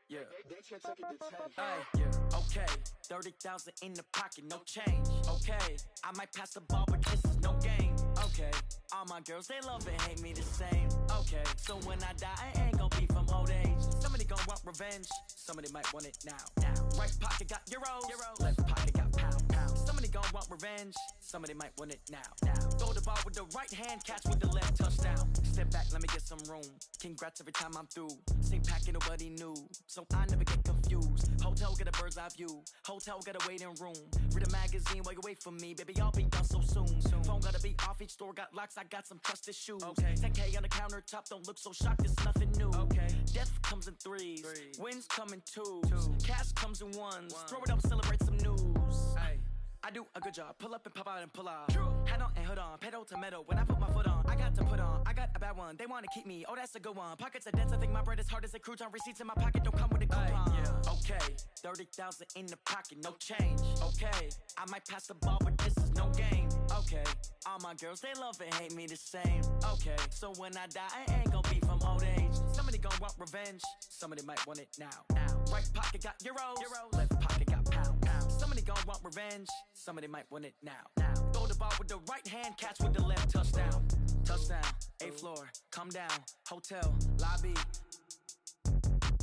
Yeah. They check it to 10. Hey, yeah. Okay, 30,000 in the pocket, no change. Okay, I might pass the ball, but this is no game. Okay, all my girls, they love and hate me the same. Okay, so when I die, I ain't gon' be from old age. Somebody gon' want revenge, somebody might want it now. Right pocket got euros, left pocket got pound. Somebody gon' want revenge, somebody might want it now. Throw the ball with the right hand, catch with the left, touchdown. Step back, let me get some room. Congrats every time I'm through. Same packet, nobody knew, so I never get confused. Hotel get a bird's eye view, hotel get a waiting room. Read a magazine while you wait for me, baby, I'll be done so soon. Phone gotta be off, each store got locks, I got some trusted shoes. 10K on the countertop, don't look so shocked, it's nothing new. Death comes in threes, wins come in twos, cash comes in ones. Throw it up, celebrate some news. I do a good job, pull up and pop out and pull out. Head on and hood on, pedal to metal. When I put my foot on, I got to put on. I got a bad one, they wanna keep me, oh that's a good one. Pockets are dense, I think my bread is hard as a crouton. Receipts in my pocket don't come with a coupon. Okay, 30,000 in the pocket, no change. Okay, I might pass the ball, but this is no game. Okay, all my girls, they love and hate me the same. Okay, so when I die, I ain't gon' be from old age. Somebody gon' want revenge, somebody might want it now. Right pocket got euros, left pocket got pound. Somebody gon' want revenge, somebody might want it now. Throw the ball with the right hand, catch with the left, touchdown. Touchdown, 8th floor, come down, hotel, lobby.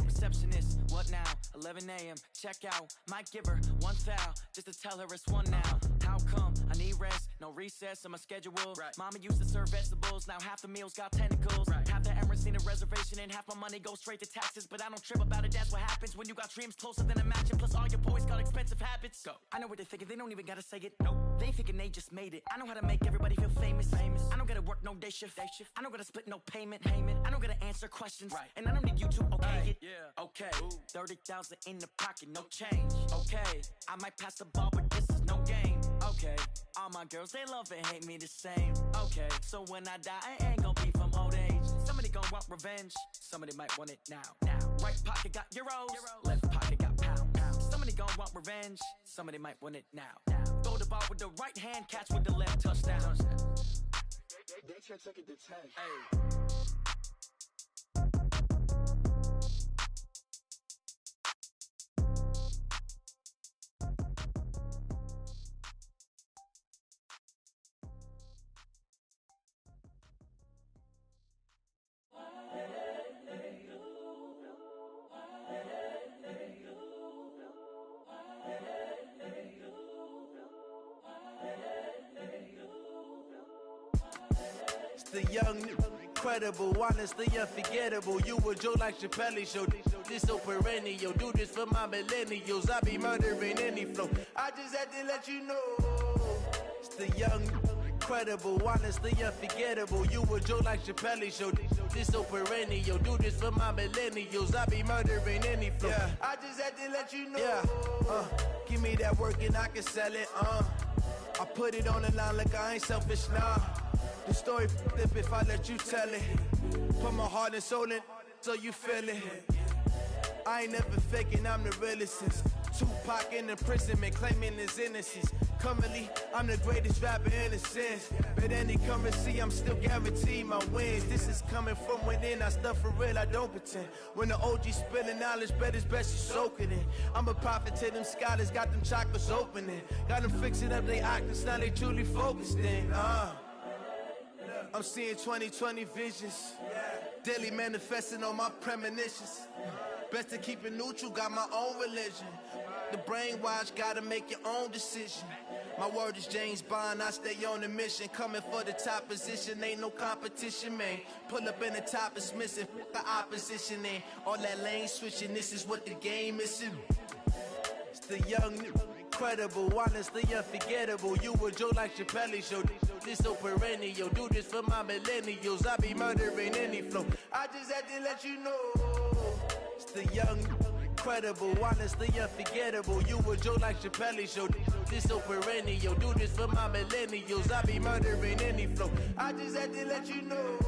Receptionist, what now? 11 a.m., check out. Might give her one foul, just to tell her it's one now. How come? I need rest, no recess in my schedule. Mama used to serve vegetables, now half the meals got tentacles. Half the Emirates need a reservation and half my money goes straight to taxes. But I don't trip about it, that's what happens when you got dreams closer than a matching. Plus all your boys got expensive habits. Go. I know what they're thinking, they don't even gotta say it. Nope. They thinking they just made it. I know how to make everybody feel famous. I don't gotta work no day shift. I don't gotta split no payment. I don't gotta answer questions. And I don't need you to okay it. Okay, 30,000 in the pocket, no change. Okay, I might pass the ball, but this is no game. Okay, all my girls, they love and hate me the same. Okay, so when I die, I ain't gon' be from old age. Somebody gon' want revenge, somebody might want it now. Right pocket got euros, left pocket got pound. Somebody gon' want revenge, somebody might want it now. Throw the ball with the right hand, catch with the left, touchdown. They check it to 10. The young, incredible, honestly unforgettable. You a joke like Chappelle show. This so perennial. Do this for my millennials. I be murdering any flow. I just had to let you know. It's the young, incredible, honestly unforgettable. You a joke like Chappelle show. This so perennial. Do this for my millennials. I be murdering any flow. I just had to let you know. Give me that work and I can sell it. I put it on the line like I ain't selfish now. The story flip if I let you tell it. Put my heart and soul in so you feel it. I ain't never faking, I'm the realest since Tupac in imprisonment, claiming his innocence. Currently, I'm the greatest rapper in a sense. But any currency, I'm still guaranteed my wins. This is coming from within, I stuff for real, I don't pretend. When the OG spilling knowledge, bet it's best you soak it in. I'm a prophet to them scholars, got them chakras opening. Got them fixing up they octaves, now they truly focused in. I'm seeing 2020 visions, daily manifesting on my premonitions. Best to keep it neutral, got my own religion. The brainwash, gotta make your own decision. My word is James Bond, I stay on a mission. Coming for the top position, ain't no competition, man. Pull up in the top, it's missing, the opposition, ain't all that lane switching, this is what the game is. It's the young, incredible, honestly unforgettable. You a joke like Chappelle show. This so perennial. Do this for my millennials. I be murdering any flow. I just had to let you know. It's the young, incredible, honestly unforgettable. You a joke like Chappelle show. This so perennial. Do this for my millennials. I be murdering any flow. I just had to let you know.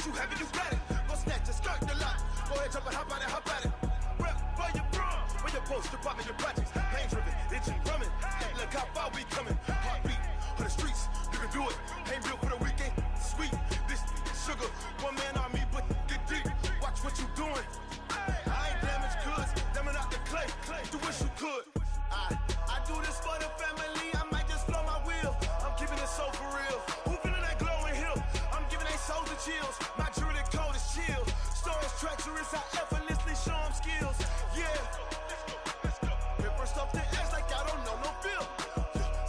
what you have and you got it. Go snatch your skirt the lot. Go ahead, jump and hop out it. Rep for your bra. When your post, your poppin' your projects. Pain driven, itching, drumming. Hey, look how far we coming. Heartbeat on the streets, you can do it. Ain't built for the weekend. Sweet, this sugar. One man army, but get deep. Watch what you doing. I ain't damaged goods, damn out the clay. You wish you could. I do this for the family. I might just blow my wheel. I'm keeping it so for real. Who feeling that glowing hill? I'm giving they souls the chills. My jewelry cold is chill. Stories treacherous, I effortlessly show them skills. Yeah. Paper stuff to edge like I don't know no feel.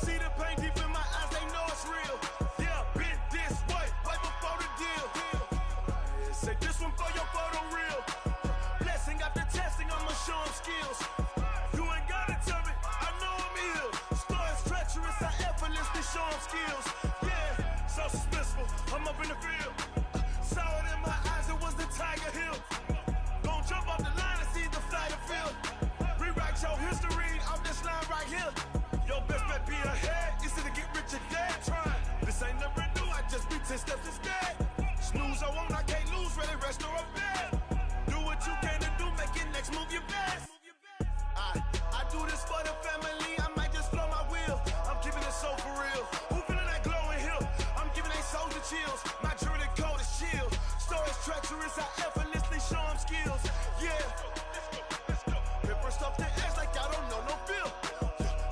See the pain deep in my eyes, they know it's real. Yeah, been this way, right before the deal. Say this one for your photo reel. Blessing after testing, I'ma show them skills. You ain't gotta tell me, I know I'm ill. Stories treacherous, I effortlessly show them skills. Yeah, so suspenseful, I'm up in the field. Saw it in my eyes, it was the Tiger Hill. Gon' jump off the line and see the fly the field. Rewrite your history off this line right here. Your best bet be ahead, easy to get rich or dead. Trying, this ain't never new, I just be 10 steps instead. Snooze I won't, I can't lose, ready, rest or a bed. Do what you can to do, make it next move your best. I do this for the family, I might just blow my wheel. I'm keeping it so for real. Who feeling that glowing hill? I'm giving they souls the chills. My jewelry cold is chill. Stories treacherous, I effortlessly show them skills. Yeah. Paper stuff to edge like I don't know no feel.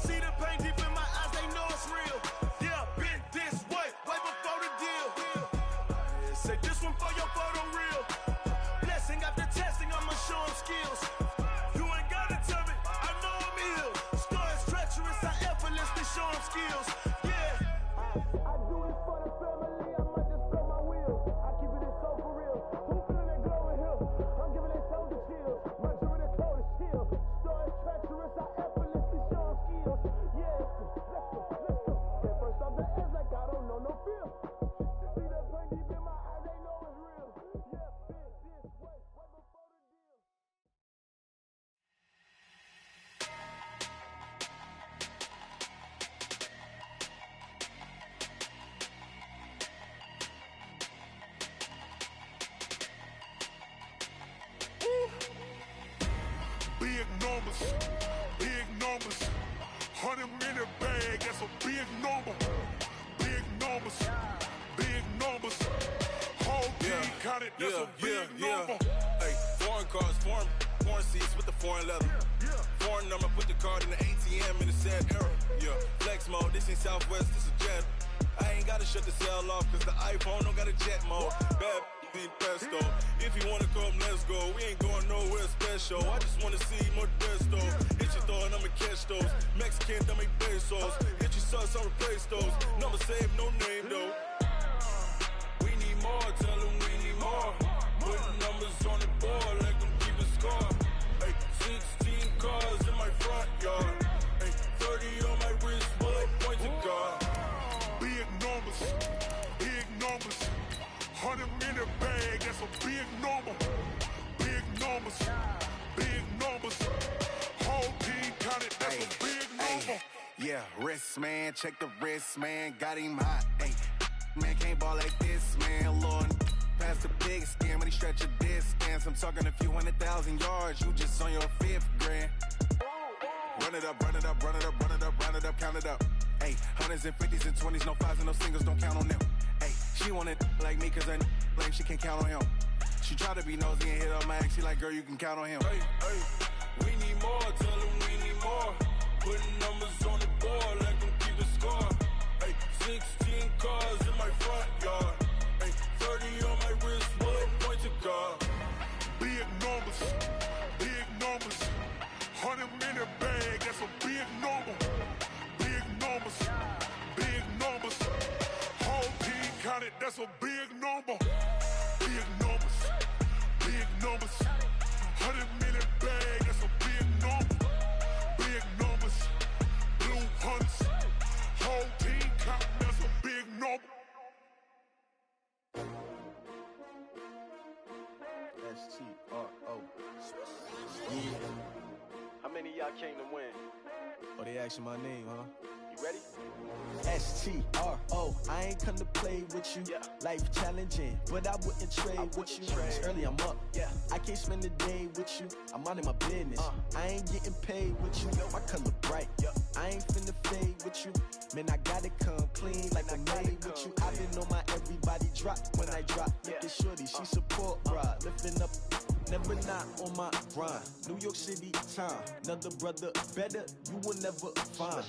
See the pain deep in my eyes, they know it's real. Yeah, been this way, right before the deal. Say this one for your photo reel. Blessing after testing, I'ma show them skills. You ain't gotta tell me, I know I'm ill. Stories treacherous, I effortlessly show them skills. Yeah. I do this for the family, I might just blow my wheel. I keep it so for real. Who feeling that glowing hill? I'm giving they souls the chills. My jewelry cold is chill. Stories treacherous, I effortlessly show them skills. Yeah, let's go. That first off the edge like I don't know no feel. See that pain deep in my eyes, they know it's real. Yeah, been this way, right before the deal. Big numbers, 100-minute bag, that's a big number. Big numbers, whole team counted, that's a big number. Hey, foreign cars, foreign seats with the foreign leather. Foreign number, put the card in the ATM in the sad era. Yeah, flex mode, this ain't Southwest, this is Jet. I ain't gotta shut the cell off, cause the iPhone don't got a jet mode. Bad need pesto. If you wanna come, let's go. We ain't going nowhere special. I just wanna see more desto. Hit your throw and I'ma catch those. Mexican, I make pesos. Hit your sus, I'll replace those. Number save, no name though. We need more, tell them we need more. Putting numbers on the board, let them keep a score. Hey, 16 cars in my front yard. Hey, 30 on my wrist, bullet point to God. Big numbers, 100-minute bag, that's a big number. Big numbers, whole team counted, that's a big number. Yeah, wrist man, check the wrist man, got him hot. Ay, man can't ball like this, man. Lord, past the big skin when he stretch a distance. I'm talking a few 100,000 yards, you just on your 5th grand. Run it up, count it up. Ay, hundreds and 50s and 20s, no 5s and no singles, don't count on them. Ay, she want it like me cause her lame, she can't count on him. She try to be nosy and hit up my ex, she like, girl, you can count on him. Hey, we need more, tell them we need more. Putting numbers on the board, let them keep the score. Hey, 16 cars in my front yard. Hey, 30 on my wrist, bullet point to God. Big numbers, 100-minute bag, that's a big number. Big numbers, whole team counted, that's a big number. Big numbers, 100-minute bag, that's a big number. Big numbers, blue hunts, whole team counting, that's a big number. S-T-R-O. How many of y'all came to win? Oh, they asking my name, huh? You STRO, I ain't come to play with you. Life challenging, but I wouldn't trade with you. It's early, I'm up. I can't spend the day with you. I'm minding my business. I ain't getting paid with you. My color bright. I ain't finna fade with you. Man, I gotta come clean like I'm made with you. I've been on my everybody drop when I drop. Look at shorty, she support ride. Lifting up, never not on my grind. New York City time, another brother better, you will never find.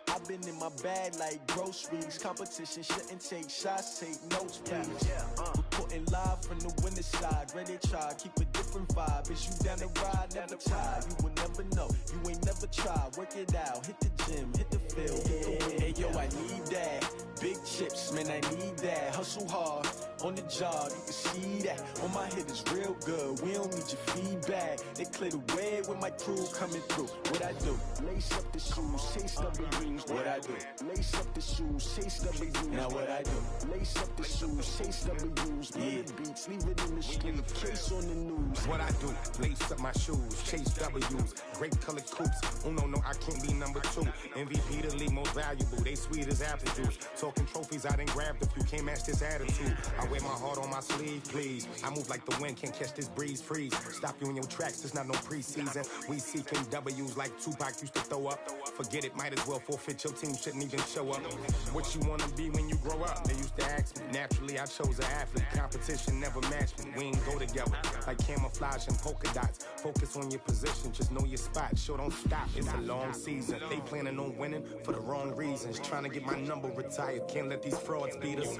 I've been in my bag like groceries. Competition shouldn't take shots, take notes, please. Reporting live from the winter side. Ready to try, keep a different vibe. Is you down the ride, never tired. You will never know, you ain't never tried. Work it out, hit the gym, hit the field. Hey yo, I need that. Big chips, man, I need that. Hustle hard, on the job, you can see that. On my head is real good, we don't need your feedback. They clear the way with my crew coming through. What I do? Lace up the shoes, chase W's. What I do? Lace up the shoes, chase W's. Now what I do? Lace up the shoes, chase W's. Yeah, beats, leave it in the street, case on the news. What I do? Lace up my shoes, chase W's. Great colored coops. Oh no, I can't be number 2. MVP the league most valuable. They sweet as apple juice. Talking trophies, I didn't grab the few. Can't match this attitude. I wear my heart on my sleeve, please. I move like the wind, can't catch this breeze, freeze. Stop you in your tracks, there's not no preseason. We seeking W's like Tupac used to throw up. Forget it, might as well forfeit. Your team shouldn't even show up. What you wanna be when you grow up? They used to ask me. Naturally, I chose an athlete. Competition never matched me. We ain't go together like camouflage and polka dots. Focus on your position, just know your spot. Show don't stop, it's a long season. They planning on winning for the wrong reasons. Trying to get my number retired, can't let these frauds beat us.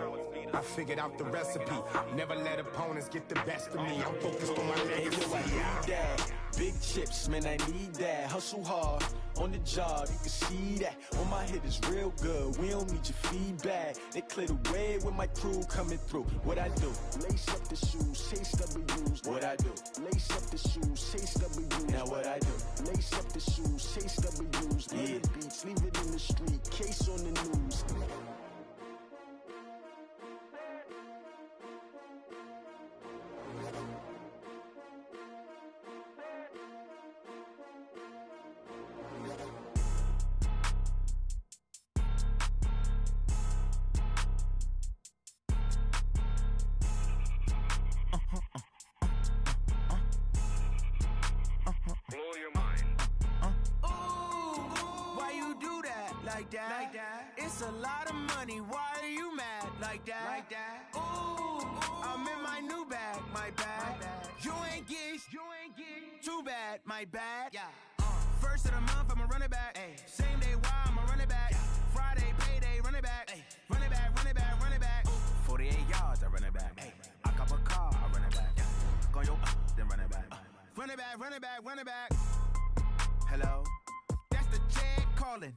I figured out the recipe. Never let opponents get the best of me. I'm focused on my legacy. I need that. Big chips, man, I need that. Hustle hard, on the job, you can see that. On my head is real good, we don't need your feedback. They clear the way with my crew coming through. What I do? Lace up the shoes, chase W's. What I do? Lace up the shoes, chase W's. Now what I do? Lace up the shoes, chase W's. Yeah, beats, leave it in the street, case on the news. Like that. It's a lot of money. Why are you mad like that? Ooh, I'm in my new bag. My bad. You ain't get too bad. My bad. First of the month, I'ma run it back. Same day, why I'ma run it back. Friday, payday, run it back. Run it back, run it back, run it back. 48 yards, I run it back. I cop a car, I run it back. Go yo, then run it back. Run it back, run it back, run it back. Hello? That's the check calling.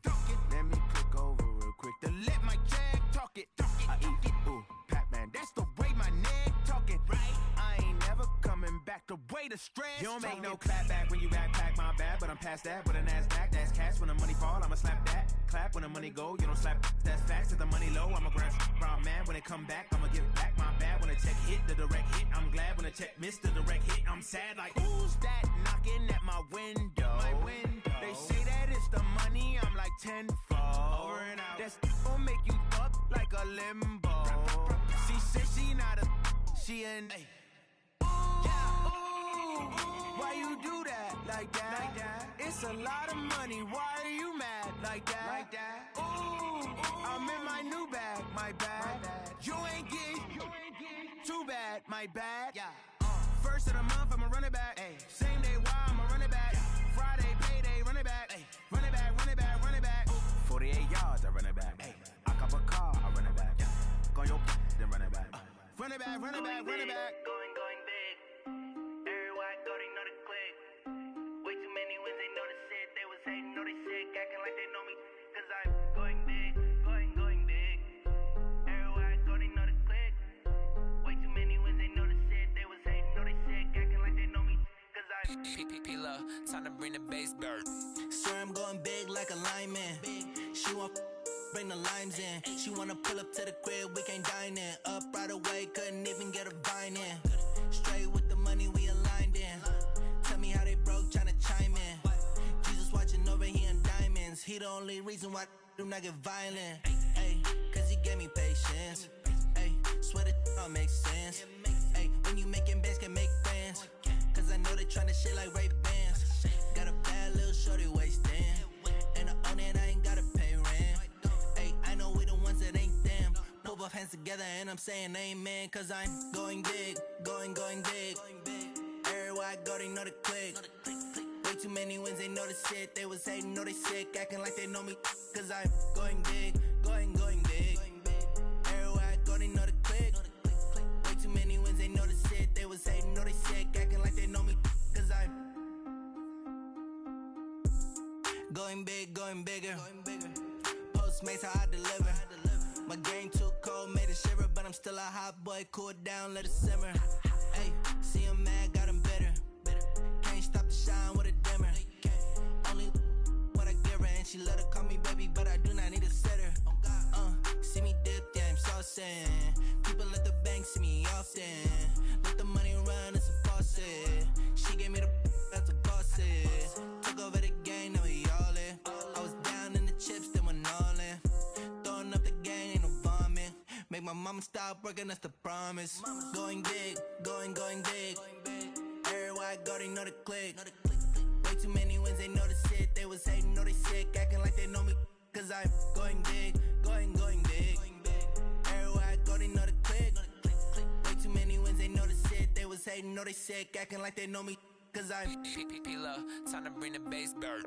Let me click over real quick to let my check talk it. I eat it, ooh, Pac-Man. That's the way my neck talking. Right? I ain't never coming back. The way the stress. You don't make no clap back when you backpack. My bad, but I'm past that. With a NASDAQ, that's cash. When the money fall, I'ma slap that. Clap when the money go. You don't slap. That's facts. If the money low, I'ma grab brown man. When it come back, I'ma give it back. My bad when the check hit the direct hit. I'm glad when the check missed the direct hit. I'm sad like who's that knocking at my window? My window. They say that it's the money. I'm like tenfold. Over and out. That's gon' make you up like a limbo. She said she not a. She an. Why you do that like that? It's a lot of money. Why are you mad like that? Ooh, I'm in my new bag. My bad. You ain't get too bad. My bad. First of the month, I'ma run it back. Same day, why I'ma run it back. Friday, payday, run it back. Run it back, run it back, run it back. 48 yards, I run it back. I cop a car, I run it back. Go yo, then run it back. Run it back, run it back, run it back. Going big. Everywhere I go, they know the click. Way too many wins, they know the shit. They was hating, know they sick, acting like they know me. Cause I'm going big, going big. Everywhere I go, they know the click. Way too many wins, they know the shit. They was hating, know they sick, acting like they know me. Cause I'm P-P-P-Love, time to bring the bass bird. Swear I'm going big like a lineman. She want bring the limes in. She wanna pull up to the crib, we can't dine in. Up right away, couldn't even get a vine in. Straight with the money we aligned in. Tell me how they broke, tryna chime in. Jesus watching over here in diamonds. He the only reason why do not get violent. Ay, cause he gave me patience. Ay, swear that all makes sense. Ay, when you making bands, can make friends. Cause I know they tryna shit like Ray-Bans. Got a bad little shorty wasting. And I own it, I ain't gotta pay rent. Ay, I know we the ones that ain't them. Put both hands together and I'm saying amen. Cause I'm going big, going big. Everywhere I go, they know the click. Way too many wins, they know the shit. They was hating, know they sick, acting like they know me. Cause I'm going big, going big. Everywhere I go, they know the click. Way too many wins, they know the shit. They was hating, know they sick, acting like they know me. Cause I'm going big, going bigger. Postmates, how I deliver. My game too cold, made it shiver. But I'm still a hot boy, cool it down, let it simmer. Hey, see him mad, got him bitter. Can't stop the shine with a dimmer. Only what I give her, and she let her call me baby, but I do not need a sitter. See me dip, yeah, I'm saucing. People at the bank see me often. Let the money run, it's a faucet. She gave me the that's a faucet. Took over the game, now we all in. I was down in the chips, then went all in. Throwing up the gang, ain't no vomit. Make my mama stop working, that's the promise. Going big, going big. Everywhere I go, they know the click. Way too many wins, they know the shit. They was hating, know they sick, acting like they know me. Cause I'm going big, going big. Everywhere I go, they know the click. Way too many wins, they know the shit. They was hating, know they sick, acting like they know me. Cause I'm P-P-P-Love, time to bring the bass back.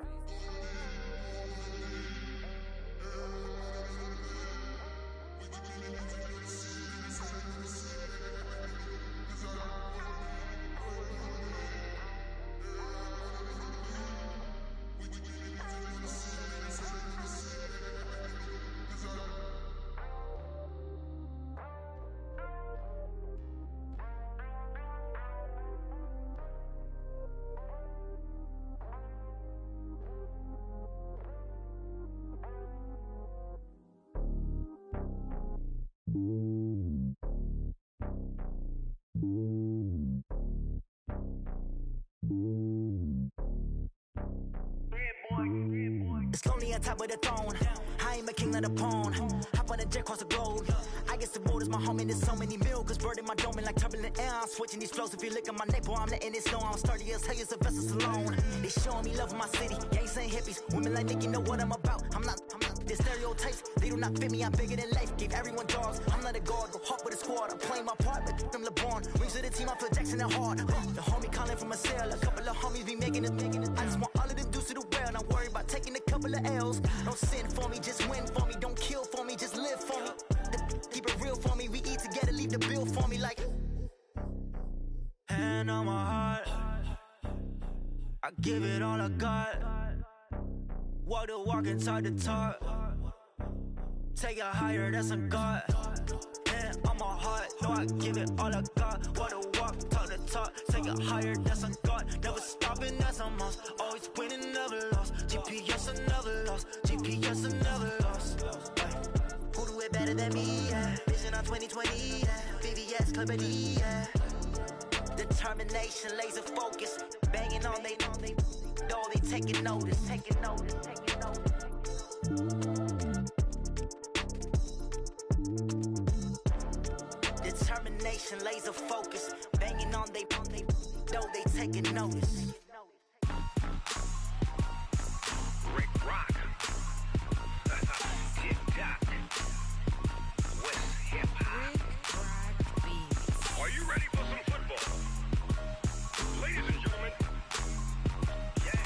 It's lonely on top of the throne. I am a king, not a pawn. Hop on a jet across the globe. I guess the world is my home and there's so many milkers. Bird in my dome and like turbulent air. I'm switching these flows. If you look at my neck, boy, I'm letting it snow. I'm sturdy as hell as a vessel alone. They showing me love in my city. Gangs ain't hippies. Women like Nicki know what I'm about. I'm not the stereotypes. They do not fit me. I'm bigger than life. Give everyone dogs. I'm not a guard. Go hawk with a squad. I'm playing my part, but them LeBron. Rings to the team. I feel Jackson and hard. The homie calling from a cell. A couple of homies be making it. I just want all of them dudes to do well. Not worry about taking a couple of L's. Don't sin for me, just win for me. Don't kill for me, just live for me. Keep it real for me. We eat together, leave the bill for me like. Hand on my heart, I give it all I got. Walk the walk and talk the talk. Take it higher, that's a God. Hand on my heart, no, I give it all I got. Walk the walk, talk the talk. Take it higher, that's a God. Never stopping, that's a must. Always winning, never lost. GPS, I never lost. GPS, I never lost. Who do it better than me? Yeah. Vision on 2020. Yeah. VVS, Clippity. Yeah. Determination, laser focus. Banging on they know they taking notice. Taking notice. Taking notice. Determination, laser focus. Banging on they know they taking notice. Rick Rock. Tip-top. West hip-hop. Are you ready for some football? Ladies and gentlemen. Yeah.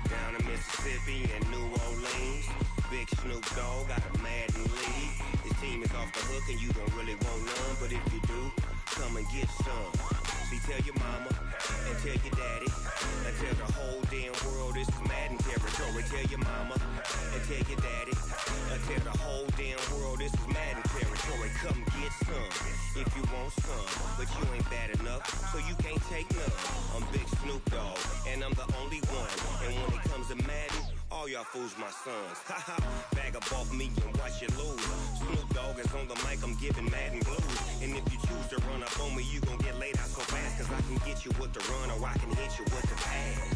Down in Mississippi and New Orleans, Big Snoop Dogg got a Madden league. His team is off the hook and you don't really want none, but if you do, come and get some. See, tell your mama and tell your daddy and tell the whole damn world this is Madden territory. Tell your mama and tell your daddy and tell the whole damn world this is Madden territory. Come get some if you want some, but you ain't bad enough, so you can't take none. I'm Big Snoop Dogg and I'm the only one, and when it comes to Madden, all y'all fools my sons. Haha, bag up off me and watch you lose. Snoop Dogg is on the mic, I'm giving Madden blues. And if you choose to run up on me, you gon' get laid out so fast. Cause I can get you with the run or I can hit you with the pass.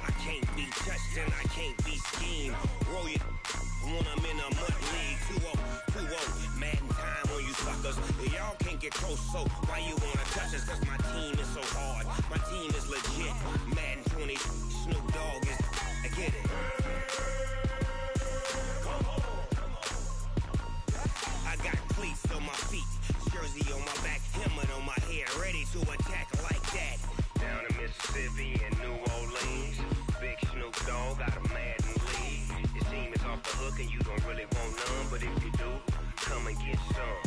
I can't be touched and I can't be schemed. Roll you when I'm in a mud league. 2-0, 2-0, Madden time on you suckers. Y'all can't get close, so why you wanna touch us? Cause my team is so hard, my team is legit. Madden 20, Snoop Dogg is, I get it. I got cleats on my feet, jersey on my back, helmet on my head, ready to attack like that. Down in Mississippi and New Orleans, big Snoop Dogg got a Madden league. Your team is off the hook and you don't really want none, but if you do, come and get some.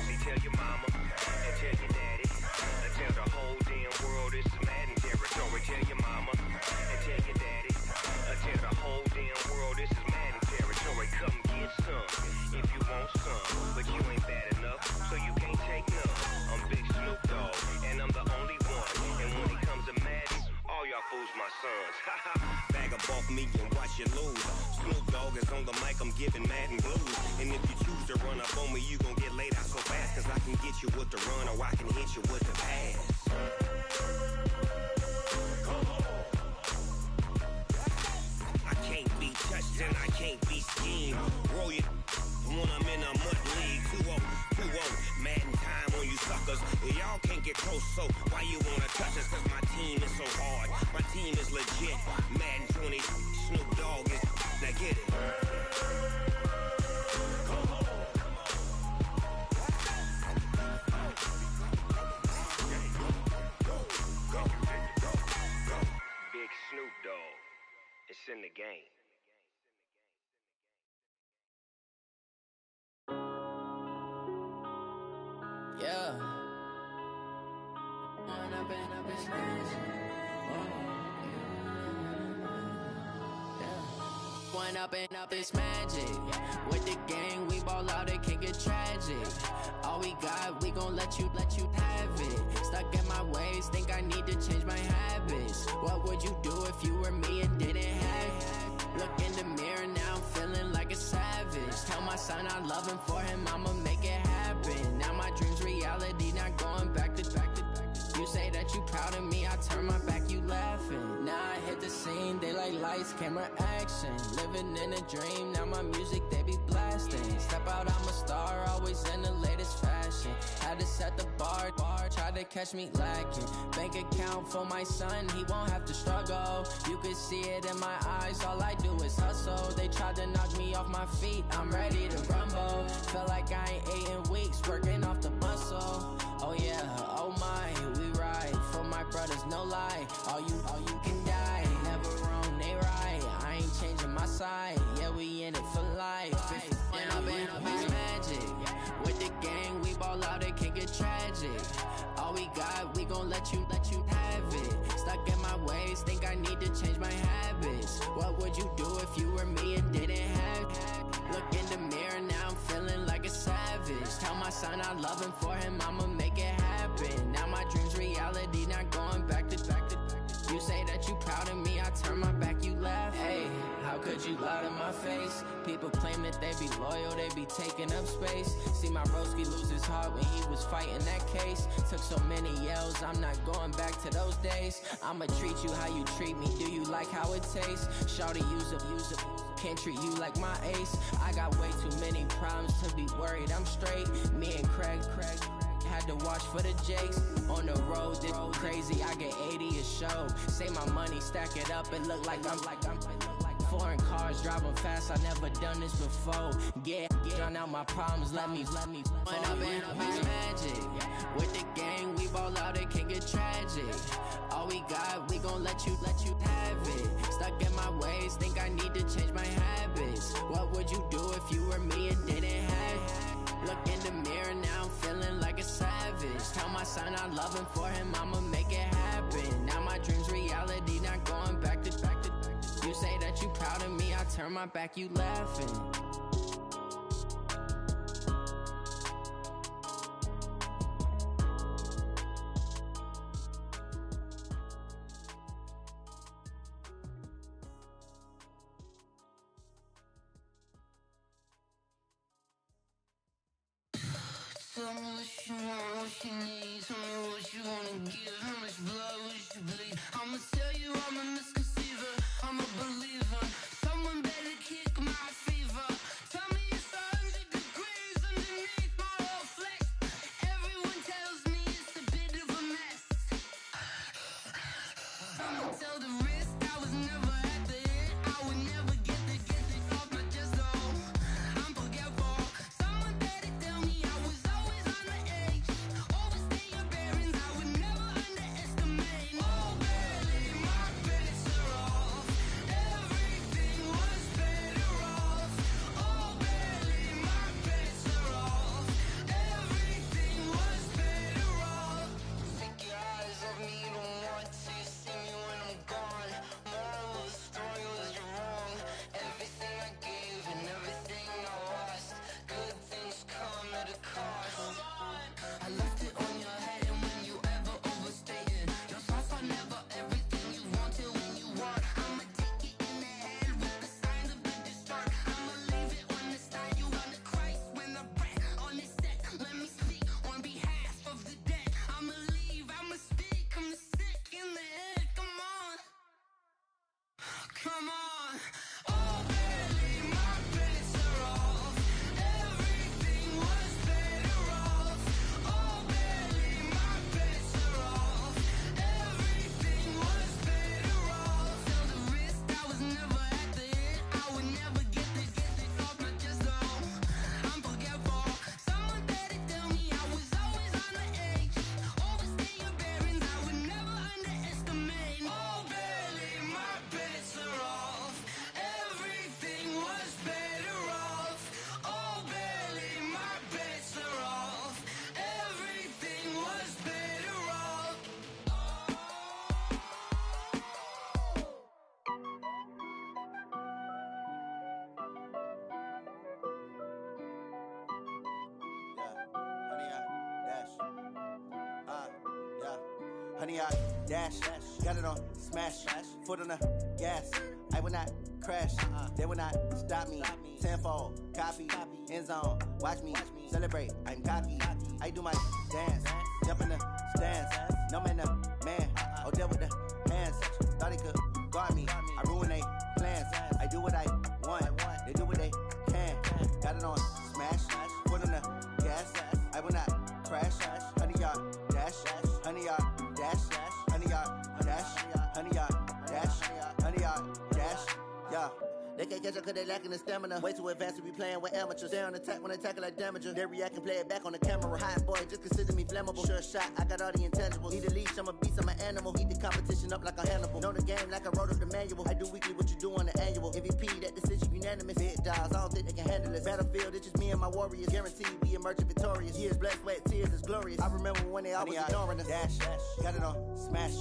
See, tell your mama and tell your daddy, and tell the whole damn world it's Madden territory. Tell your mama and tell your daddy, and tell the whole damn world this is Madden territory. Come get some if you want some, but you ain't bad enough, so you can't take none. I'm Big Snoop Dogg, and I'm the only one. And when it comes to Madden, all y'all fools my sons. Bag up off me and watch you lose. Snoop Dogg is on the mic, I'm giving Madden blues. And if you choose to run up on me, you gon' get laid out so fast. Cause I can get you with the run or I can hit you with the pass. I can't be touched and I can't be schemed. Roll you when I'm in a mud league. 2-0, 2-0, Madden time on you suckers. Y'all can't get close, so why you wanna touch us? Cause my team is so hard, my team is legit. Madden 20, Snoop Dogg is, now get it. Big Snoop Dogg, it's in the game. Yeah. One up and up is magic. With the gang, we ball out, it can get tragic. All we got, we gon' let you have it. Stuck in my ways, think I need to change my habits. What would you do if you were me and didn't have it? Look in the mirror, now I'm feeling like a savage. Tell my son I love him, for him I'ma make it happen. Now my dream's reality, not going back to. You say that you proud of me, I turn my back, you laughing. Now I hit the scene, they like lights, camera, action. Living in a dream, now my music, they be blasting. Step out, I'm a star, always in the latest fashion. Had to set the bar, try to catch me lacking. Bank account for my son, he won't have to struggle. You could see it in my eyes, all I do is hustle. They tried to knock me off my feet, I'm ready to rumble. Feel like I ain't ate in weeks, working off the muscle. Oh yeah, oh my, we ride for my brothers, no lie. All you can die, never wrong, they right. I ain't changing my side, yeah, we in it for life. If up is magic. With the gang, we ball out, it can get tragic. All we got, we gon' let you have it. Stuck in my ways, think I need to change my habits. What would you do if you were me and didn't have it? Look in the mirror, now I'm feeling like a savage. Tell my son I love him, for him I'ma make it happen. Now my dream's reality, not going back to. You say that you proud of me, I turn my back, you laugh. Hey, how could you lie to my face? People claim that they be loyal, they be taking up space. See my broski lose his heart when he was fighting that case. Took so many yells, I'm not going back to those days. I'ma treat you how you treat me, do you like how it tastes? Shawty, use up, can't treat you like my ace. I got way too many problems to be worried, I'm straight. Me and Craig had to watch for the Jakes. On the road, this crazy, I get 80 a show. Say my money, stack it up, it look like I'm foreign cars, driving fast, I never done this before. Get drown out my problems, let me One up and up is magic. With the gang, we ball out, it can get tragic. All we got, we gon' let you have it. Stuck in my ways, think I need to change my habits. What would you do if you were me and didn't have it? Look in the mirror, now I'm feeling like a savage. Tell my son I love him, for him I'ma make it happen. Now my dream's reality, not going back to. You say that you proud of me, I turn my back, you laughing. Tell me what you want, what you need. Tell me what you wanna give. How much blood would you bleed? I'ma tell you I'm a misconceiver. I'm a believer. Someone better kick my fever. Tell me it's 100 degrees underneath my whole flesh. Everyone tells me it's a bit of a mess. I'ma tell the risk I was never at the end. I would never get the off my chest though. I'm forgetful. Someone better tell me I was always on the edge. Overstay your bearings, I would never underestimate. Oh barely, my bets are off. Everything was better off. Oh barely, my bets are off. Everything was better off. Take your eyes off me, you don't want to see me when I'm gone. Moral of the story was you're wrong. Everything I gave and everything I lost. Good things come at a cost. I left it on your head, and when you ever overstay it, your thoughts are never everything you wanted when you want. I'ma take it in the head with the signs of the distort. I'ma leave it on the side. You wanna Christ when the breath on this set. Let me speak on behalf of the dead. I'ma leave, I'ma speak. I'm the sick in the head. Come on, come on. Oh, barely, my bets are off. Everything was better off. Oh, barely, my bets are off. Everything was better off. Tell the risk I was never at the end. I would never get this off my chest though. I'm forgetful. Someone better tell me I was always on the edge. Overstay your bearings, I would never underestimate. Oh, barely, my bets are off. Everything was better off. Oh, barely, my bets are off. Everything was better off. Honey, I dash, got it on smash, foot on the gas. I will not crash, they will not stop me. Tenfold, copy, end zone, watch me celebrate. I'm cocky, I do my dance, jump in the stands. No man, no man, oh deal with the hands. Thought he could guard me, I ruin they plans. I do what I want, they do what they can. Got it on smash, foot on the gas. I will not crash, honey, y'all dash, honey, y'all dash, honey, y'all dash, honey, y'all dash, honey, y'all dash, yeah. They can't catch up cause they lacking the stamina. Way too advanced to be playing with amateurs. They on attack when they tackle like damager. They react and play it back on the camera. Hot boy, just consider me flammable. Sure shot, I got all the intangibles. Need a leash, I'm a beast, I'm an animal. Heat the competition up like a Hannibal. Know the game like I wrote up the manual. I do weekly what you do on the annual. MVP, that decision unanimous. Big dogs, I don't think they can handle it. Battlefield, it's just me and my warriors. Guaranteed we emerge victorious. Years, blood, sweat, tears, is glorious. I remember when they always ignoring us. Dash, got it on smash,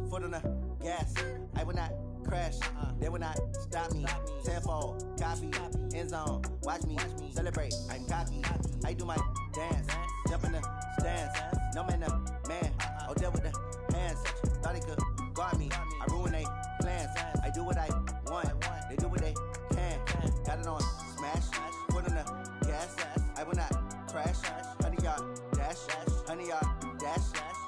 foot on the gas. I will not crash, they will not stop me. Tenfold, copy, end zone, watch me celebrate. I'm cocky, I do my dance, jump in the stands. No man, no man, oh deal with the hands. Thought he could guard me, I ruin they plans. I do what I want, they do what they can. Got it on smash, foot on the gas. I will not crash, honey, y'all dash, honey, y'all dash,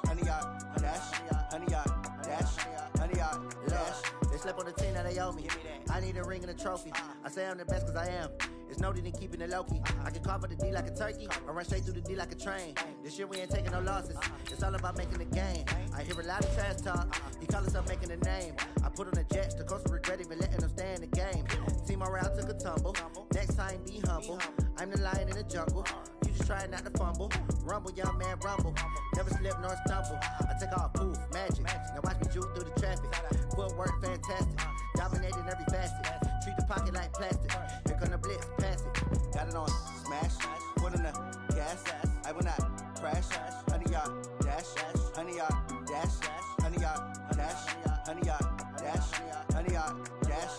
honey, y'all dash, honey, y'all dash, honey, y'all dash. They slept on the team that they owe me. I need a ring and a trophy. I say I'm the best cause I am. It's no need in keeping it low-key. I can carve up the D like a turkey or run straight through the D like a train. This year we ain't taking no losses. It's all about making the game. I hear a lot of trash talk. He call himself making a name. I put on the Jets. The coach will regret even letting them stay in the game. Team morale took a tumble. Next time be humble. I'm the lion in the jungle. You just try not to fumble. Rumble, young man, rumble. Never slip nor stumble. I take off, poof, magic. Now watch me juke through the traffic. Footwork fantastic. Dominating every facet. Treat the pocket like plastic. Here come the blitz, pass it. Got it on smash. Foot on the gas. I will not crash. Honey, y'all dash. Honey, y'all dash. Honey, y'all dash. Honey, y'all dash. Honey, y'all dash.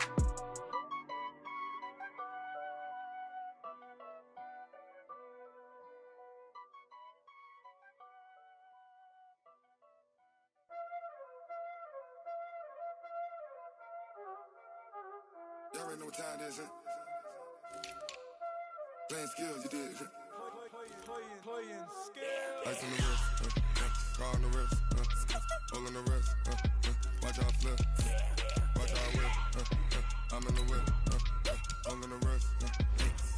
Y'all already know what time it is, huh? Playing skills, you did. playing skill. Ice on the wrist, car on the wrist, all on the wrist, watch out flip, watch out whip, I'm in the whip, all on the wrist,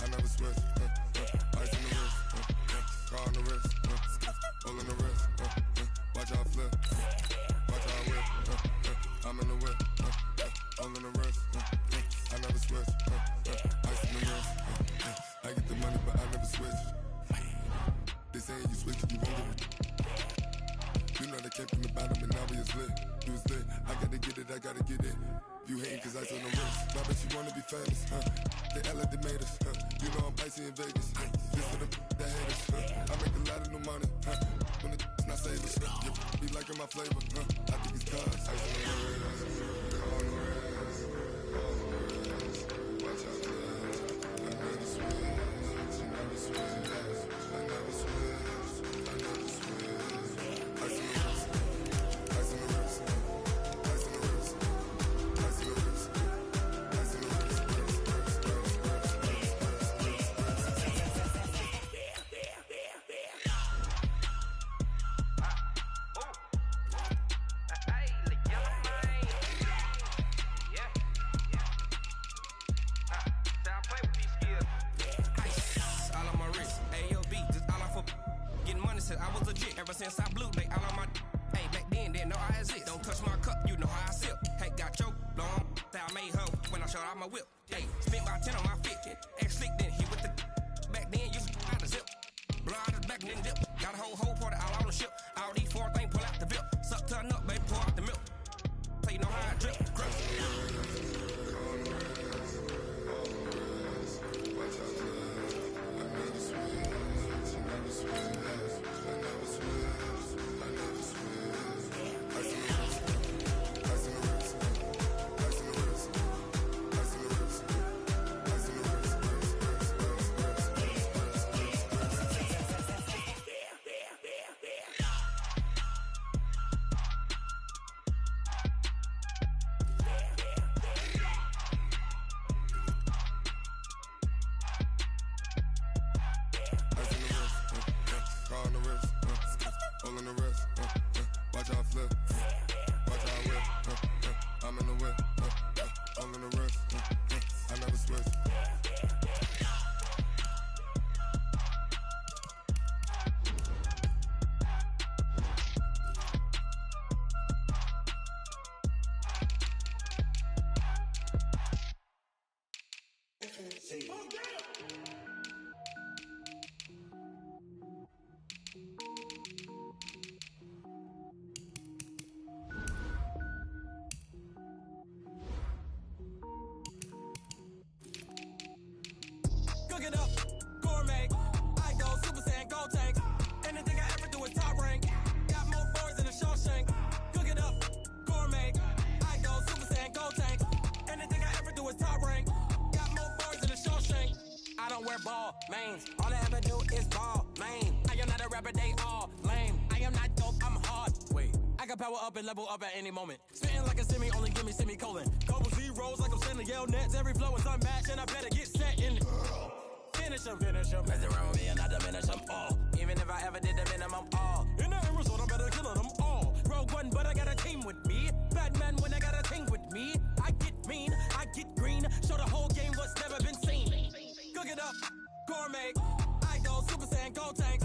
I never switch, ice on the wrist, car on the wrist, all on the wrist, watch out flip, watch out whip, I'm in the whip, all on the wrist, I never switch, ice on the wrist, I get the money but I never switch. They say you switch and you won't get it. You know they came from the bottom and now we is lit. You was lit, I gotta get it, I gotta get it. You hating cause ice on the wrist. I bet you wanna be famous, They act like they made us, You know I'm icy in Vegas, This for the that hate us, I make a lot of new money, When it's not savers, You be liking my flavor, I think it's cause ice on the wrist, on the wrist, watch out for that. I never switch, you never switch. Ever since I blew, they all on my hey, back then, didn't know I exist. Don't touch my cup, you know how I sip. Hey, got choked, long, that I made her when I showed out my whip. Hey, spent about 10 on my 50. Ex-slick, then he with the back then, used to out the zip. Blow out his back and then dip. Got a whole party all on the ship. All these four things pull out the bip. Suck, turn up, baby, pour out the milk. So you know how I drip, crush. Cook it up, gourmet. I go Super Saiyan, go tank. Anything I ever do is top rank. Got more boards than a Shawshank. Cook it up, gourmet. I go Super Saiyan, go tank. Anything I ever do is top rank. Got more boards than a Shawshank. I don't wear ball, mains. All I ever do is ball, main. I am not a rapper, they all lame. I am not dope, I'm hard. Wait, I can power up and level up at any moment. Spitting like a semi, only give me semicolon. Couple zeros like I'm sending yell nets. Every flow is unmatched and I better get set in. Finish them. Mess around with me and I diminish them all. Even if I ever did the minimum all. In the end result, I better kill them all. Rogue One, but I got a team with me. Batman when I got a team with me. I get mean, I get green. Show the whole game what's never been seen. Cook it up, gourmet. I go Super Saiyan, go tank.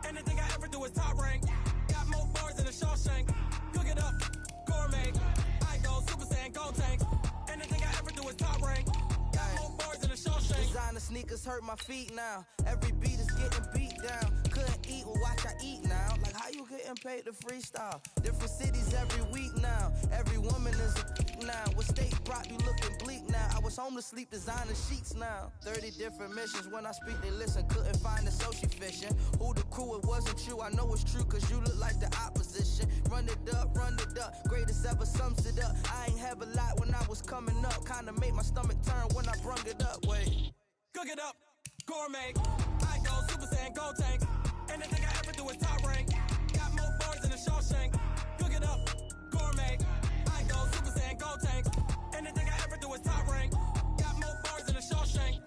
Anything I ever do is top rank. Got more bars than a Shawshank. Cook it up, gourmet. I go Super Saiyan, go tank. Anything I ever do is top rank. Got more bars than a Shawshank. Designer sneakers hurt my feet now. Every beat is getting beat down. Couldn't eat, well watch I eat now. Like how you getting paid to freestyle? Different cities every week now. Every woman is a now. What state brought you looking bleak now? I was home to sleep, designer sheets now. 30 different missions. When I speak, they listen. Couldn't find the social fishing. Who the crew? It wasn't you. I know it's true, cause you look like the opposition. Run it up, greatest ever sums it up. I ain't have a lot when I was coming up. Kinda made my stomach turn when I brung it up. Wait. Cook it up, gourmet. I go Super Saiyan, go tank. Anything I ever do is top rank. Got more bars than a Shawshank. Cook it up, gourmet. I go Super Saiyan, go tank. Anything I ever do is top rank. Got more bars than a Shawshank.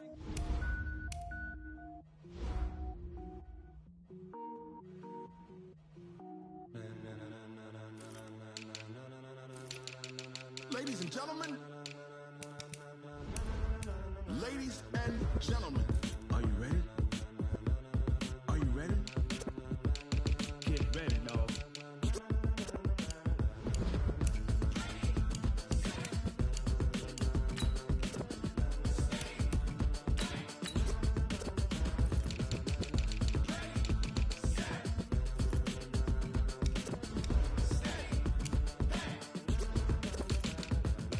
Ladies and gentlemen. Ladies and gentlemen. Are you ready? Are you ready? Get ready, dog.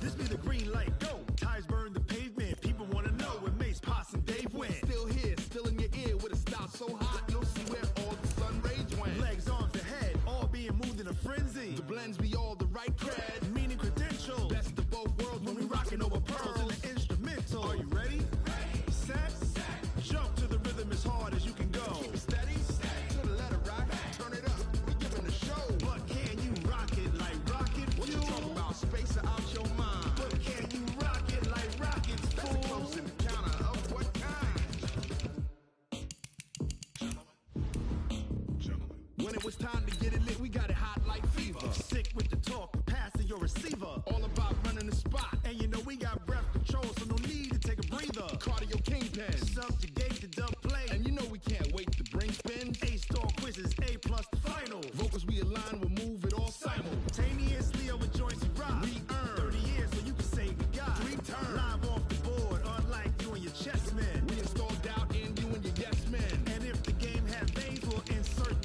This be the green light, go. Tires burn the pavement. People wanna know where Mace, Potts, and Dave went. Still here, still in your ear with a style so hot, you'll see where all the sun rage went. Legs, arms, the head, all being moved in a frenzy. The blends be all the right cred, meaning credentials. best of both worlds When we rockin' over pearls in the instrumental. Are you ready? Set, jump to the rhythm as hard as you can go. Keep it steady, to the letter right, turn it up, we giving the show. But can you rock it like rocket What you fuel? talking about, space out your mind? But can you rock it like rockets, That's a fool? close encounter of what kind? When it was time to get it lit, we got it hot like fever. Sick with the talk, passing your receiver. All about running the spot, And you know we got breath control, so no need to take a breather. cardio kingpin. Subjugate the dub play. And you know we can't wait to bring spins. A-star quizzes, A+ the final. Vocals we align, we'll move it all Simultaneously over joints we rock. We earn 30 years so you can say we got 3 turns. Live off the board, unlike you and your chess men. We install doubt in you and your yes men. And if the game had veins, we'll insert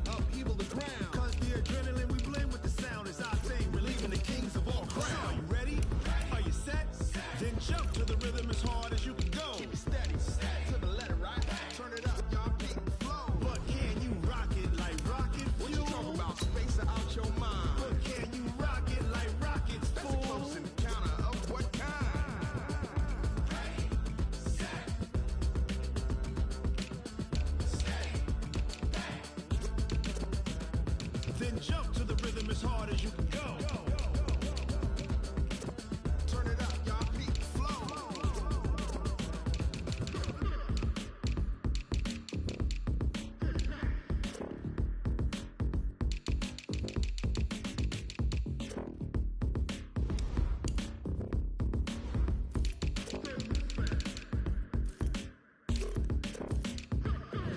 Upheaval the ground. Cause the adrenaline we blend with the sound is our thing, relieving the kings of all crowns. Are you ready? Are you set? Then jump to the rhythm as hard as you can go. Keep it steady, to the letter right. Turn it up, y'all keep the flow. But can you rock it like rocket What you fuel? talking about, space out your mind? But can you rock it like rockets, That's a fool? close encounter of what kind? Then jump to the rhythm as hard as you can go. Turn it up, y'all keep the flow.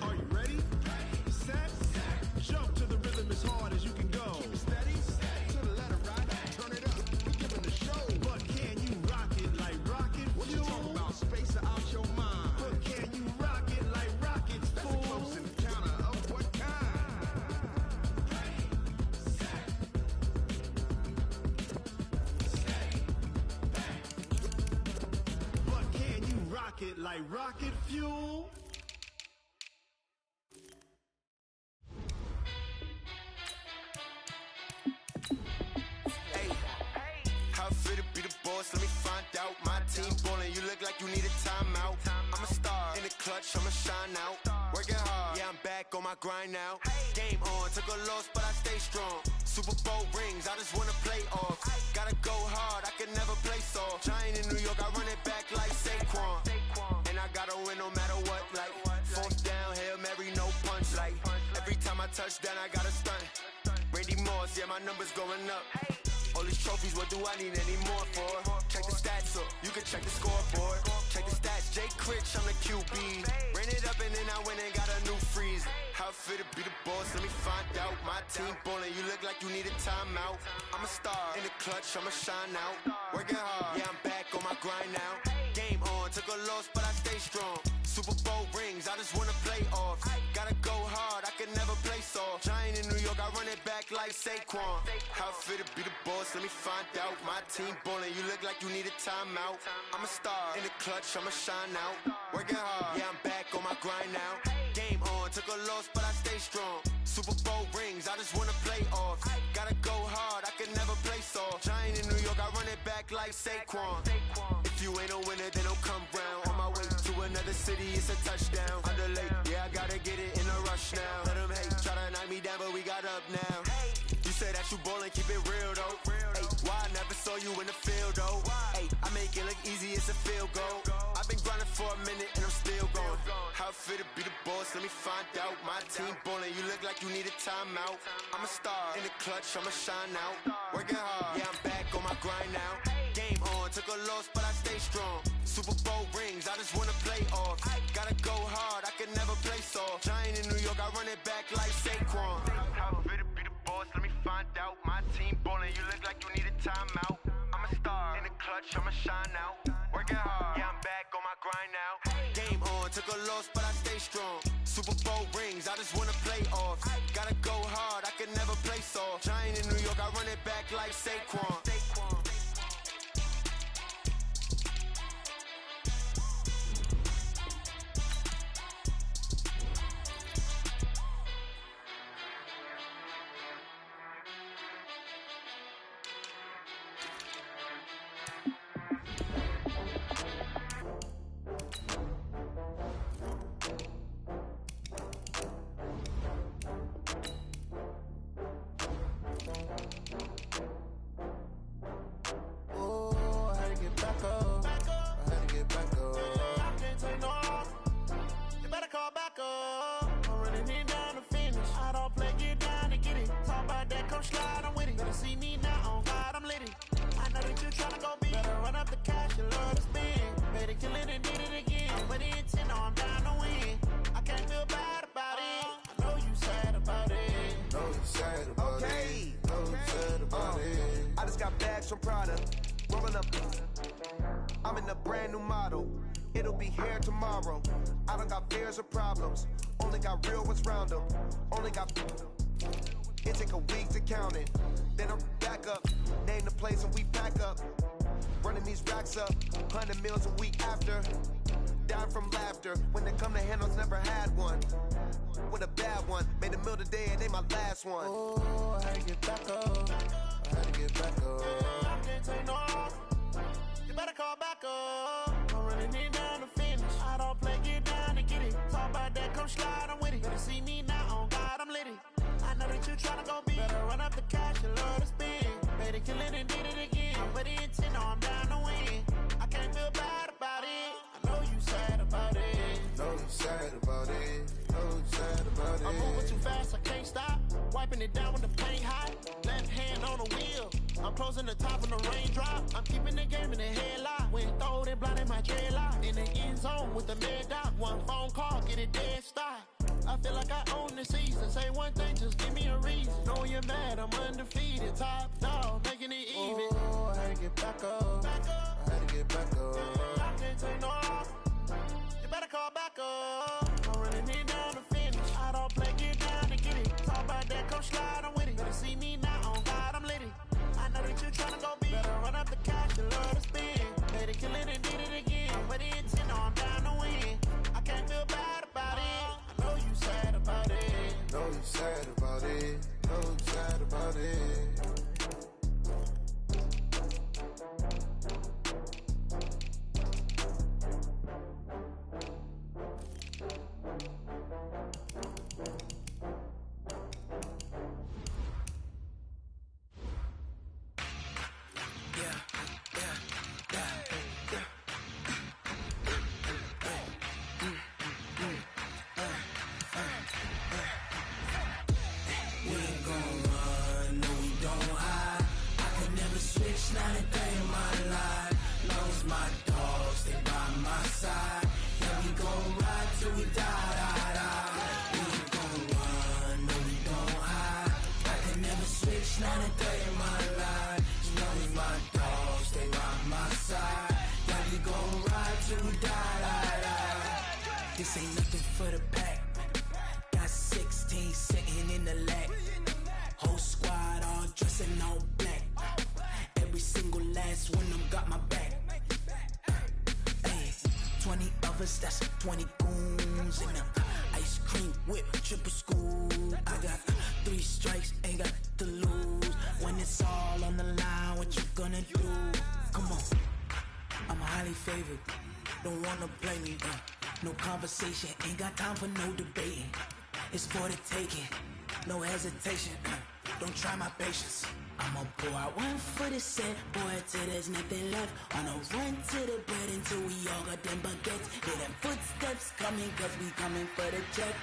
Are you ready? Set, jump to the rhythm as hard as you can go. Keep it steady, to the letter right. Turn it up, we giving the show. But can you rock it like rocket What you fuel? talking about, space out your mind? But can you rock it like rockets, That's a fool? close encounter of what kind? But can you rock it like rocket fuel? Hey, how fit to be the boss? Let me find out. My team ballin', you look like you need a timeout. I'm a star in the clutch, I'ma shine out. Working hard, yeah, I'm back on my grind now. Game on, took a loss, but I stay strong. Super Bowl rings, I just wanna play off. Gotta go hard, I can never play soft. Giant in New York, I run it back like Saquon. And I gotta win no matter what, like fourth down, Hail Mary, no punch. Like every time I touch down, I gotta stunt. Randy Moss, yeah, my numbers going up. All these trophies, what do I need any more for? Check the stats up, you can check the scoreboard. Check the stats, Jay Critch, I'm the QB. Ran it up and then I went and got a new freeze. How fit to be the boss, let me find out. My team ballin', you look like you need a timeout. I'm a star in the clutch, I'ma shine out. Working hard, yeah, I'm back on my grind now. Game on, took a loss, but I stay strong. Super Bowl rings, I just wanna play off. Gotta go hard, I can never play soft. Giant in New York, I run it back like Saquon. How fit to be the boss, let me find out. My team ballin', you look like you need a timeout. I'm a star in the clutch, I'ma shine out. Working hard, yeah, I'm back on my grind now. Game on, took a loss, but I stay strong. Super Bowl rings, I just wanna play off. Gotta go hard, I can never play soft. Giant in New York, I run it back like Saquon. If you ain't a winner, then don't come round. On my way to another city, it's a touchdown. Underlay, yeah, I gotta get it in a rush now. Let them hate, try to knock me down, but we got up now. You say that you ballin', keep it real though. Ay, why I never saw you in the field though? Ay, I make it look easy, it's a field goal. I've been grinding for a minute and I'm still going. How it feel to be the boss, let me find out. My team ballin', you look like you need a timeout. I'm a star, in the clutch, I'ma shine out. Working hard, yeah, I'm back on my grind now. Game on, took a loss, but I stay strong. Super Bowl rings, I just wanna play off. Gotta go hard, I can never play soft. Giant in New York, I run it back like Saquon. How it feel to be the boss, let me find out. My team ballin', you look like you need a timeout. I'm a star, in the clutch, I'ma shine out. Working hard, yeah, I'm back on my grind now. Game on, took a loss, but I stay strong. Super Bowl rings, I just wanna play off. Gotta go hard, I can never play soft. Giant in New York, I run it back like Saquon. From Prada, rolling up. I'm in a brand new model. It'll be here tomorrow. I don't got fears or problems. Only got real ones round them. Only got. It take a week to count it. Then I'm back up. Name the place and we pack up. Running these racks up. 100 meals a week after. Down from laughter. When it come to handles, never had one. With a bad one. Made a meal today and they my last one. Oh, I had to get back up. I had to get back up. I can't take no off. You better call back up. I'm running it down to finish. I don't play, get down to get it. Talk about that, come slide, I'm with it. Better see me now, on God, I'm litty. I know that you tryna go big. Better run up the cash, you love to spin. Better kill it and did it again. I put it in 10, no, I'm down to win. I can't feel bad about it. I know you sad about it. Know you sad about it. Know you sad about it. I'm moving too fast, I can't stop. Wiping it down when the paint hot. Left hand on the wheel. I'm closing the top when the raindrop. I'm keeping the game in the headlock. When throw it, blinding my dreadlock. In the end zone with the mid dot. One phone call, get it dead stop. I feel like I own the season. Say one thing, just give me a reason. Know you're mad, I'm undefeated. Top dog, making it even. Oh, I had to get back up. I had to get back up. I can't take no off. You better call back up. I'm running it down to finish. I don't play, get down to get it. Talk about that, come slide, I'm with it. Better see me now, on God, I'm litty. I know that you tryna go big. Better run up the cash, you love to spin. Better kill it and did it again. Put it in 10, no, I'm down to win. I can't feel bad about it. I know you sad about it. Know you sad about it. Know you sad about it. This ain't nothing for the pack. Got 16 sitting in the lap. Whole squad all dressing all black. Every single last one of them got my back. Hey, 20 of us, that's 20 goons in them. Ice cream whip, triple school. I got 3 strikes, ain't got to lose. When it's all on the line, what you gonna do? Come on, I'm highly favored. Don't wanna play me, no conversation, ain't got time for no debating. It's for the taking, no hesitation. don't try my patience. I'ma pour out one for the set, boy, till there's nothing left. On a run to the bread until we all got them baguettes. Hear them footsteps coming, cause we coming for the check.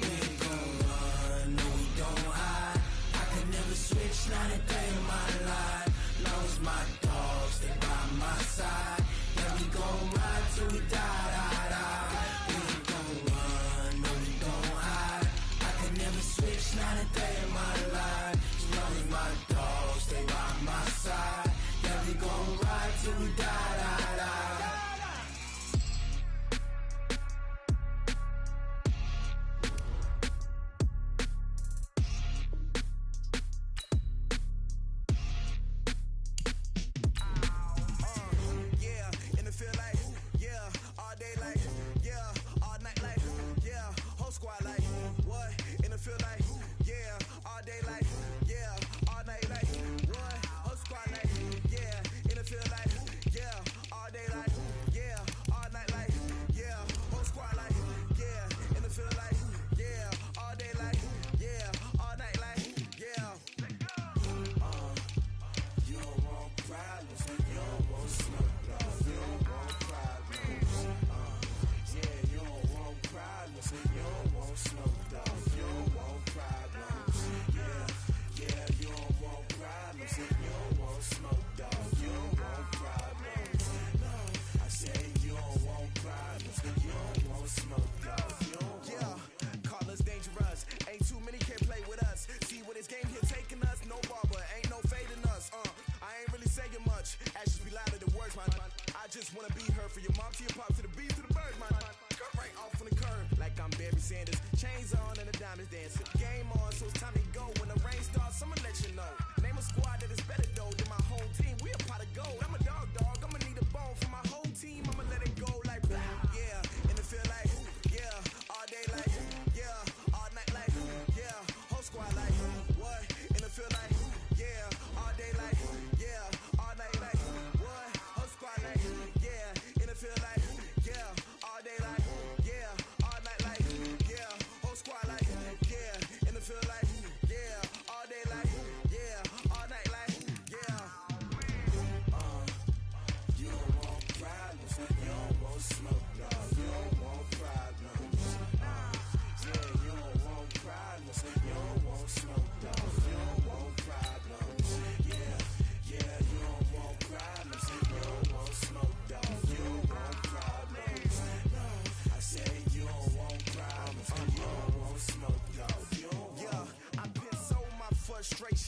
We ain't gon' run, no we don't hide. I could never switch, not a day in my life. Long as my dogs, they by my side. Yeah, we gon' ride till we die, die, die. We ain't gon' run, no we don't hide. I could never switch, not a day in my life. As long as my dogs, they by my side. Yeah, we gon' ride till we die, die, die.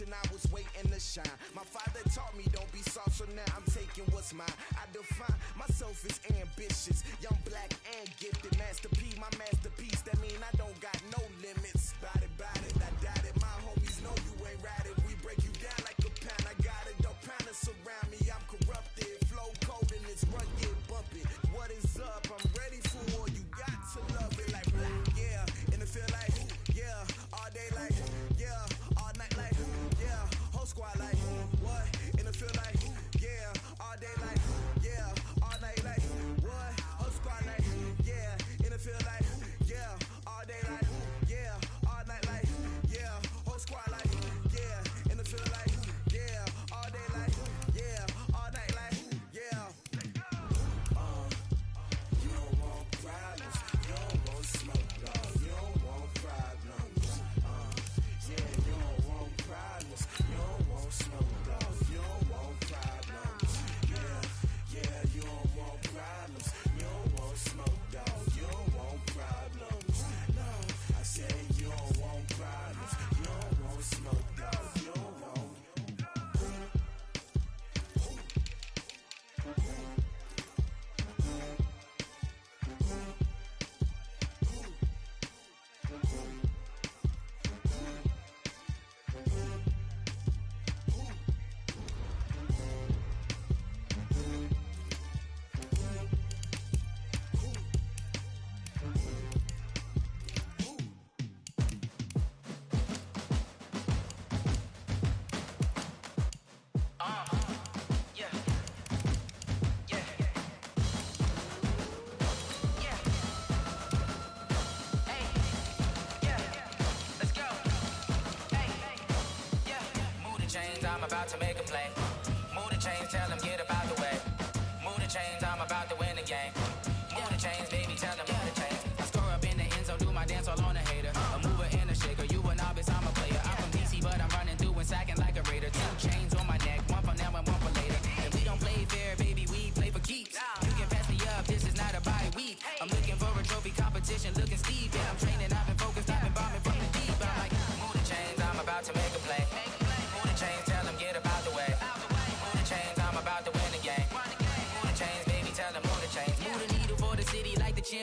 I was waiting to shine. My father taught me don't be soft, so now I'm taking what's mine. I define myself as ambitious, young, black, and gifted. Master P, my masterpiece. That mean I don't got no limits. Bout it, I doubt it. My homies know you ain't ride it. We break you down like a pound. I got it, don't pound it surround me. I'm corrupted, flow cold and it's rugged, bumpy. What is up? I'm ready for war. You got to love it like black, yeah. And it feel like, yeah, all day like, yeah, all night like, yeah, whole squad like, what? And it feel like, yeah, all day like, yeah, all night like, what? Whole squad like, yeah, and it feel like, yeah, all day like, yeah,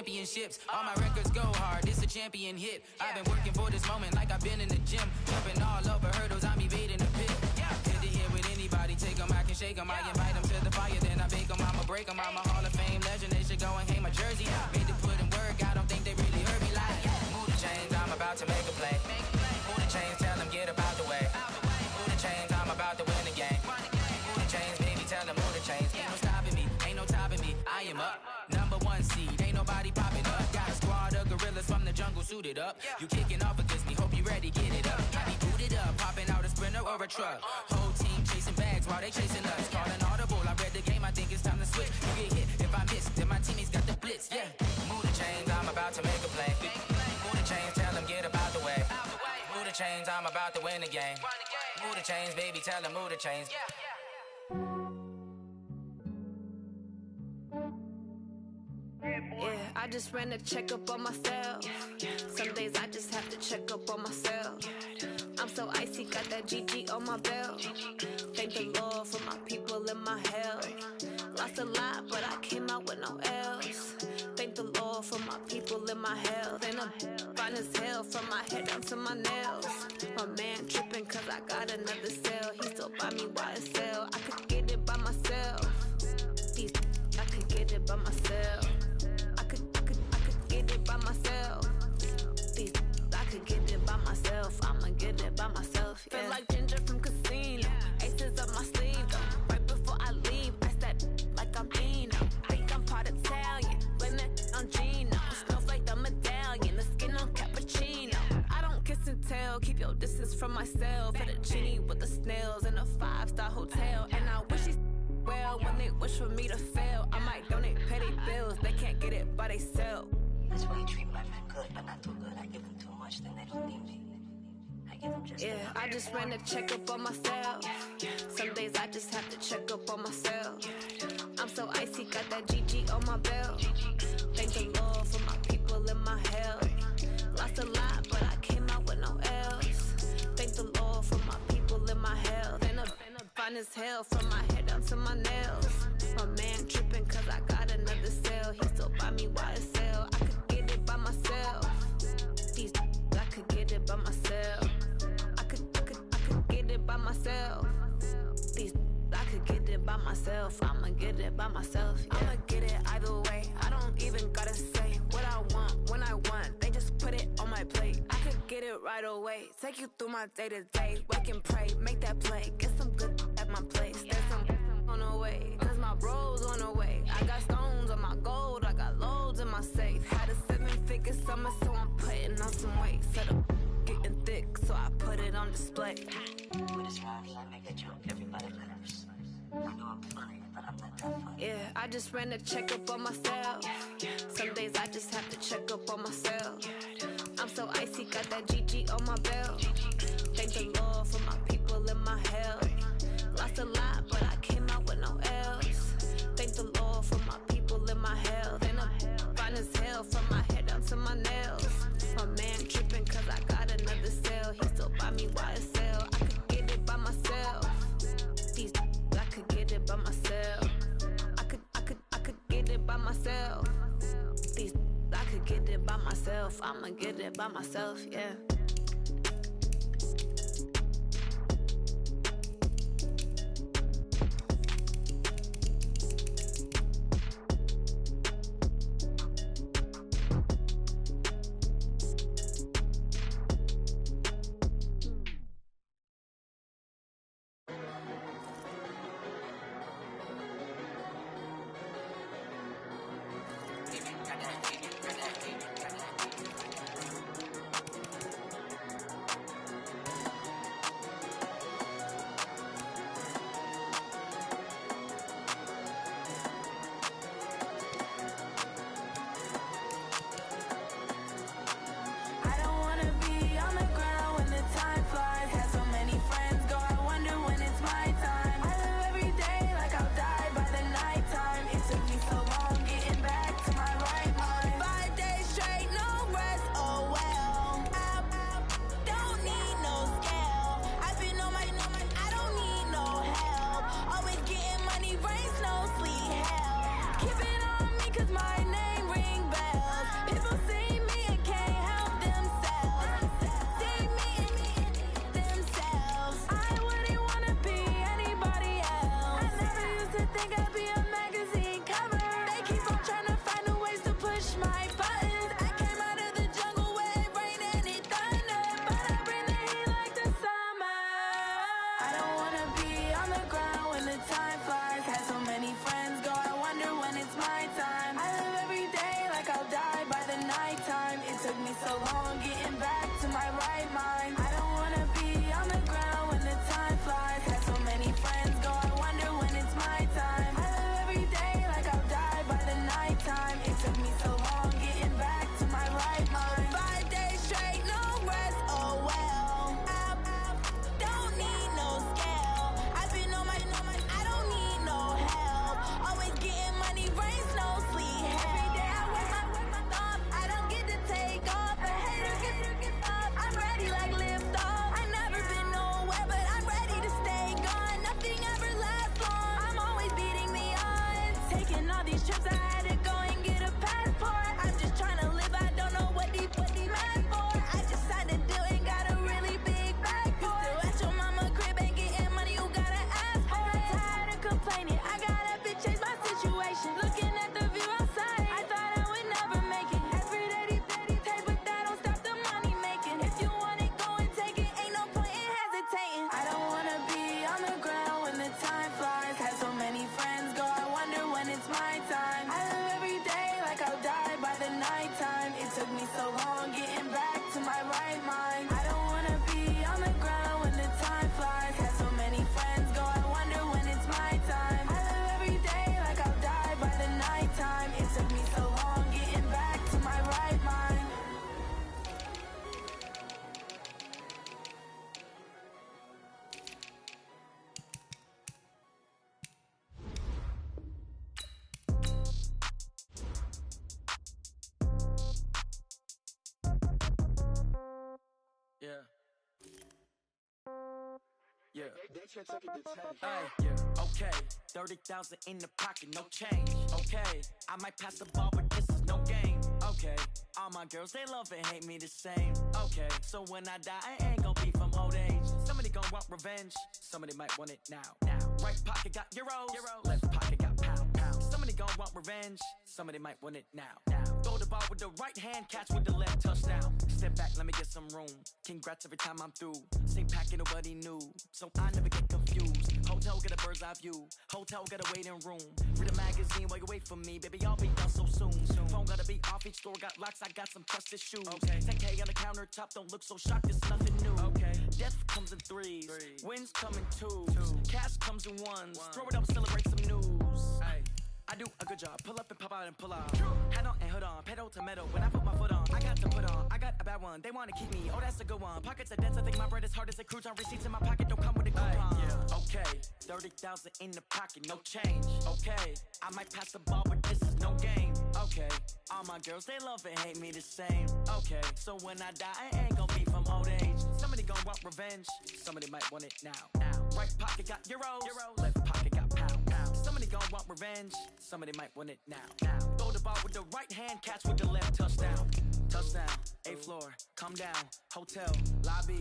championships. All my records go hard, this a champion hit. I've been working for this moment like I've been in the gym. Jumping all over hurdles, I'm evading the pit. Hit the hit with anybody, take them, I can shake them. I invite them to the fire, then I bake them, I'ma break them. I'm a Hall of Fame legend, they should go and hang my jersey. Made to put in work, I don't think they really heard me like. Move the chains, I'm about to make a play. Move the chains, tell them get up out the way. Move the chains, I'm about to win the game. Move the chains, baby, tell them move the chains. Ain't no stopping me, ain't no topping me, I am up. Number one seed, ain't nobody popping up. Got a squad of gorillas from the jungle suited up. You kicking off against me, hope you ready, get it up. I be booted up, popping out a sprinter or a truck. Whole team chasing bags while they chasing us. Calling audible, I read the game, I think it's time to switch. You get hit if I miss, then my teammates got the blitz, yeah. Move the chains, I'm about to make a play. Move the chains, tell them get up out the way. Move the chains, I'm about to win the game. Move the chains, baby, tell them move the chains. Yeah, I just ran a checkup on myself. Some days I just have to check up on myself. I'm so icy, got that GG on my belt. Thank the Lord for my people in my health. Lost a lot, but I came out with no L's. Thank the Lord for my people in my health. And I'm fine as hell from my head down to my nails. My man tripping cause I got another cell. He still buy me YSL. I could get it by myself. I could get it by myself. I could get it by myself. I could get it by myself. I'ma get it by myself. Yeah. Feel like Ginger from Casino. Aces up my sleeve though. Right before I leave, I said like I'm Dino. Think I'm part Italian. Blame it on Gino. Smells like the medallion. The skin on cappuccino. I don't kiss and tell. Keep your distance from myself. At a genie with the snails in a 5-star hotel. And I wish he's well when they wish for me to fail. I might donate petty bills. They can't get it by they sell. That's why you treat my men good, but not too good. I give them too much, then they don't need me. I give them just enough. I just ran a checkup on myself. Some days I just have to check up on myself. I'm so icy, got that GG on my belt. Thank the Lord for my people in my health. Lost a lot, but I came out with no L's. Thank the Lord for my people in my health. And I'm fine as hell from my head down to my nails. My man tripping cause I got another cell. He still buy me YSL. I could get it by myself. I could get it by myself. I could get it by myself. I could get it by myself. I'ma get it by myself. Yeah. I'ma get it either way. I don't even gotta say what I want when I want. They just put it on my plate. I could get it right away. Take you through my day to day. Wake and pray, make that play. Get some good at my place. There's some on the way, cause my bros on the way. I got stones on my gold. I got loads in my safe. Had a 7-figure summer, so I'm putting on some weight. Set up getting thick, so I put it on display. With this ride, I make a joke, everybody laughs. I know I'm funny, but I'm not that funny. Yeah, I just ran a checkup on myself. Some days I just have to check up on myself. I'm so icy, got that GG on my belt. Thank the Lord for my people in my health. Lost a lot, but I came out with no L's. Thank the Lord for my people in my health. And I'm fine as hell from my head down to my nails. My man tripping cause I got another cell. He still buy me YSL. I could get it by myself. I could get it by myself. I could get it by myself. I could get it by myself. I'ma get it by myself, yeah. Yeah. Hey, yeah. Okay, 30,000 in the pocket, no change. Okay, I might pass the ball, but this is no game. Okay, all my girls, they love and hate me the same. Okay, so when I die, I ain't gon' be from old age. Somebody gon' want revenge, somebody might want it now. Right pocket got euros, left pocket got pound. Somebody gon' want revenge, somebody might want it now. Throw the ball with the right hand, catch with the left, touchdown. Step back, let me get some room. Congrats every time I'm through. Same packet, nobody knew, so I never get confused. Hotel get a bird's eye view, hotel got a waiting room. Read a magazine while you wait for me, baby, I'll be done so soon. Phone gotta be off, each store got locks, I got some trusted shoes. 10K on the countertop, don't look so shocked, it's nothing new. Death comes in threes, wins come in twos, cash comes in ones. Throw it up, celebrate some news. I do a good job, pull up and pop out and pull out. Head on and hood on, pedal to metal. When I put my foot on, I got to put on. I got a bad one, they wanna keep me, oh that's a good one. Pockets are dense, I think my bread is hard as a cruise on. Receipts in my pocket, don't come with a coupon. Okay, 30,000 in the pocket, no change. Okay, I might pass the ball, but this is no game. Okay, all my girls, they love and hate me the same. Okay, so when I die, I ain't gon' be from old age. Somebody gon' want revenge, somebody might want it now. Right pocket got euros, left pocket got pound. Somebody gon' want revenge, somebody might want it now. Throw the ball with the right hand, catch with the left, touchdown. Touchdown, 8th floor, come down, hotel, lobby.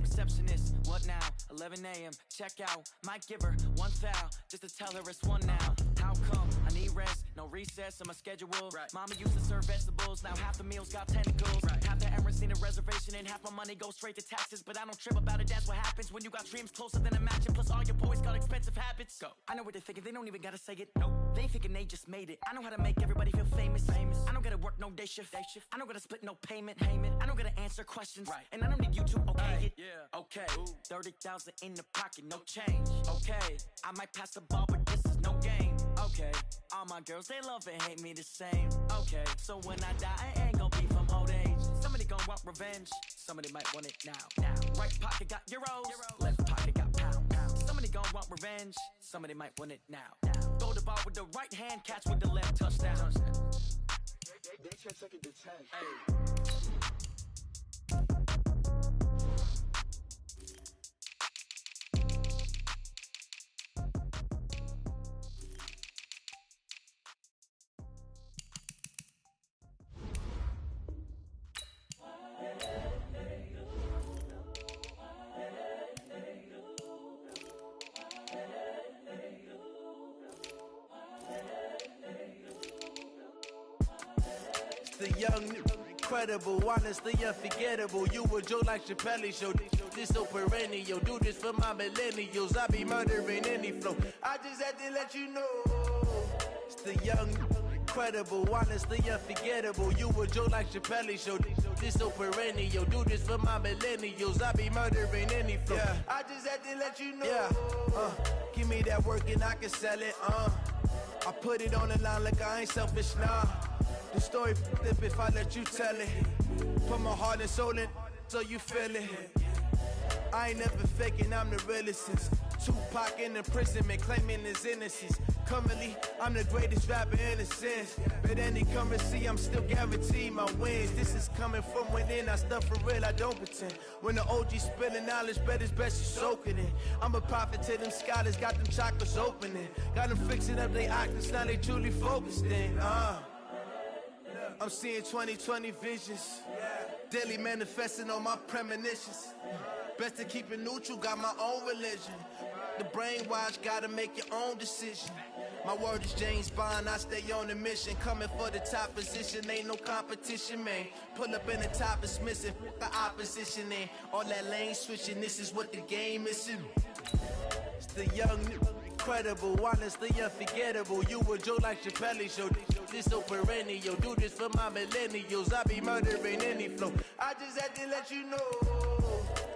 Receptionist, what now? 11 a.m., check out. Might give her one foul, just to tell her it's one now. How come? I need rest, no recess in my schedule. Mama used to serve vegetables, now half the meals got tentacles. Half the errands need a reservation and half my money goes straight to taxes. But I don't trip about it, that's what happens when you got dreams closer than a match. Plus all your boys got expensive habits. Go. I know what they're thinking, they don't even gotta say it. No, they ain't thinking they just made it. I know how to make everybody feel famous. I don't gotta work no day shift. I don't gotta split no payment. I don't gotta answer questions. And I don't need you to okay it. Okay, 30,000 in the pocket, no change. Okay, I might pass the ball, but this is no game. Okay, all my girls, they love and hate me the same. Okay, so when I die, I ain't gon' be from old age. Somebody gon' want revenge, somebody might want it now. Right pocket got euros, left pocket got pound. Somebody gon' want revenge, somebody might want it now. Throw the ball with the right hand, catch with the left, touchdown. They can't take it to 10. The young, incredible, honestly unforgettable. You a joke like Chappelle show. This so perennial. Do this for my millennials. I be murdering any flow. I just had to let you know. It's the young, incredible, honestly unforgettable. You a joke like Chappelle show. This so perennial. Do this for my millennials. I be murdering any flow. I just had to let you know. Give me that work and I can sell it. I put it on the line like I ain't selfish, nah. The story flip if I let you tell it. Put my heart and soul in so you feel it. I ain't never faking, I'm the realest since Tupac in imprisonment, claiming his innocence. Currently, I'm the greatest rapper in a sense. But any currency, I'm still guaranteed my wins. This is coming from within, I stuff for real, I don't pretend. When the OG spilling knowledge, bet it's best you soak it in. I'm a prophet to them scholars, got them chakras opening. Got them fixing up their octaves, now they truly focused in. I'm seeing 2020 visions, daily manifesting on my premonitions. Best to keep it neutral, got my own religion. The brainwash, gotta make your own decision. My word is James Bond, I stay on a mission. Coming for the top position, ain't no competition, man. Pull up in the top, it's missing, the opposition in. All that lane switching, this is what the game is. It's the young, incredible, honestly unforgettable. You a joke like Chappelle show. This so perennial. Do this for my millennials. I be murdering any flow. I just had to let you know.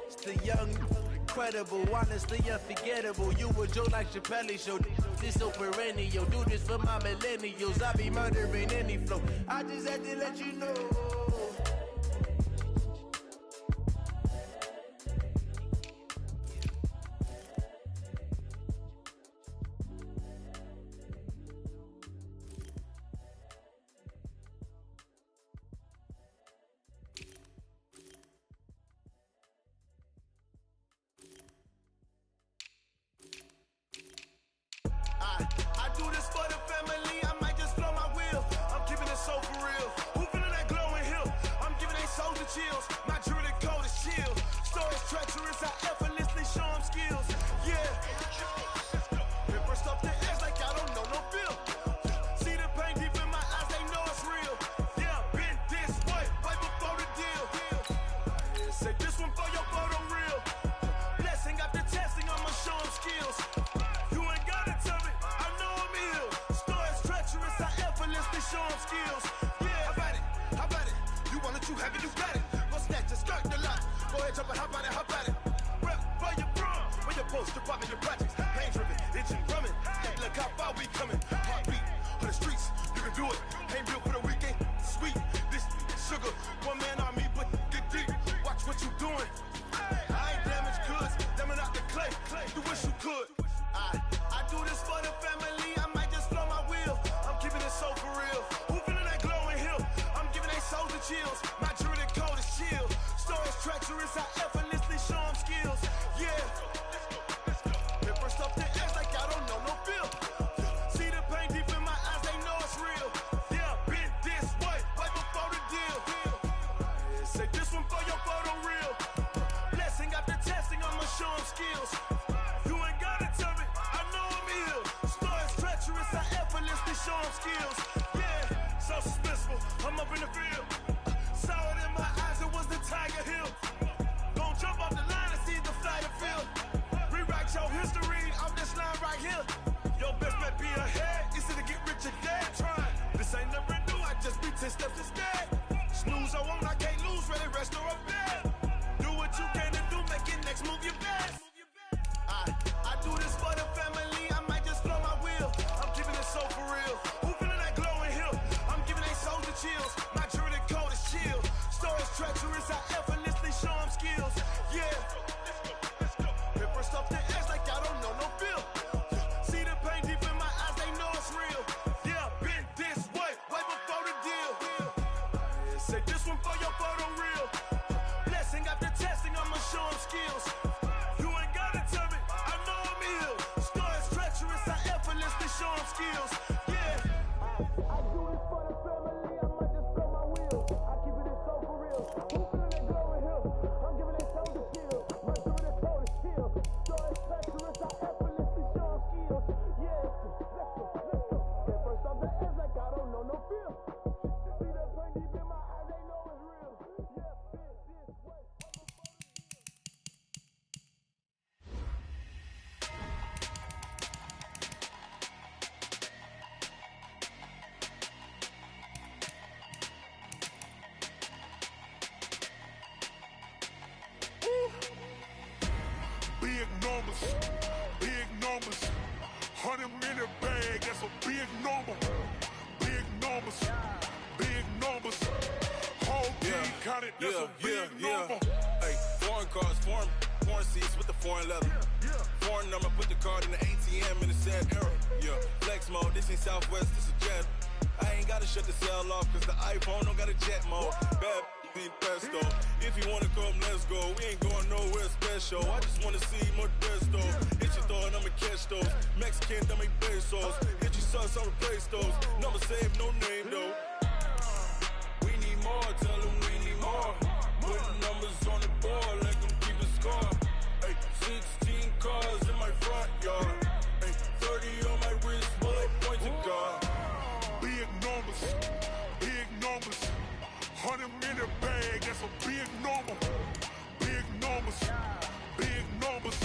It's the young, incredible, honestly unforgettable. You a joke like Chappelle show. This so perennial. Do this for my millennials. I be murdering any flow. I just had to let you know. chills. My jewelry code is chill. Stories treacherous, I effortlessly show them skills. Yeah. Pepper stuff the ass like I don't know no feel. See the pain deep in my eyes, they know it's real. Yeah, been this way before the deal. Say this one for your photo real. Blessing after testing, I'ma show them skills. You ain't gotta tell me, I know I'm ill. Stories treacherous, I effortlessly show them skills. Yeah, how about it? You want it, you have it, you got it. Go snatch it, skirt the lot. Go ahead, jump it, hop on it, hop on it. Rep where you from, where you post, you're popping your projects. Pain driven, itching, drumming. Look how far we coming. Heartbeat on the streets, you can do it. Ain't built for the weekend, sweet. This sugar, one man army, but get deep. Watch what you doing. I ain't damaged goods, them are not the clay. You wish you could. I do this for the family. I might just blow my wheel. I'm keeping it so for real. Who feeling that glowing hill? I'm giving they souls the chills. My jewelry code is chill. Stories treacherous, I effortlessly show them skills. Yeah. Pepper stuff the ass like I don't know no feel. See the pain deep in my eyes, they know it's real. Yeah, been this way before the deal. Say this one for your photo real. Blessing after testing, I'ma show them skills. You ain't gotta tell me, I know I'm ill. Stories treacherous, I effortlessly show them skills. Yeah, so suspenseful, I'm up in the field. Saw it in my eyes, it was the Tiger Hill. Gon' jump off the line and see the flyer field. Rewrite your history off this line right here. Your best bet be ahead, easy to get rich or dead trying. This ain't never new, I just be 10 steps instead. Snooze I won't, I can't lose, ready, rest or a bed. Do what you can and do, make it next move your best. I do this for the family, I might just blow my wheel. I'm keeping it so for real. Who feeling that glowing hill? I'm giving they souls the chills. My jewelry code is chill. Stories treacherous, I effortlessly show them skills. Yeah. Pepper stuff the ass like I don't know no feel. See the pain deep in my eyes, they know it's real. Yeah, been this way before the deal. Say this one for your photo real. Blessing after testing, I'ma show them skills. You ain't gotta tell me, I know I'm ill. Stories treacherous, I effortlessly show them skills. Yeah. I do this for the family, I might just blow my wheel. I keep it so for real. Who feeling that glowing hill? I'm giving they souls the chill. My jewelry code is chill. Stories treacherous, I effortlessly show them skills. Yeah. Let's go. Pepper stuff the ass like I don't know no feel. See that pain deep in my eyes, they know it's real. Yeah, been this way. Big numbers, 100-minute bag, that's a big number. Big numbers, whole team counted, that's a big number. Hey, foreign cars, foreign seats with the foreign leather. Foreign number, put the card in the ATM in the sad era. Yeah, flex mode, this ain't Southwest, this a jet. I ain't gotta shut the cell off, cause the iPhone don't got a jet mode. Bad need pesto. If you wanna come, let's go. We ain't going nowhere special. I just wanna see more desto. Hit your thought, I'ma catch those. Mexican, I'ma make pesos. Hit your sauce, I'll replace those. Number save, no name though. We need more, tell them we need more. Putting numbers on the board, let them keep a score. Hey, 16 cars in my front yard. Hey, 30 on my wrist, bullet pointed car. Big numbers, 100-minute bag, that's a big number. Big numbers,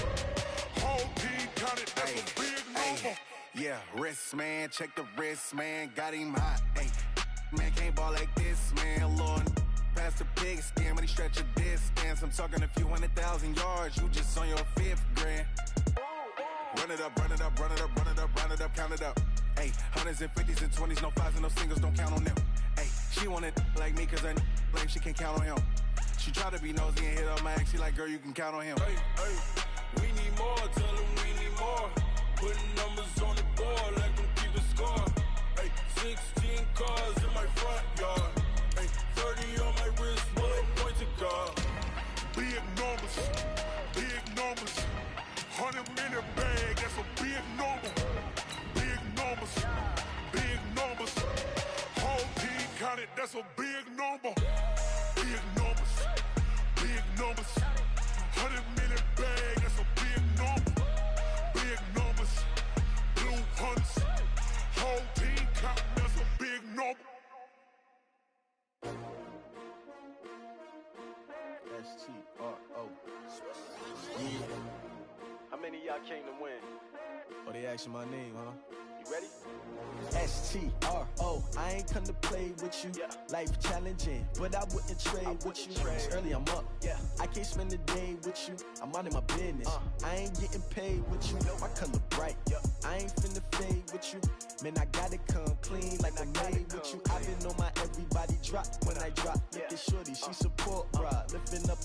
whole team counted, that's a big number. Yeah, wrist man, check the wrist man, got him hot. Ay, man can't ball like this, man. Lord, past the pig skin when he stretch a distance. I'm talking a few 100,000 yards, you just on your 5th grand. Run it up, count it up. Ay, hundreds and 50s and 20s, no 5s and no singles, don't count on them. Ay, she want it like me, cause her lame, she can't count on him. She try to be nosy and hit up my ex, she like, girl, you can count on him. Hey, we need more, tell them we need more. Putting numbers on the board, let them keep a score. Hey, 16 cars in my front yard. Hey, 30 on my wrist, bullet pointed car. Big numbers, 100-minute bag, that's a big number. Big numbers, whole team counted, that's a big number. Big numbers, asking my name, huh? You ready? STRO, I ain't come to play with you. Life challenging, but I wouldn't trade with you. It's early, I'm up. I can't spend the day with you. I'm minding my business. I ain't getting paid with you. My color bright. I ain't finna fade with you. Man, I gotta come clean like I'm made with you. I've been on my everybody drop when I drop. Look at shorty, she support ride. Lifting up,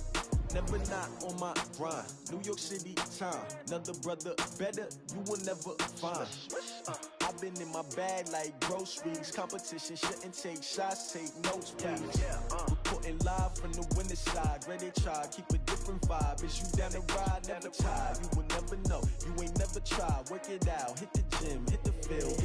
never not on my grind. New York City time, another brother better, you will never find. I've been in my bag like groceries. Competition shouldn't take shots, take notes, please. Reporting live from the winter side. Ready to try, keep a different vibe. Is you down the ride, never tired. You will never know, you ain't never tried. Work it out, hit the gym, hit the field.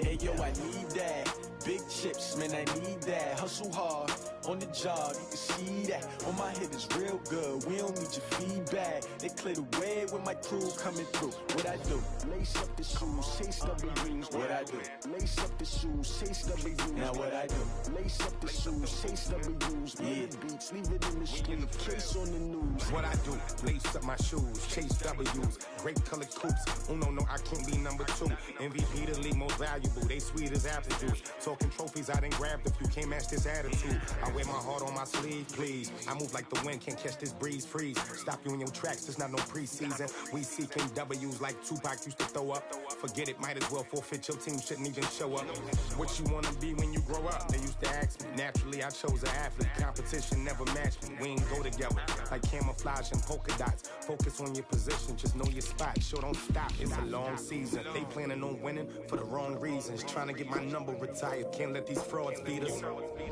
Hey yo, I need that. Big chips, man, I need that. Hustle hard, on the job, you can see that. On my head is real good, we don't need your feedback. They clear the way with my crew coming through. What I do? Lace up the shoes, chase W's. What I do? Lace up the shoes, chase W's. Now what I do? Lace up the shoes, chase W's. Yeah, beats, leave it in the street, case on the news. What I do? Lace up my shoes, chase W's. Great colored coops. Oh no, I can't be number 2. MVP the league most valuable. They sweet as apple juice. Talking trophies, I didn't grab the few. Can't match this attitude. I wear my heart on my sleeve, please. I move like the wind, can't catch this breeze, freeze. Stop you in your tracks, there's not no preseason. We seeking W's like Tupac used to throw up. Forget it, might as well forfeit. Your team shouldn't even show up. What you wanna be when you grow up? They used to ask me. Naturally, I chose an athlete. Competition never matched me. We ain't go together like camouflage and polka dots. Focus on your position, just know your spot. Sure, don't stop. It's a long season. They planning on winning for the wrong reasons. Trying to get my number retired. Can't let these frauds beat us.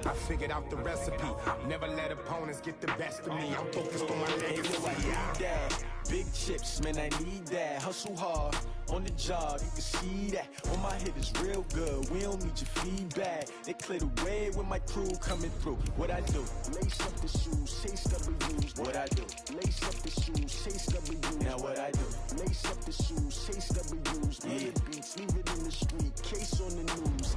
I figured out the recipe. Never let opponents get the best of me. I'm focused on my legacy. I need that. Big chips, man, I need that. Hustle hard, on the job, you can see that. On my head is real good, we don't need your feedback. They clear the way with my crew coming through. What I do? Lace up the shoes, chase W's. What I do? Lace up the shoes, chase W's. Now what I do? Lace up the shoes, chase W's. Yeah, beats, leave it in the street, case on the news.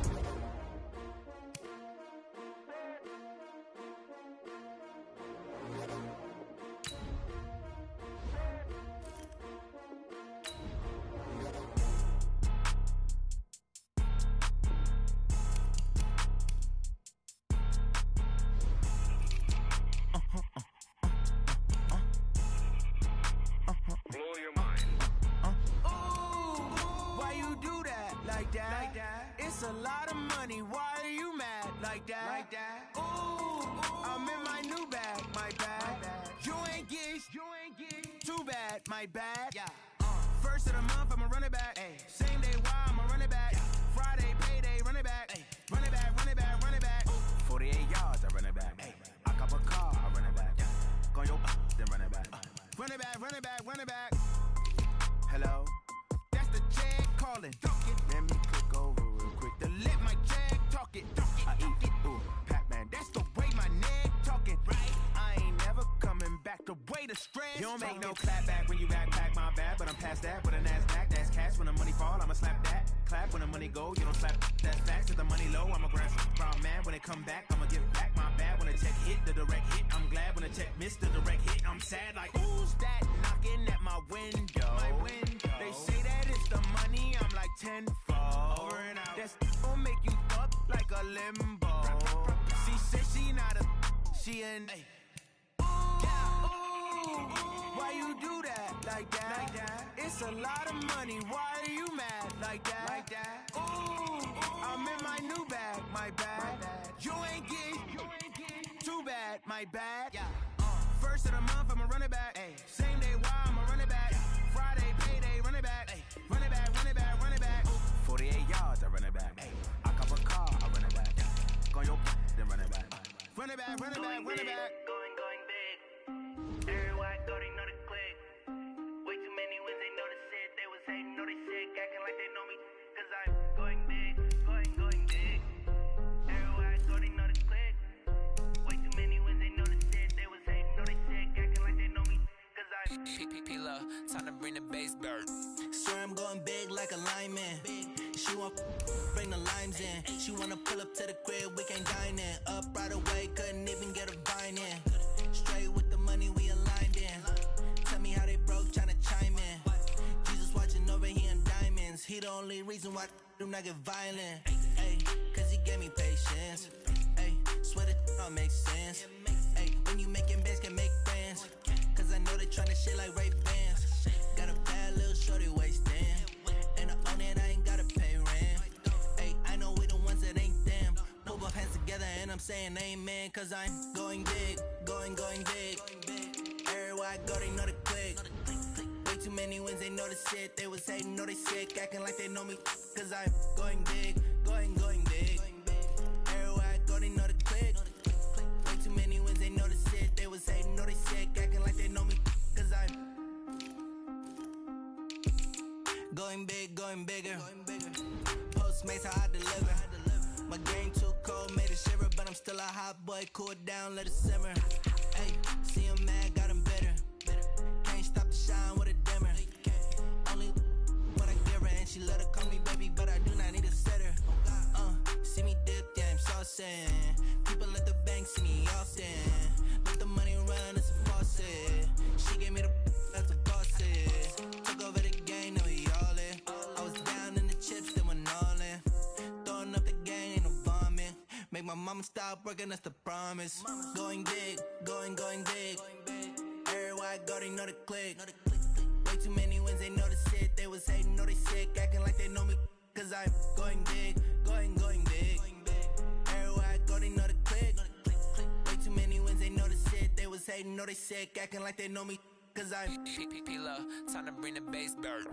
It's a lot of money, why are you mad like that? Ooh, I'm in my new bag, my bad. You ain't get too bad, my bad. First of the month, I'ma run it back. Same day, why I'ma run it back. Friday, payday, run it back. Run it back, run it back, run it back. 48 yards, I run it back. I cop a car, I run it back. Go your then run it back. Run it back, run it back, run it back. Hello? That's the check calling. Let me click over real quick to let my check talk it. I eat it, ooh, Pac-Man. That's the way my neck talking. Right? I ain't never coming back. The way the stress. You don't make no clap back when you backpack, my bad. But I'm past that with a NASDAQ. That's cash when the money fall. I'ma slap that. Clap when the money go. You don't slap. That's facts. If the money low, I'ma grab from man. When it come back, I'ma give back my bad. When the check hit, the direct hit. I'm glad when the check missed the direct hit. I'm sad like who's that knocking at my window? My window. They say that it's the money. I'm like tenfold. Over and out. That's gon' make you up like a limbo. She said she not a. She an. Why you do that like that? It's a lot of money. Why are you mad like that? Ooh, I'm in my new bag, my bad. You ain't get too bad, my bad. First of the month, I'ma run it back. Same day, why I'ma run it back. Friday, payday, run it back. Run it back, run it back, run it back. 48 yards, I run it back. I cop a car, I run it back. Go your then run it back. Run it back, run it back, run it back. Going big. Everywhere I go, they know the click. Way too many wins, they know the shit. They was hating, know they sick, acting like they know me. Cause I'm going big, going big. Everywhere I go, they know the click. Way too many wins, they know the shit. They was hating, know they sick, acting like they know me. Cause I'm P-P-P-Love, time to bring the bass bird. Swear I'm going big like a lineman. She want bring the limes in. She wanna pull up to the crib, we can't dine in. Up right away, couldn't even get a vine in. Straight with the money we aligned in. Tell me how they broke, tryna chime in. Jesus watching over here in diamonds. He the only reason why I do not get violent. Ay, cause he gave me patience. Ay, swear that all makes sense. Ay, when you making bands, can make friends. Cause I know they tryna shit like Ray-Bans. Got a bad little shorty wasting. And I own it, I ain't gotta pay rent. Ay, I know we the ones that ain't them. Pull both hands together and I'm saying amen. Cause I'm going big, going big. Everywhere I go, they know the click. Way too many wins, they know the shit. They was hating, know they sick, acting like they know me. Cause I'm going big, going big. Everywhere I go, they know the click. Way too many wins, they know the shit. They was hating, know they sick, acting like they know me. Cause I'm going big, going bigger. Postmates, how I deliver. My game too cold, made it shiver. But I'm still a hot boy, cool it down, let it simmer. Hey, see him mad, got him bitter. Can't stop the shine with a dimmer. Only what I give her, and she let her call me baby, but I do not need a setter. See me dip, yeah, I'm saucing. People at the bank see me often. Let the money run, it's a faucet. She gave me the that's a faucet. Took over the game, now we all in. I was down in the chips, then went all in. Throwing up the gang, ain't no vomit. Make my mama stop working, that's the promise. Going big, going big. Everywhere I go, they know the click. Way too many wins, they know the shit. They was hating, know they sick, acting like they know me. Cause I'm going big, going big. Everywhere I go, they know the click. Way too many wins, they know the shit. They was hating, know they sick, acting like they know me. Cause I'm P-P-P-Love, time to bring the bass bird.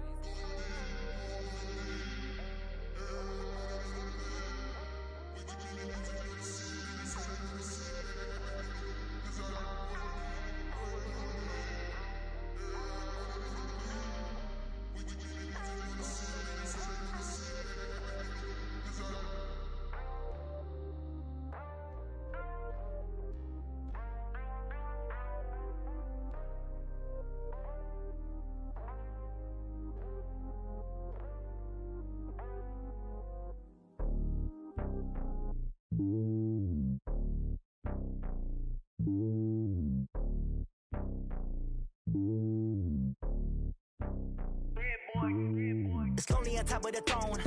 It's lonely on top of the throne.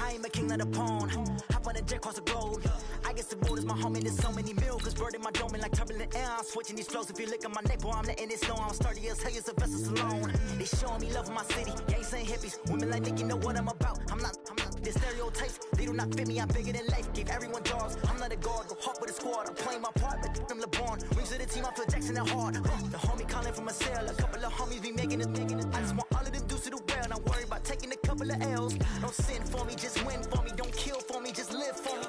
I ain't a king of the pawn. Hop on a jet across the globe. I guess the road is my home and there's so many mil. Cause bird in my dome and like turbulent air. I'm switching these flows. If you look at my neck, boy, I'm letting it snow. I'm sturdy as hell, as a vessel alone. They showing me love in my city. Gangs and hippies. Women like Nick, you know what I'm about. I'm not the stereotypes. They do not fit me. I'm bigger than life. Give everyone jobs. I'm not a guard. Go hawk with a squad. I'm playing my part, but I'm LeBron. Rings of the team, I feel Jackson and hard. The homie calling from a cell. A couple of homies be making it. I just want all of them dudes to the well. Not worry about taking a couple of L's. Don't sin for me, just win for me. Don't kill for me, just live for me.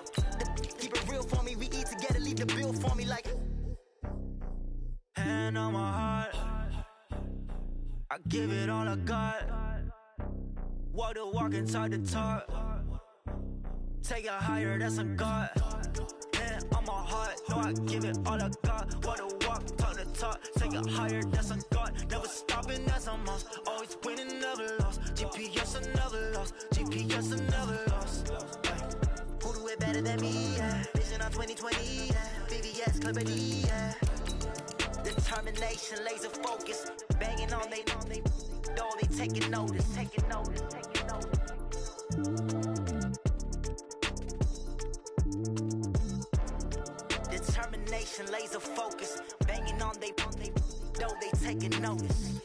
Keep it real for me. We eat together, leave the bill for me like. Hand on my heart, I give it all I got. Walk the walk and talk the talk. Take it higher, that's a God. Hand on my heart, no, I give it all I got. Walk the walk, talk the talk. Take it higher, that's a God. Never stopping, that's a must. Always winning, never lost. GPS, I never lost. GPS, I never lost. Who do it better than me? Yeah. Vision on 2020, yeah. VVS, Clarity, yeah. Determination, laser focus. Banging on they door, they taking notice. Determination, laser focus. Banging on they door, they taking notice.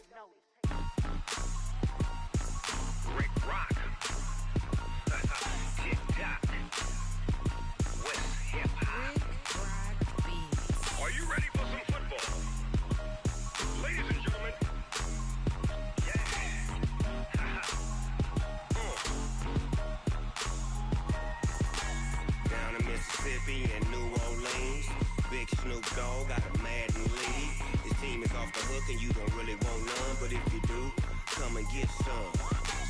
Rick Rock. Tick-tock. West hip-hop. Are you ready for some football? Ladies and gentlemen. Yeah. Down in Mississippi and New Orleans, Big Snoop Dogg got a mad lead. His team is off the hook and you don't really want none, but if you do, come and get some.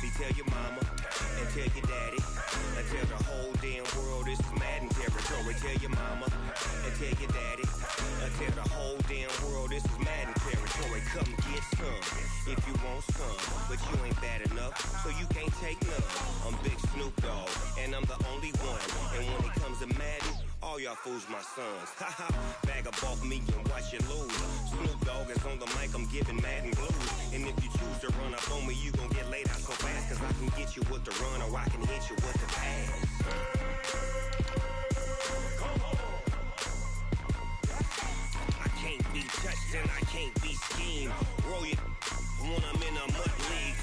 See, tell your mama and tell your daddy and tell the whole damn world this is Madden territory. Tell your mama and tell your daddy and tell the whole damn world this is Madden territory. Come get some if you want some, but you ain't bad enough, so you can't take none. I'm Big Snoop Dogg, and I'm the only one. And when it comes to Madden, all y'all fools my sons. Haha, bag up off me and watch you lose. Snoop Dogg is on the mic, I'm giving Madden blues. And if you choose to run up on me, you gon' get laid out so fast. Cause I can get you with the run or I can hit you with the pass. I can't be touched and I can't be schemed. Roll you when I'm in a mud league.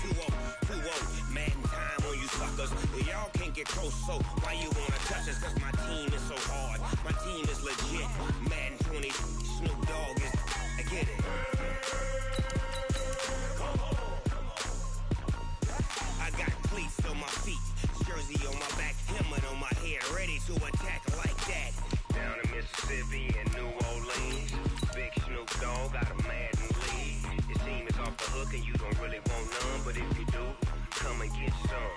2-0, Madden time on you suckers. Y'all can't get close, so why you wanna touch us? Cause my team is so hard, my team is legit. Madden 20, Snoop Dogg is, I get it. I got cleats on my feet, jersey on my back, helmet on my head, ready to attack like that. Down in Mississippi and New Orleans, Big Snoop Dogg got a Madden lead. Your team is off the hook and you don't really want none, but if you do, come and get some.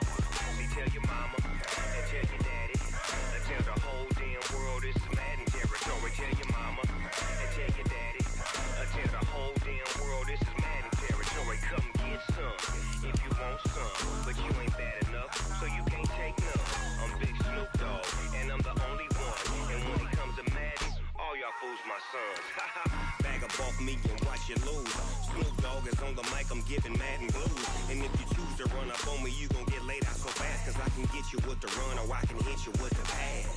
See, tell your mama and tell your daddy, and tell the whole damn world it's Madden territory. Tell your mama and tell your daddy, and tell the whole damn world this is Madden territory. Come get some if you want some, but you ain't bad enough, so you can't take none. I'm Big Snoop Dogg, and I'm the only one. And when it comes to Madden, all y'all fools my sons. Bag up off me and watch you lose. Snoop Dogg is on the mic, I'm giving Madden blues. And if you choose to run up on me, you gon' get laid out so fast. Cause I can get you with the run or I can hit you with the pass.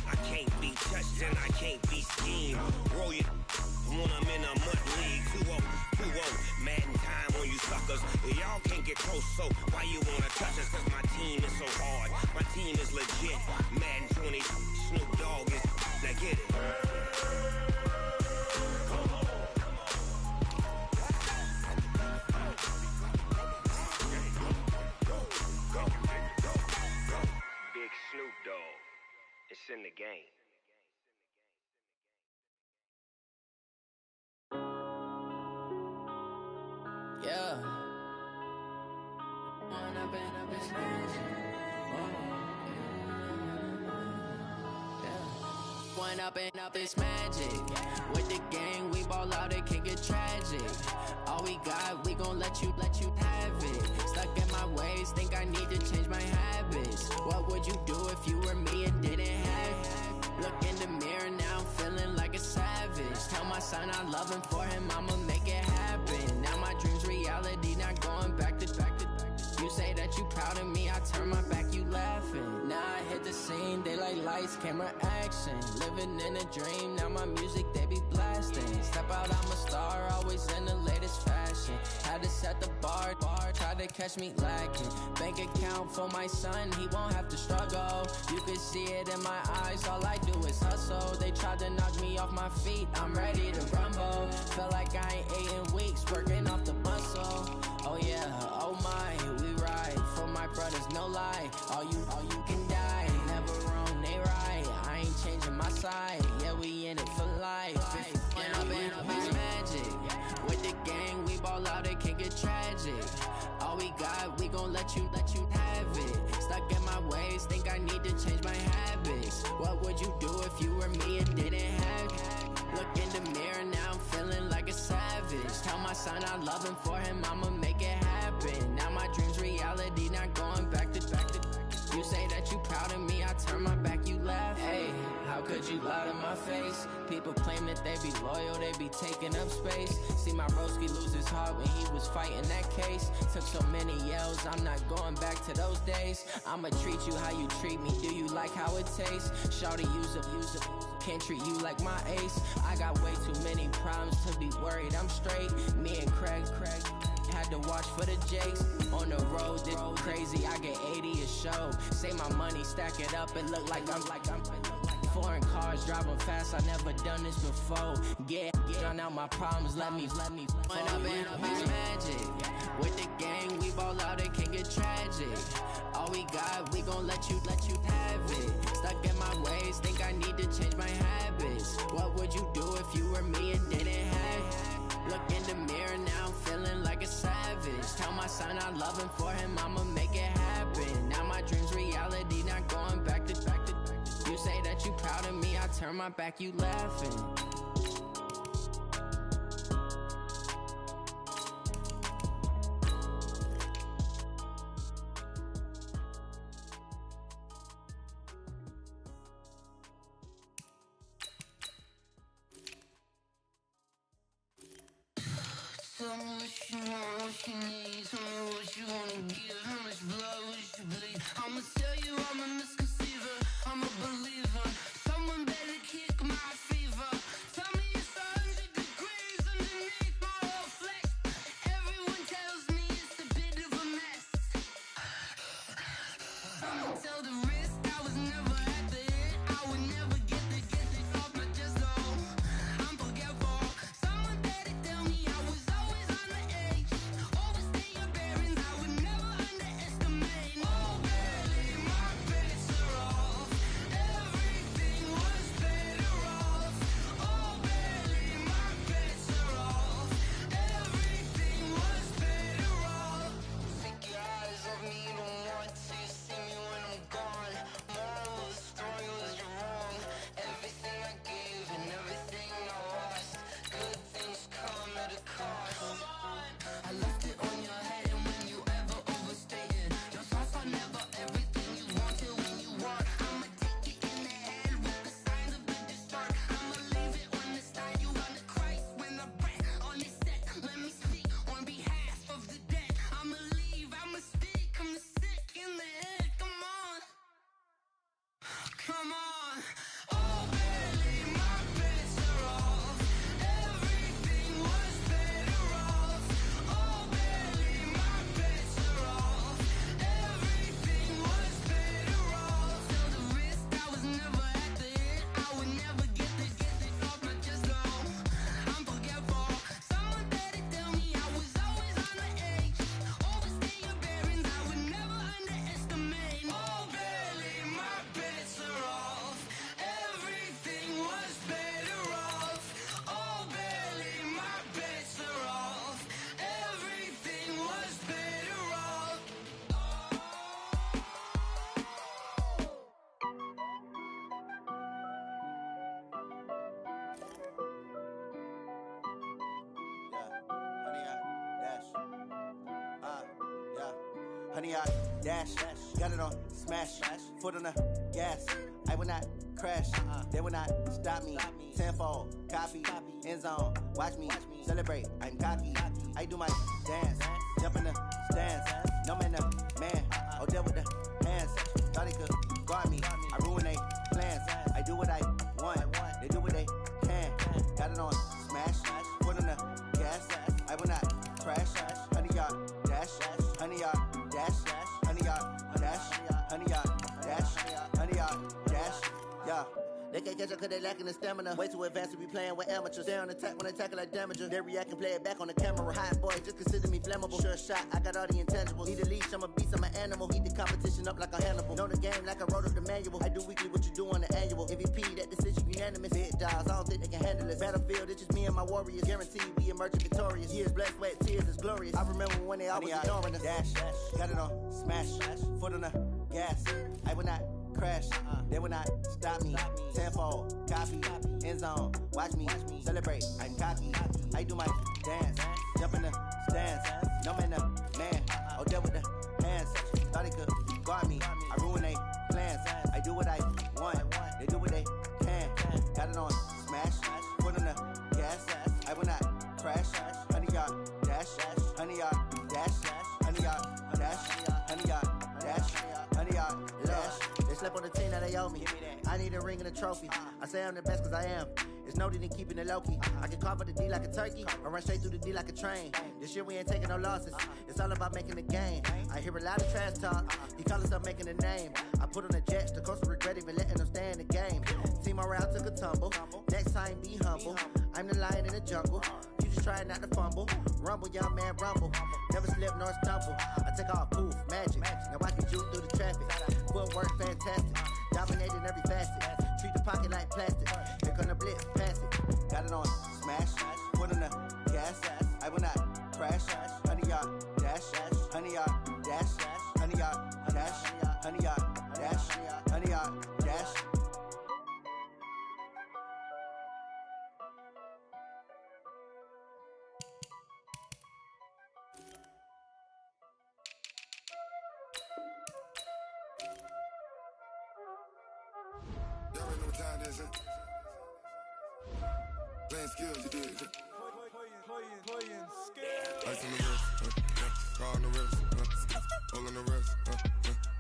I can't be touched and I can't be schemed. Roll you when I'm in a mud league. 2-0, Madden time on you suckers. Y'all can't get close, so why you wanna touch us? Cause my team is so hard, my team is legit. Madden 20, Snoop Dogg is, now get it. Big Snoop Dogg, it's in the game. Yeah. One up and up is magic. With the gang, we ball out, it can get tragic. All we got, we gon' let you have it. Stuck in my ways, think I need to change my habits. What would you do if you were me and didn't have it? Look in the mirror now, I'm feeling like a savage. Tell my son I love him, for him I'ma make it happen. Now my dream's reality, not going back to. You say that you proud of me, I turn my back, you laughing. Now I hit the scene, daylight lights, camera action. Living in a dream, now my music, they be blasting. Step out, I'm a star, always in the latest fashion. Had to set the bar, try to catch me lacking. Bank account for my son, he won't have to struggle. You can see it in my eyes, all I do is hustle. They tried to knock me off my feet, I'm ready to rumble. Felt like I ain't ate in weeks, working off the muscle. Oh yeah, oh my, we ride for my brothers, no lie. All you can die, never wrong, they right. I ain't changing my side, yeah, we in it for life. If up is magic. With the gang, we ball out, it can get tragic. All we got, we gon' let you have it. Stuck in my ways, think I need to change my habits. What would you do if you were me and didn't have it? Look in the mirror now, I'm feeling like a savage. Tell my son I love him, for him I'ma make it happen. Now my dream's reality, not going back to. You say that you proud of me, I turn my back, you laugh. Hey, how could you lie to my face? People claim that they be loyal, they be taking up space. See my broski lose his heart when he was fighting that case. Took so many yells, I'm not going back to those days. I'ma treat you how you treat me, do you like how it tastes? Shawty, use up, can't treat you like my ace. I got way too many problems to be worried, I'm straight. Me and Craig had to watch for the Jakes. On the road, this crazy, I get 80 a show. Say my money, stack it up, it look like I'm foreign cars, driving fast, I never done this before. Get drown out my problems, let me One up and up is magic. With the gang, we ball out, it can get tragic. All we got, we gon' let you have it. Stuck in my ways, think I need to change my habits. What would you do if you were me and didn't have it? Look in the mirror now, I'm feeling like a savage. Tell my son I love him, for him I'ma make it happen. Now my dream's reality, not going back to. You say that you proud of me, I turn my back, you laughing. Tell me what you want, what you need. Tell me what you wanna give. How much blood would you bleed? I'ma tell you I'm a misconceiver. I'm a believer. Someone better kick my fever. Tell me it's 100 degrees underneath my whole flesh. Everyone tells me it's a bit of a mess. I'ma tell the risk I was never at the end. I would never get the off my chest, though. I'm forgetful. Someone better tell me I was always on the edge. Overstay your bearings, I would never underestimate. Oh, barely, my bets are off. Everything was better off. Oh, barely, my bets are off. Everything was better off. Take your eyes off me, you don't want to see me when I'm gone. Moral of the story was you're wrong. Everything I gave and everything I lost. Good things come at a cost. I left it on your head, and when you ever overstated, your thoughts are never everything you wanted when you want. I'ma take it in the head with the signs of the distort. I'ma leave it on the side. You on the Christ when I breath on this set. Let me speak on behalf of the dead. I'ma leave, I'ma speak. I'm the sick in the head. Come on, come on. Oh, barely, my bets are off. Everything was better off. Oh, barely, my bets are off. Everything was better off. Tell the risk I was never at the end. I would never get it off my chest, though. I'm forgetful. Someone better tell me I was always on the edge. Overstay your bearings, I would never underestimate. Oh, barely, my bets are off. Everything was better off. Oh, barely, my bets are off. Everything was better off. Honey, I dash, got it on smash, foot on the gas. I will not crash, they will not stop me. Tenfold, copy, end zone, watch me celebrate. I'm cocky, I do my dance, jump in the stands. No man, man, oh deal with the hands. Thought he could guard me, I ruin they plans. I do what I want, they do what they can. Got it on smash, foot on the gas. I will not crash, honey, y'all dash, honey, y'all dash, honey, y'all dash, honey, y'all dash, honey, y'all dash, yeah. They can't catch up cause they lacking the stamina. Way too advanced to be playing with amateurs. Stay on attack when they tackle like damager. They react and play it back on the camera. Hot boy, just consider me flammable. Sure shot, I got all the intangibles. Need a leash, I'm a beast, I'm an animal. Eat the competition up like a Hannibal. Know the game like I wrote up the manual. I do weekly what you do on the annual. MVP, that decision unanimous. Big dogs, I don't think they can handle it. Battlefield, it's just me and my warriors. Guaranteed we emerging victorious. Years, blood, sweat, tears, is glorious. I remember when they always ignoring us. Dash, got it on smash, foot on the gas. I will not crash, they will not stop me. Tenfold, copy, end zone, watch me celebrate. I'm cocky, I do my dance, jump in the stands. No man, man, oh deal with the hands. Thought he could guard me, I ruin they plans. I do what I want, they do what they can. Got it on smash, foot on the gas. I will not crash, honey, y'all dash, honey, y'all dash, honey, y'all dash, honey, y'all dash, honey, y'all dash. They slept on the team that they owe me. I need a ring and a trophy. I say I'm the best cause I am. It's noted in keeping it low-key. I can carve up the D like a turkey or run straight through the D like a train. This year we ain't taking no losses. It's all about making the game. I hear a lot of trash talk. He call himself making a name. I put on the jets. The coach will regret even letting them stay in the game. Team morale took a tumble. Next time be humble. I'm the lion in the jungle. You just try not to fumble. Rumble, young man, rumble. Never slip nor stumble. I take off, poof, magic. Now I can juke through the traffic. Footwork fantastic. Dominating every facet. Treat the pocket like plastic. Here come the blitz, pass it. Got it on smash, foot on the gas. I will not crash. Honey, y'all dash, honey, y'all dash, honey, y'all dash, honey, y'all dash, honey, y'all dash. Y'all already know what time it is, huh? Playing skills, you dig? playing skill. Ice on the wrist, car on the wrist, all on the wrist,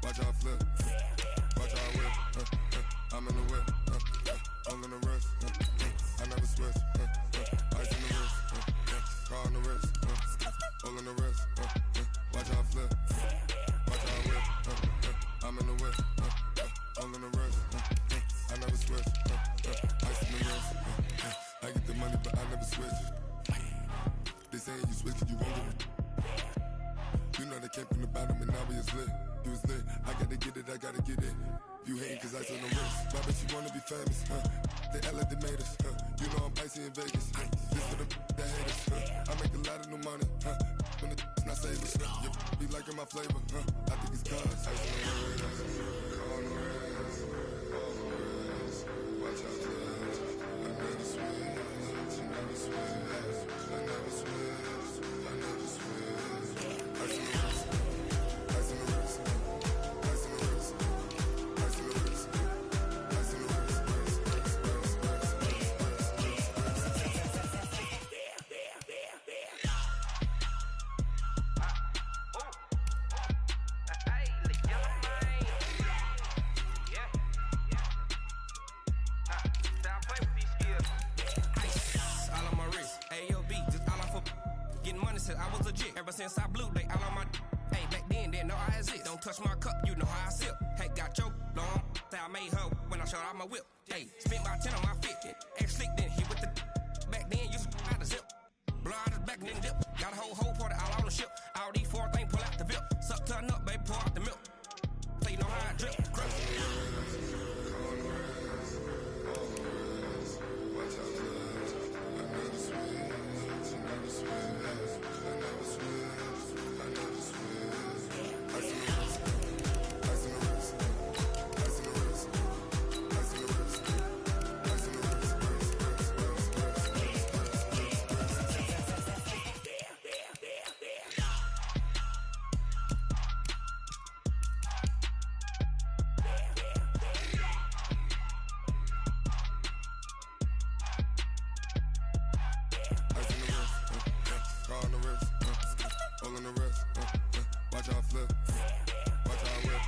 watch how I flip, watch how I whip, I'm in the whip, all on the wrist, I never switch, ice on the wrist, car on the wrist, all on the wrist, watch how I flip, watch how I whip, I'm in the whip, all on the wrist, I never switch, ice on the wrist, I get the money but I never switch. They saying you switch, you won't get it. You know they came from the bottom and now we is lit. You was lit, I gotta get it, I gotta get it. You hating cause I on the wrist. My bitch, you wanna be famous, They LA they made us, You know I'm icy in Vegas, This for the that hate us, I make a lot of new money, When the not savers, You be liking my flavor, I think it's cause ice on the wrist, on the wrist, on the wrist. Watch out, cuz I never switch, I never switch. I never switch, I never switch. Ice on the wrist, ice on the wrist, ice on the wrist, ice on the wrist, ice on the wrist, I was legit ever since I blew they all on my hey back then didn't know I exist. Don't touch my cup, you know how I sip. Hey, got your long say I made her when I showed out my whip. Hey, spent about 10 on my fit. Ex slick then hit with the back then used to out the zip. Blow out his back then dip. Got a whole party all on the ship. All these four things pull out the VIP. Suck turn up, baby, pour out the milk. So you know how I drip. Crush. Watch out, cuz I never switch, I never switch. I never switch, I never switch. Ice on the wrist, ice on the wrist, ice on the wrist, ice on the wrist, ice on the wrist, all on the wrist, watch how I flip, watch how I whip,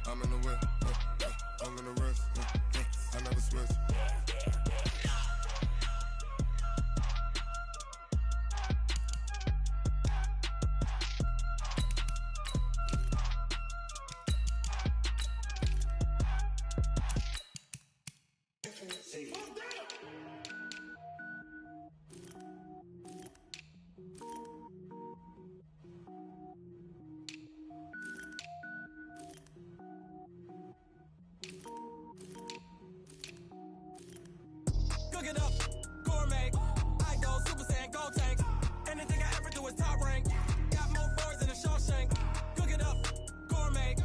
I'm in the whip, all on the wrist, I never switch. Cook it up, gourmet. I go Super Saiyan, go tank. Anything I ever do is top rank. Got more boys than a Shawshank. Cook it up, gourmet.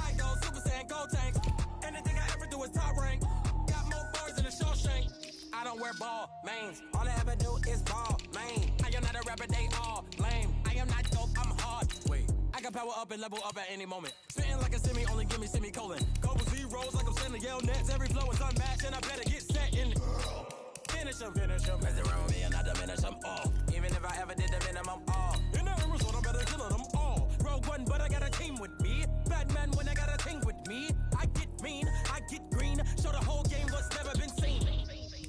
I go Super Saiyan, go tank. Anything I ever do is top rank. Got more boys than a Shawshank. I don't wear ball mains. All I ever do is ball main. I am not a rapper, they all lame. I am not dope, I'm hard. Wait, I can power up and level up at any moment. Spitting like a semi, only give me semicolon. Couple zeros like I'm sending yell nets. Every flow is unmatched and I better get set in. Finish them, mess around with me and I diminish them all. Even if I ever did the minimum all. In the result, I'm better killing them all. Rogue one, but I got a team with me. Batman when I got a team with me. I get mean, I get green. Show the whole game what's never been seen.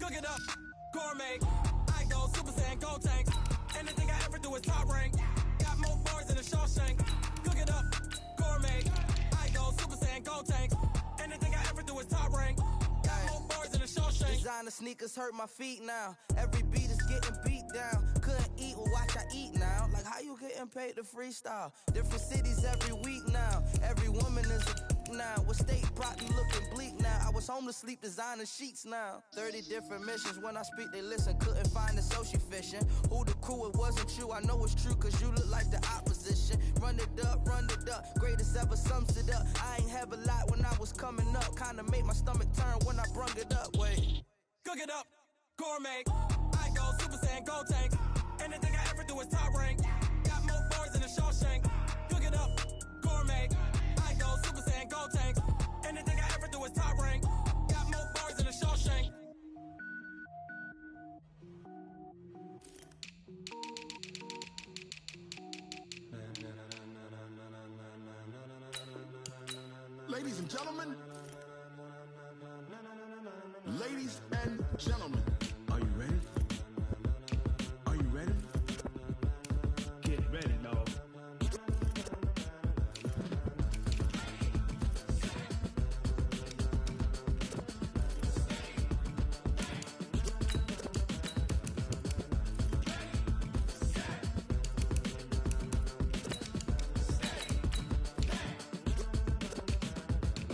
Cook it up, gourmet. I go Super Saiyan, go tank. Anything I ever do is top rank. Got more bars than a Shawshank. Cook it up, gourmet. I go Super Saiyan, go tank. Anything I ever do is top rank. Got more bars than a Shawshank. Designer sneakers hurt my feet now. Every beat is getting beat down. Couldn't eat, well watch I eat now. Like how you getting paid to freestyle? Different cities every week now. Every woman is a now. What state brought you looking bleak now? I was home to sleep designing sheets now. 30 different missions. When I speak they listen. Couldn't find it so she fishing. Who the crew, it wasn't you. I know it's true cause you look like the opposition. Run it up, greatest ever sums it up. I ain't have a lot when I was coming up. Kinda made my stomach turn when I brung it up. Wait. Cook it up, gourmet. I go Super Saiyan, go tank. Anything I ever do is top rank. Got more bars than a Shawshank. Cook it up, gourmet. I go Super Saiyan, go tank. Anything I ever do is top rank. Got more bars than a Shawshank. Ladies and gentlemen. Ladies and gentlemen. Are you ready? Are you ready? Get ready, dog.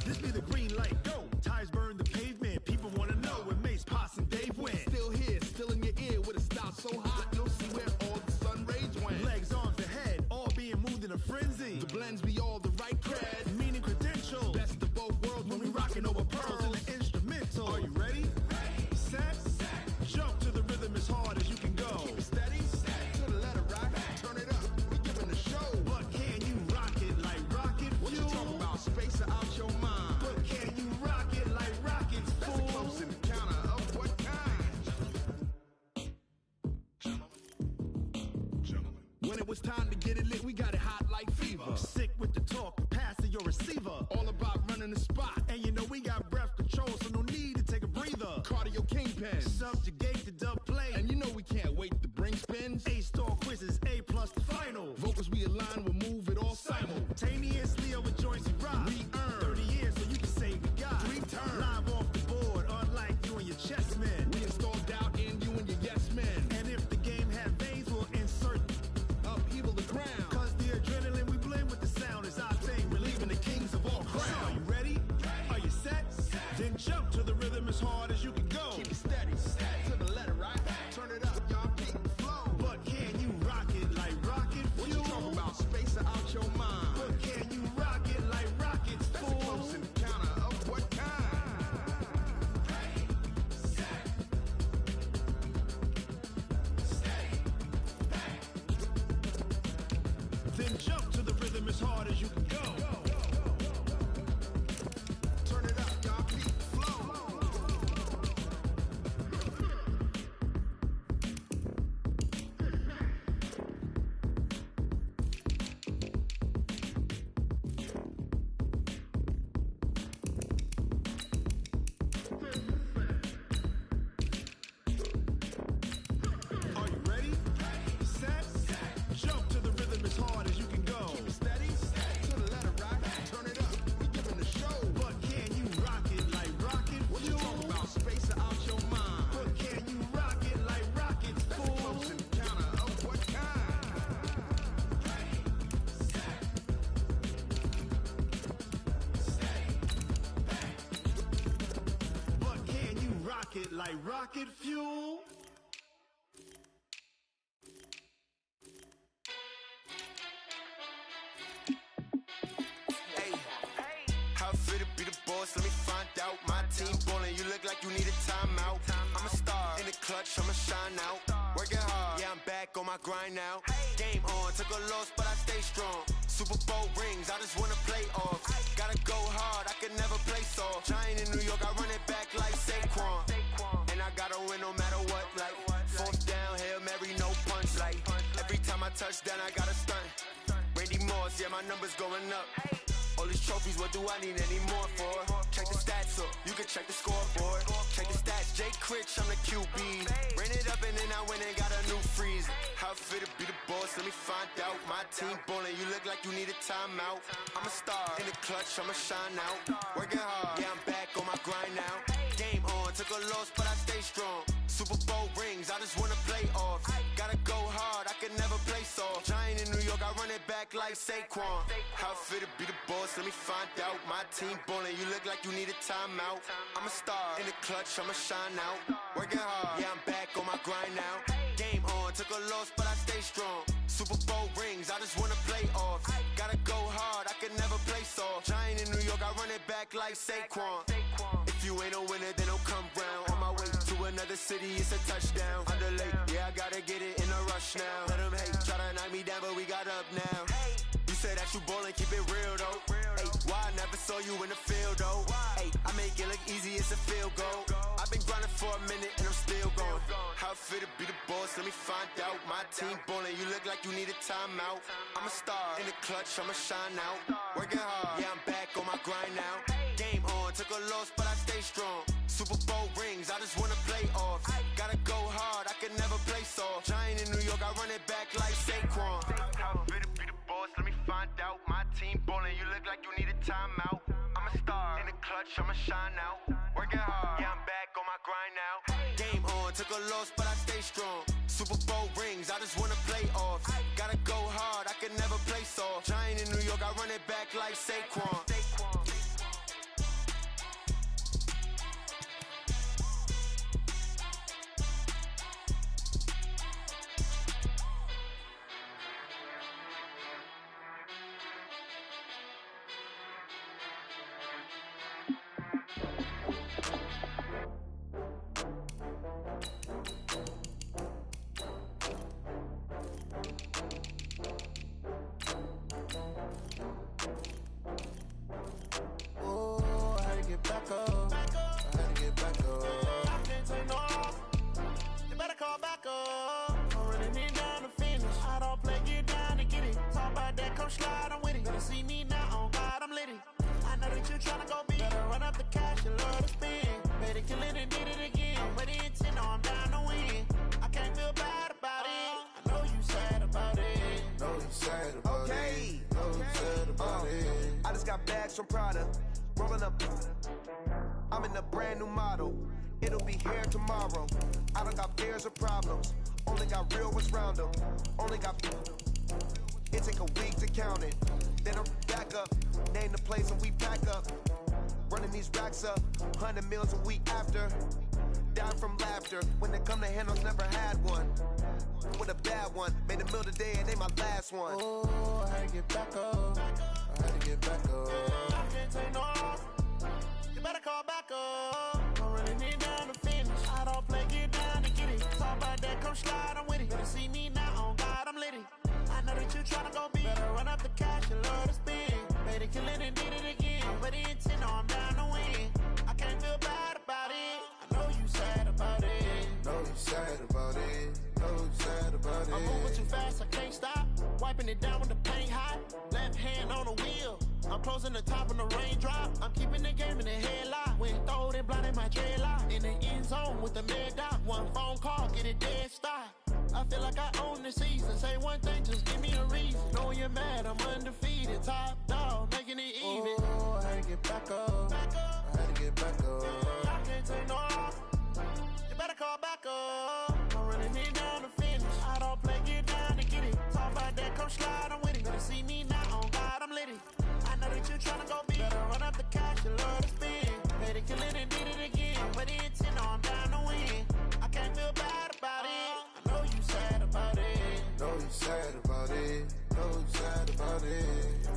This be the green light, go. Tires burn the pavement. People wanna know where Mace, Pops, and Dave went. Still here, still in your ear with a style so hot, you'll see where all the sun rays went. Legs, arms, the head, all being moved in a frenzy. The blends be all the right cred, meaning credentials. Best of both worlds when we rockin' over pearls in the instrumental. Are you ready? Set, jump to the rhythm as hard as you can go. Keep it steady, to the letter rock, turn it up, we giving a show. But can you rock it like rocket fuel? What you talking about? Space or out your mind? But can you rock it like rockets, fool? That's a close encounter of what kind? When it was time to get it lit, we got it hot like fever. Sick with the talk, passing your receiver. All about running the spot. And you know we got breath control, so no need to take a breather. Cardio kingpin, subjugate the dub play. And you know we can't wait to bring spins. A-star quizzes, A+ the final. Vocals we align, we'll move it all simultaneously over joints we rock. We earn 30 years, so you can say we got 3 turns. Live off the board, unlike you and your chess men. We install doubt in you and your yes men. And if the game had veins, we'll insert upheaval the ground. Cause the adrenaline we blend with the sound is our thing, relieving the kings of all crowns. So are you ready? Are you set? Then jump to the rhythm as hard as you can go. Keep it steady, to the letter, right? Turn it up, y'all keep the flow. But can you rock it like rocket fuel? What you talking about? Space or out your mind? But can you rock it like rockets, fool? That's a close encounter of what kind? Then jump to the rhythm as hard as you can go. Turn it up, y'all keep the flow. Are you ready? Set, jump to the rhythm as hard as you can go. Keep it steady, to the letter rock, turn it up, we giving the show. But can you rock it like rocket fuel? What you talking about? Space or out your mind? But can you rock it like rockets, fool? That's a close encounter of what kind? But can you rock it like rocket fuel? Hey, how fit to be the boss? Let me find out. My team ballin', you look like you need a timeout. I'm a star in the clutch, I'ma shine out. Working hard, yeah, I'm back on my grind now. Game on, took a loss, but I stay strong. Super Bowl rings, I just wanna play off. Gotta go hard, I can never play soft. Giant in New York, I run it back like Saquon. And I gotta win no matter what, like 4th down, Hail Mary, no punch. Like every time I touch down, I gotta stunt. Randy Moss, yeah, my numbers going up. All these trophies, what do I need any more for? Check the stats up, you can check the scoreboard. Check the stats, Jake Critch, I'm the QB. Ran it up and then I went and got a new freeze. How fit to be the boss, let me find out. My team ballin', you look like you need a timeout. I'm a star in the clutch, I'ma shine out. Working hard, yeah, I'm back on my grind now. Game on, took a loss, but I stay strong. Super Bowl rings, I just wanna play off. Gotta go hard, I can never play soft. Giant in New York, I run it back like Saquon. How fit to be the boss, let me find out. My team ballin', you look like you need a timeout. I'm a star in the clutch, I'ma shine out. Working hard, yeah, I'm back on my grind now. Game on, took a loss, but I stay strong. Super Bowl rings, I just wanna play off. Gotta go hard, I can never play soft. Giant in New York, I run it back like Saquon. If you ain't a winner, then don't come round. On my way to another city, it's a touchdown. Underlay, yeah, I gotta get it in a rush now. Let them hate, try to knock me down, but we got up now. You say that you ballin', keep it real though. Ay, why I never saw you in the field though? Ay, I make it look easy, it's a field goal. I've been grinding for a minute and I'm still going. How it feel to be the boss, let me find out. My team ballin', you look like you need a timeout. I'm a star in the clutch, I'ma shine out. Working hard, yeah, I'm back on my grind now. Game on, took a loss, but I stay strong. Super Bowl rings, I just wanna play off. Gotta go hard, I can never play soft. Giant in New York, I run it back like Saquon. How it feel to be the boss, let me find out. My team ballin', you look like you need a timeout. I'm a star in the clutch, I'ma shine out. Working hard, yeah, I'm back on my grind now. Game on, took a loss, but I stay strong. Super Bowl rings, I just wanna play off. Gotta go hard, I can never play soft. Giant in New York, I run it back like Saquon. From Prada, rolling up. I'm in a brand new model. It'll be here tomorrow. I don't got fears or problems. Only got real ones round them. Only got. It take a week to count it. Then I'm back up. Name the place and we pack up. Running these racks up. 100 meals a week after. Down from laughter. When they come to handles, never had one. With a bad one. Made a meal today and they my last one. Oh, I had to get back up. I had to get back up. I can't take no off. You better call back up. I'm running it down to finish. I don't play, get down to get it. Talk about that, come slide, I'm with it. Better see me now, on God, I'm litty. I know that you tryna go big. Better run up the cash, you love to spin. Better kill it and did it again. But the intent, no, I'm down to win. I can't feel bad about it. I know you sad about it. Know you sad about it. Know you sad about it. I'm moving too fast, I can't stop. Wiping it down when the paint hot. Left hand on the wheel. I'm closing the top when the raindrop. I'm keeping the game in the headlock. When throw it blind in my dreadlock. In the end zone with the mad dot. One phone call, get it dead stop. I feel like I own the season. Say one thing, just give me a reason. Knowing you're mad, I'm undefeated. Top dog, making it even. Oh, I had to get back up. I had to get back up. I can't take no off. You better call back up. I'm running it down to finish. I don't play, get down to get it. Talk about that, come slide, I'm with it. Better see me now, on God, I'm litty. I know that you tryna go big. Better run up the cash, you love to spin. Better kill it and did it again. But the intent, no, I'm down to win. I can't feel bad about it. I know you sad about it. Know you sad about it. Know you sad about it.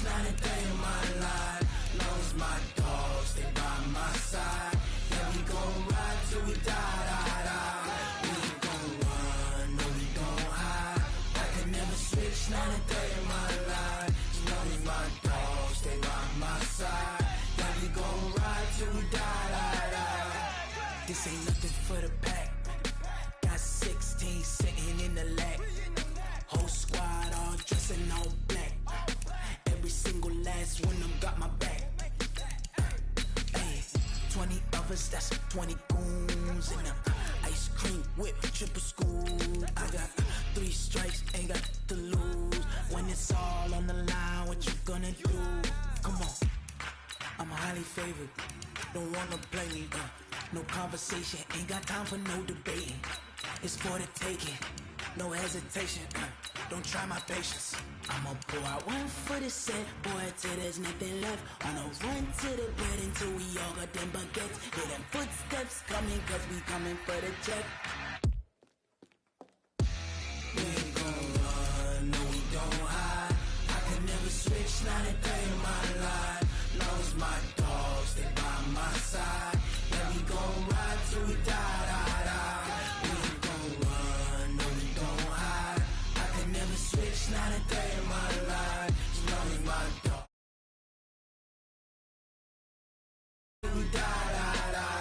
Not a day in my life. Long as my dogs stay by my side. Yeah, we gon' ride till we die. We ain't gon' run, no we gon' hide. I can never switch, not a day in my life. As long as my dogs stay by my side. Yeah, we gon' ride till we die. This ain't nothing for the pack. Got 16 sitting in the lap. Whole squad all dressing all black. Every single last one of them got my back. Hey, 20 of us, that's 20 goons. And a ice cream whip, triple scoop. I got 3 strikes, ain't got to lose. When it's all on the line, what you gonna do? Come on, I'm highly favored. Don't wanna play me, no conversation. Ain't got time for no debating. It's for the taking. no hesitation. Don't try my patience. I'ma pour out one for the set, boy, till there's nothing left. On a run to the bread until we all got them baguettes. Hear them footsteps coming, cause we coming for the check. We ain't gon' run, no we don't hide. I can never switch, not a day in my life. Long as my dogs, they by my side. Yeah, we gon' ride till we die, die, die. We ain't gon' run, no we don't hide. I can never switch, not a day in my life. As long as my dogs, we die, die, die.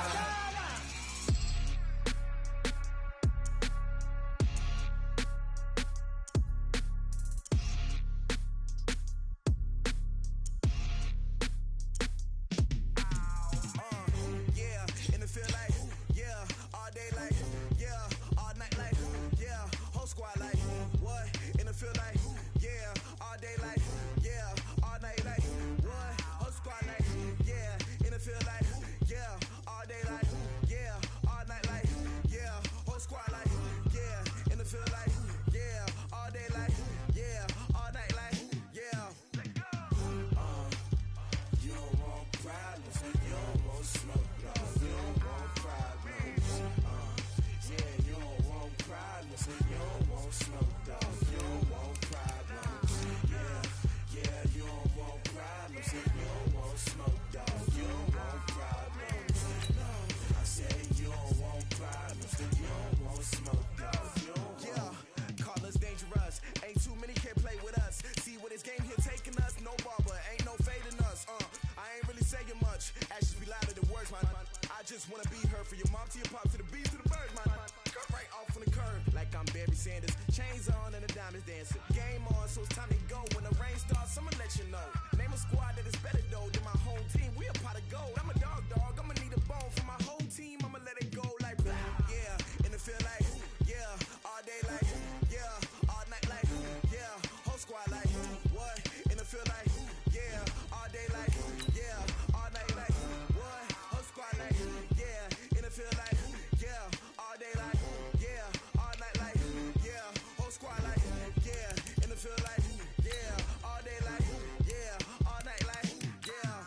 Just wanna be her for your mom to your pop to the beat to the birds, man. Cut right off on the curb like I'm Barry Sanders. Chains on and the diamonds dancing. Game on, so it's time to go. When the rain starts, I'ma let you know. Name a squad that is better though than my home team. We a pot of gold. I'm a dog. I'ma need a bone for my whole team. I'ma let it go like blah. Yeah, and it feel like yeah, all day like yeah, all night like yeah, whole squad like what? And it feel like yeah, all day like yeah, all night like what? Whole squad like yeah, and it feel like yeah, all day like yeah, all night like yeah, whole squad like yeah, and it feel like yeah, all day like yeah, all night like yeah.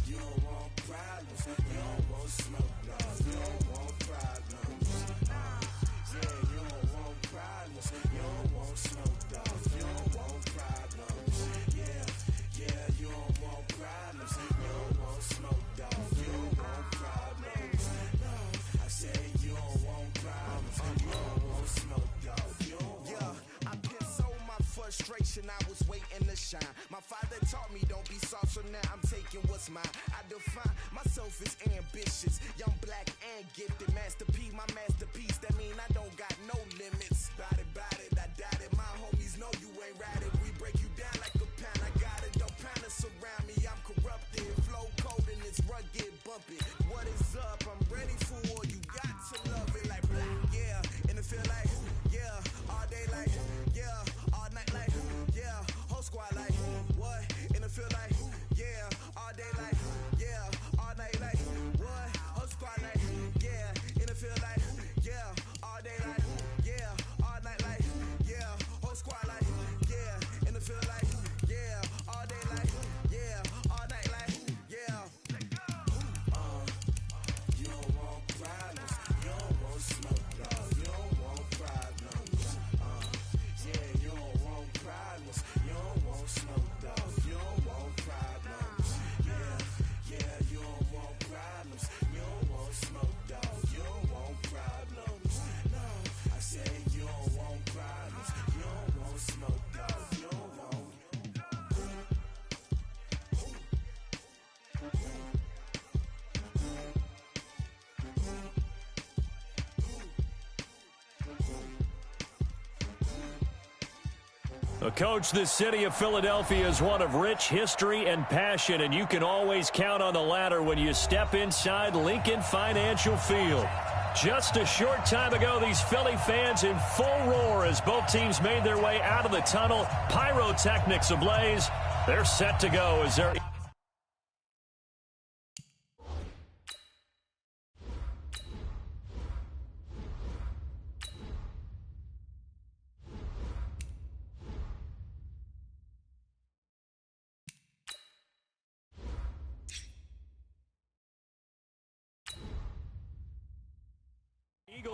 You don't want problems, you don't want smoke, no, you don't want problems. Yeah, you don't want problems, you don't want smoke, dog, you don't want problems. Yeah, you don't want problems, you don't want smoke, dog, you don't want problems. No, I said you don't want problems, you don't want smoke, dog, you don't want. Yeah, I've been so my frustration, I was waiting to shine. My father taught me don't be soft, so now I'm taking what's mine. I define myself as ambitious, young, black, and gifted. Master P, my masterpiece, that mean I don't got no limits. Bout it, I doubt it. My homies know you ain't ratted. We break you down like a pound, I got it. Don't panic surround me, I'm corrupted. Flow cold and it's rugged, bumpy. What is up? I'm ready for war, you got to love it like black. Yeah, and it feel like yeah, all day like yeah, all night like yeah, whole squad like what? And it feel like yeah, all day like yeah, all night like what? Whole squad like yeah, and it feel like yeah, all day like yeah, all night like yeah, whole squad like yeah, and it feel like yeah, all day like yeah, all night like yeah. You don't want problems, you don't want smoke, dog, you don't want problems. Yeah, you don't want problems, you don't want smoke, dog, you don't want problems. Yeah, you don't want problems, you don't want smoke, dog, you don't want problems. No, I said you don't want problems, you don't want smoke, dog, you don't want. Coach, the city of Philadelphia is one of rich history and passion, and you can always count on the latter when you step inside Lincoln Financial Field. Just a short time ago, these Philly fans in full roar as both teams made their way out of the tunnel. Pyrotechnics ablaze. They're set to go as they're...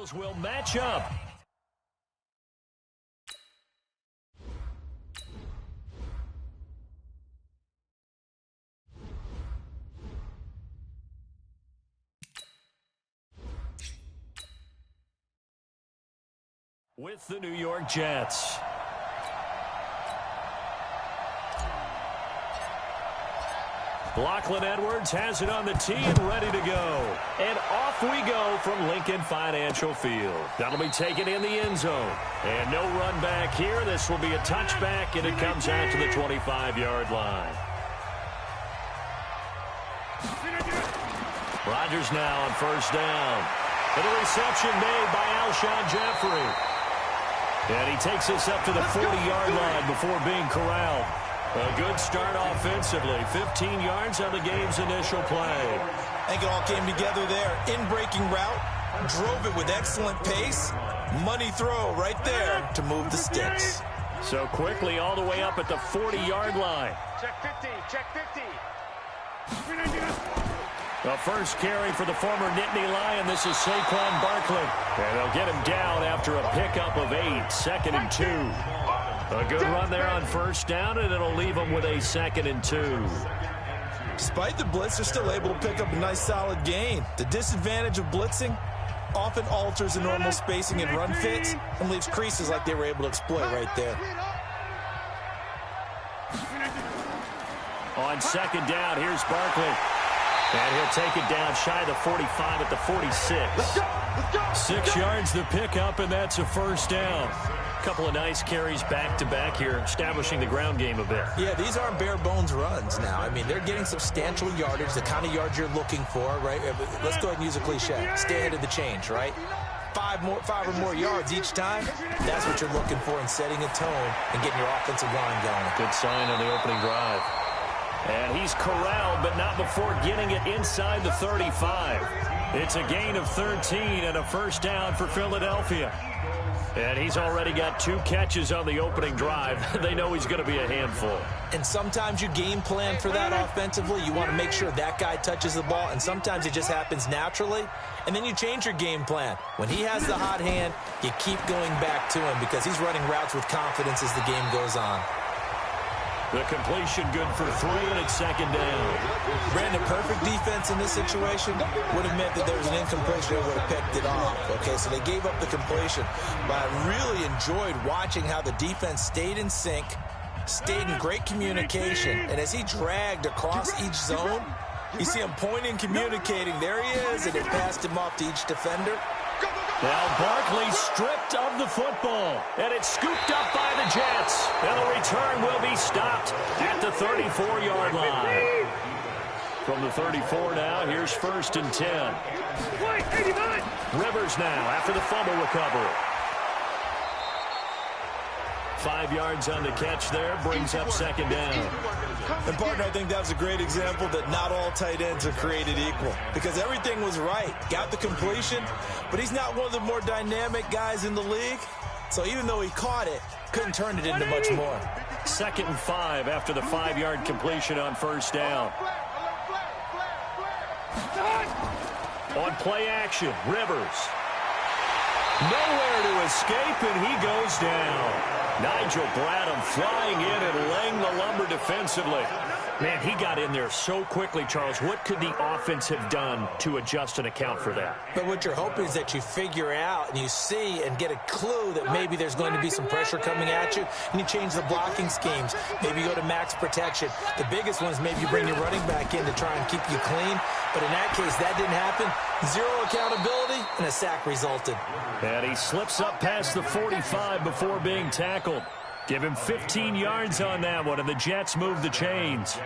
Schools will match up. With the New York Jets. Lachlan Edwards has it on the tee and ready to go. And off we go from Lincoln Financial Field. That'll be taken in the end zone. And no run back here. This will be a touchback, and it comes out to the 25-yard line. Rodgers now on first down. And a reception made by Alshon Jeffrey. And he takes us up to the 40-yard line before being corralled. A good start offensively. 15 yards on the game's initial play. I think it all came together there. In-breaking route. Drove it with excellent pace. Money throw right there to move the sticks. So quickly all the way up at the 40-yard line. Check 50. Check 50. The first carry for the former Nittany Lion. This is Saquon Barkley. And they'll get him down after a pickup of 8. 2nd and 2. A good run there on first down, and it'll leave them with a 2nd and 2. Despite the blitz, they're still able to pick up a nice solid gain. The disadvantage of blitzing often alters the normal spacing and run fits and leaves creases like they were able to exploit right there. On 2nd down, here's Barkley. And he'll take it down shy of the 45 at the 46. 6 yards the pickup, and that's a first down. A couple of nice carries back-to-back here, establishing the ground game a bit. Yeah, these aren't bare-bones runs now. I mean, they're getting substantial yardage, the kind of yards you're looking for, right? Let's go ahead and use a cliche. Stay ahead of the change, right? 5 or more yards each time, that's what you're looking for in setting a tone and getting your offensive line going. Good sign on the opening drive. And he's corralled, but not before getting it inside the 35. It's a gain of 13 and a first down for Philadelphia. And he's already got 2 catches on the opening drive. They know he's going to be a handful. And sometimes you game plan for that offensively. You want to make sure that guy touches the ball, and sometimes it just happens naturally. And then you change your game plan. When he has the hot hand, you keep going back to him because he's running routes with confidence as the game goes on. The completion good for 3, and it's 2nd down. Brandon, perfect defense in this situation would have meant that there was an incompletion that would have picked it off. Okay, so they gave up the completion. But I really enjoyed watching how the defense stayed in sync, stayed in great communication, and as he dragged across each zone, you see him pointing, communicating. There he is, and it passed him off to each defender. Now Barkley stripped of the football, and it's scooped up by the Jets. And the return will be stopped at the 34-yard line. From the 34 now, here's 1st and 10. Rivers now after the fumble recovery. 5 yards on the catch there, brings up 2nd down. And, partner, I think that was a great example that not all tight ends are created equal because everything was right. Got the completion, but he's not one of the more dynamic guys in the league. So even though he caught it, couldn't turn it into much more. 2nd and 5 after the 5-yard completion on first down. On play action, Rivers. Nowhere to escape, and he goes down. Nigel Bradham flying in and laying the lumber defensively. Man, he got in there so quickly, Charles. What could the offense have done to adjust and account for that? But what you're hoping is that you figure out and you see and get a clue that maybe there's going to be some pressure coming at you, and you change the blocking schemes. Maybe you go to max protection. The biggest one is maybe you bring your running back in to try and keep you clean. But in that case, that didn't happen. 0 accountability, and a sack resulted. And he slips up past the 45 before being tackled. Give him 15 yards on that one, and the Jets move the chains.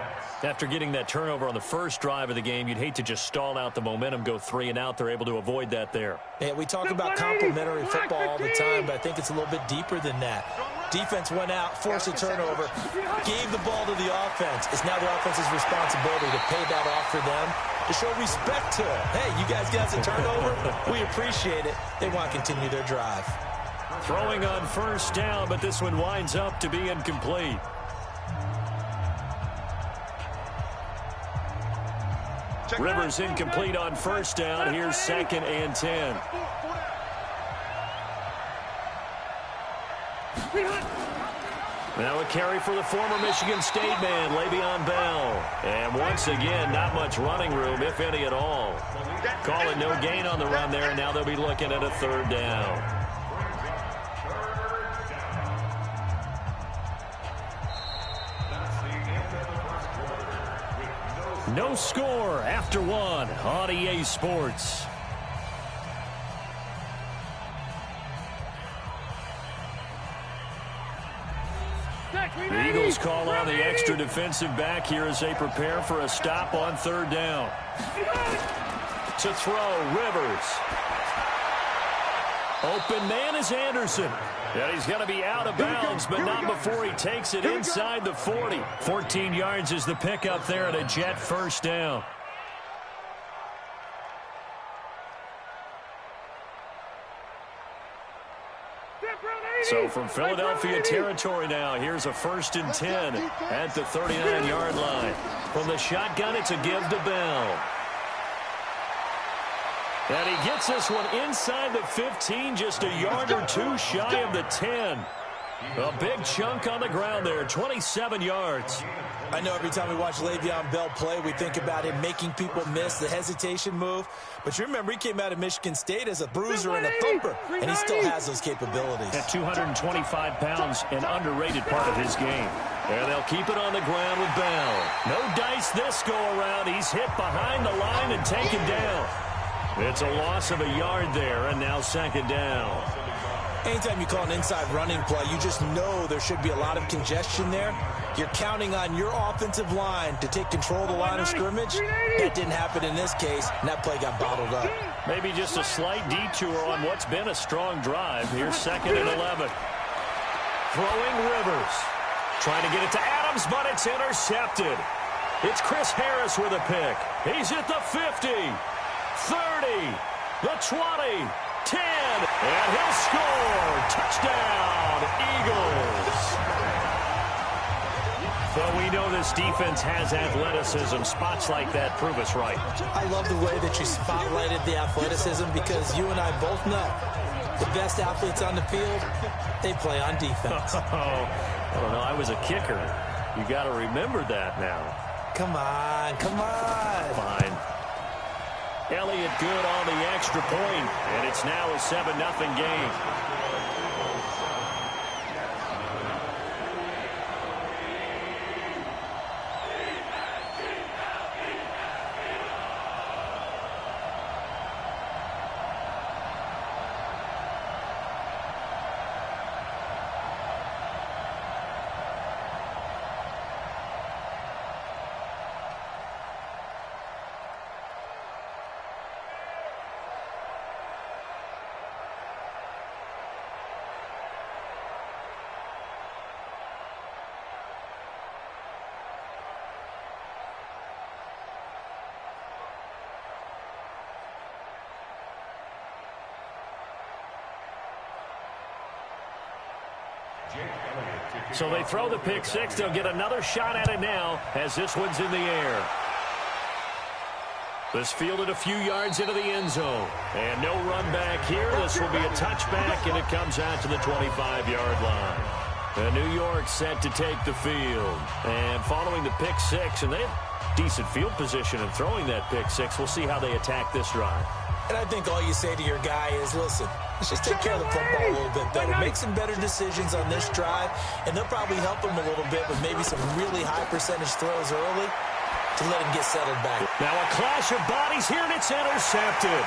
After getting that turnover on the first drive of the game, you'd hate to just stall out the momentum, go 3 and out. They're able to avoid that there. Yeah, we talk about complementary football all the time, but I think it's a little bit deeper than that. Defense went out, forced a turnover, gave the ball to the offense. It's now the offense's responsibility to pay that off for them, to show respect to it. Hey, you guys got a turnover? We appreciate it. They want to continue their drive. Throwing on first down, but this one winds up to be incomplete. Rivers incomplete on first down. Here's 2nd and 10. Now a carry for the former Michigan State man, Le'Veon Bell. And once again, not much running room, if any at all. Calling no gain on the run there, and now they'll be looking at a third down. No score after one on EA Sports. The Eagles call on the extra defensive back here as they prepare for a stop on third down. To throw, Rivers. Open man is Anderson. And he's going to be out of bounds, but not before he takes it inside the 40. 14 yards is the pickup there at a Jet first down. So from Philadelphia territory now, here's a 1st and 10 at the 39-yard line. From the shotgun, it's a give to Bell. And he gets this one inside the 15, just a yard or two shy of the 10. A big chunk on the ground there, 27 yards. I know every time we watch Le'Veon Bell play, we think about him making people miss, the hesitation move. But you remember, he came out of Michigan State as a bruiser and a thumper, and he still has those capabilities. At 225 pounds, an underrated part of his game. And they'll keep it on the ground with Bell. No dice this go-around. He's hit behind the line and taken down. It's a loss of a yard there, and now 2nd down. Anytime you call an inside running play, you just know there should be a lot of congestion there. You're counting on your offensive line to take control of the line of scrimmage. That didn't happen in this case, and that play got bottled up. Maybe just a slight detour on what's been a strong drive. Here's 2nd and 11. Throwing Rivers. Trying to get it to Adams, but it's intercepted. It's Chris Harris with a pick. He's at the 50. 30, the 20, 10, and he'll score. Touchdown, Eagles. Well, we know this defense has athleticism. Spots like that prove us right. I love the way that you spotlighted the athleticism because you and I both know the best athletes on the field, they play on defense. I don't know. I was a kicker. You got to remember that now. Come on, come on. Fine. Elliott good on the extra point, and it's now a 7-0 game. So they throw the pick six. They'll get another shot at it now as this one's in the air. This fielded a few yards into the end zone. And no run back here. This will be a touchback, and it comes out to the 25-yard line. And New York set to take the field. And following the pick six, and they have decent field position in throwing that pick six. We'll see how they attack this drive. And I think all you say to your guy is, listen, let's just take care of the football a little bit better. Make some better decisions on this drive, and they'll probably help him a little bit with maybe some really high percentage throws early to let him get settled back. Now a clash of bodies here, and it's intercepted.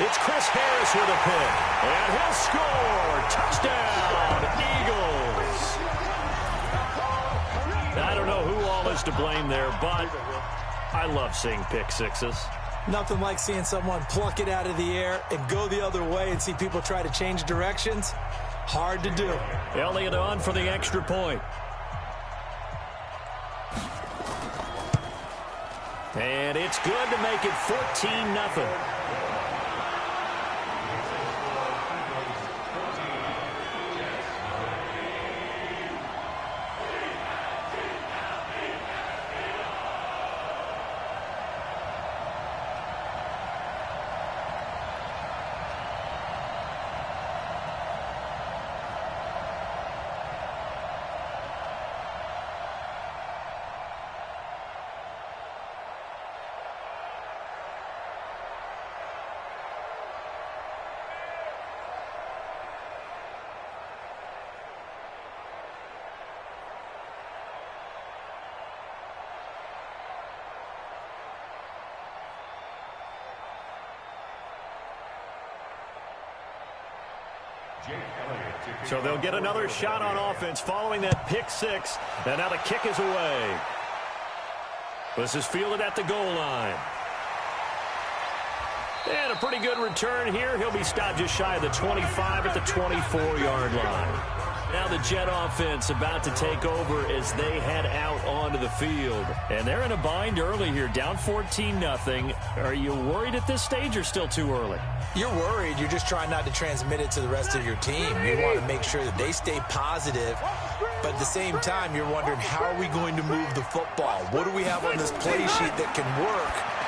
It's Chris Harris with a pick, and he'll score. Touchdown, Eagles. I don't know who all is to blame there, but I love seeing pick sixes. Nothing like seeing someone pluck it out of the air and go the other way and see people try to change directions. Hard to do. Elliott on for the extra point. And it's good to make it 14-0. So they'll get another shot on offense following that pick six. And now the kick is away. This is fielded at the goal line. And a pretty good return here. He'll be stopped just shy of the 25 at the 24-yard line. Now the Jet offense about to take over as they head out onto the field. And they're in a bind early here, down 14-0. Are you worried at this stage or still too early? You're worried. You're just trying not to transmit it to the rest of your team. You want to make sure that they stay positive. But at the same time, you're wondering, how are we going to move the football? What do we have on this play sheet that can work?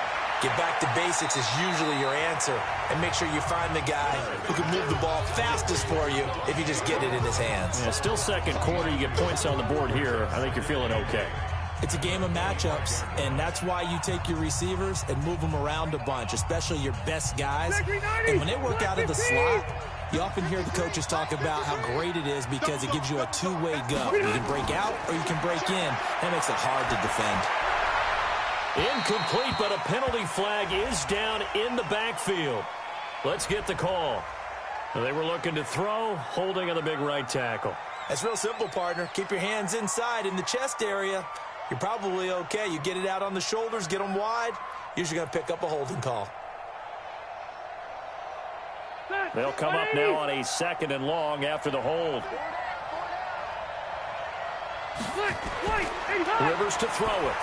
Get back to basics is usually your answer. And make sure you find the guy who can move the ball fastest for you if you just get it in his hands. Yeah, still second quarter. You get points on the board here. I think you're feeling okay. It's a game of matchups, and that's why you take your receivers and move them around a bunch, especially your best guys. And when they work out of the slot, you often hear the coaches talk about how great it is because it gives you a two-way go. You can break out or you can break in. That makes it hard to defend. Incomplete, but a penalty flag is down in the backfield. Let's get the call. They were looking to throw, holding on the big right tackle. That's real simple, partner. Keep your hands inside in the chest area. You're probably okay. You get it out on the shoulders, get them wide. Usually going to pick up a holding call. They'll come up now on a 2nd and long after the hold. Rivers to throw it.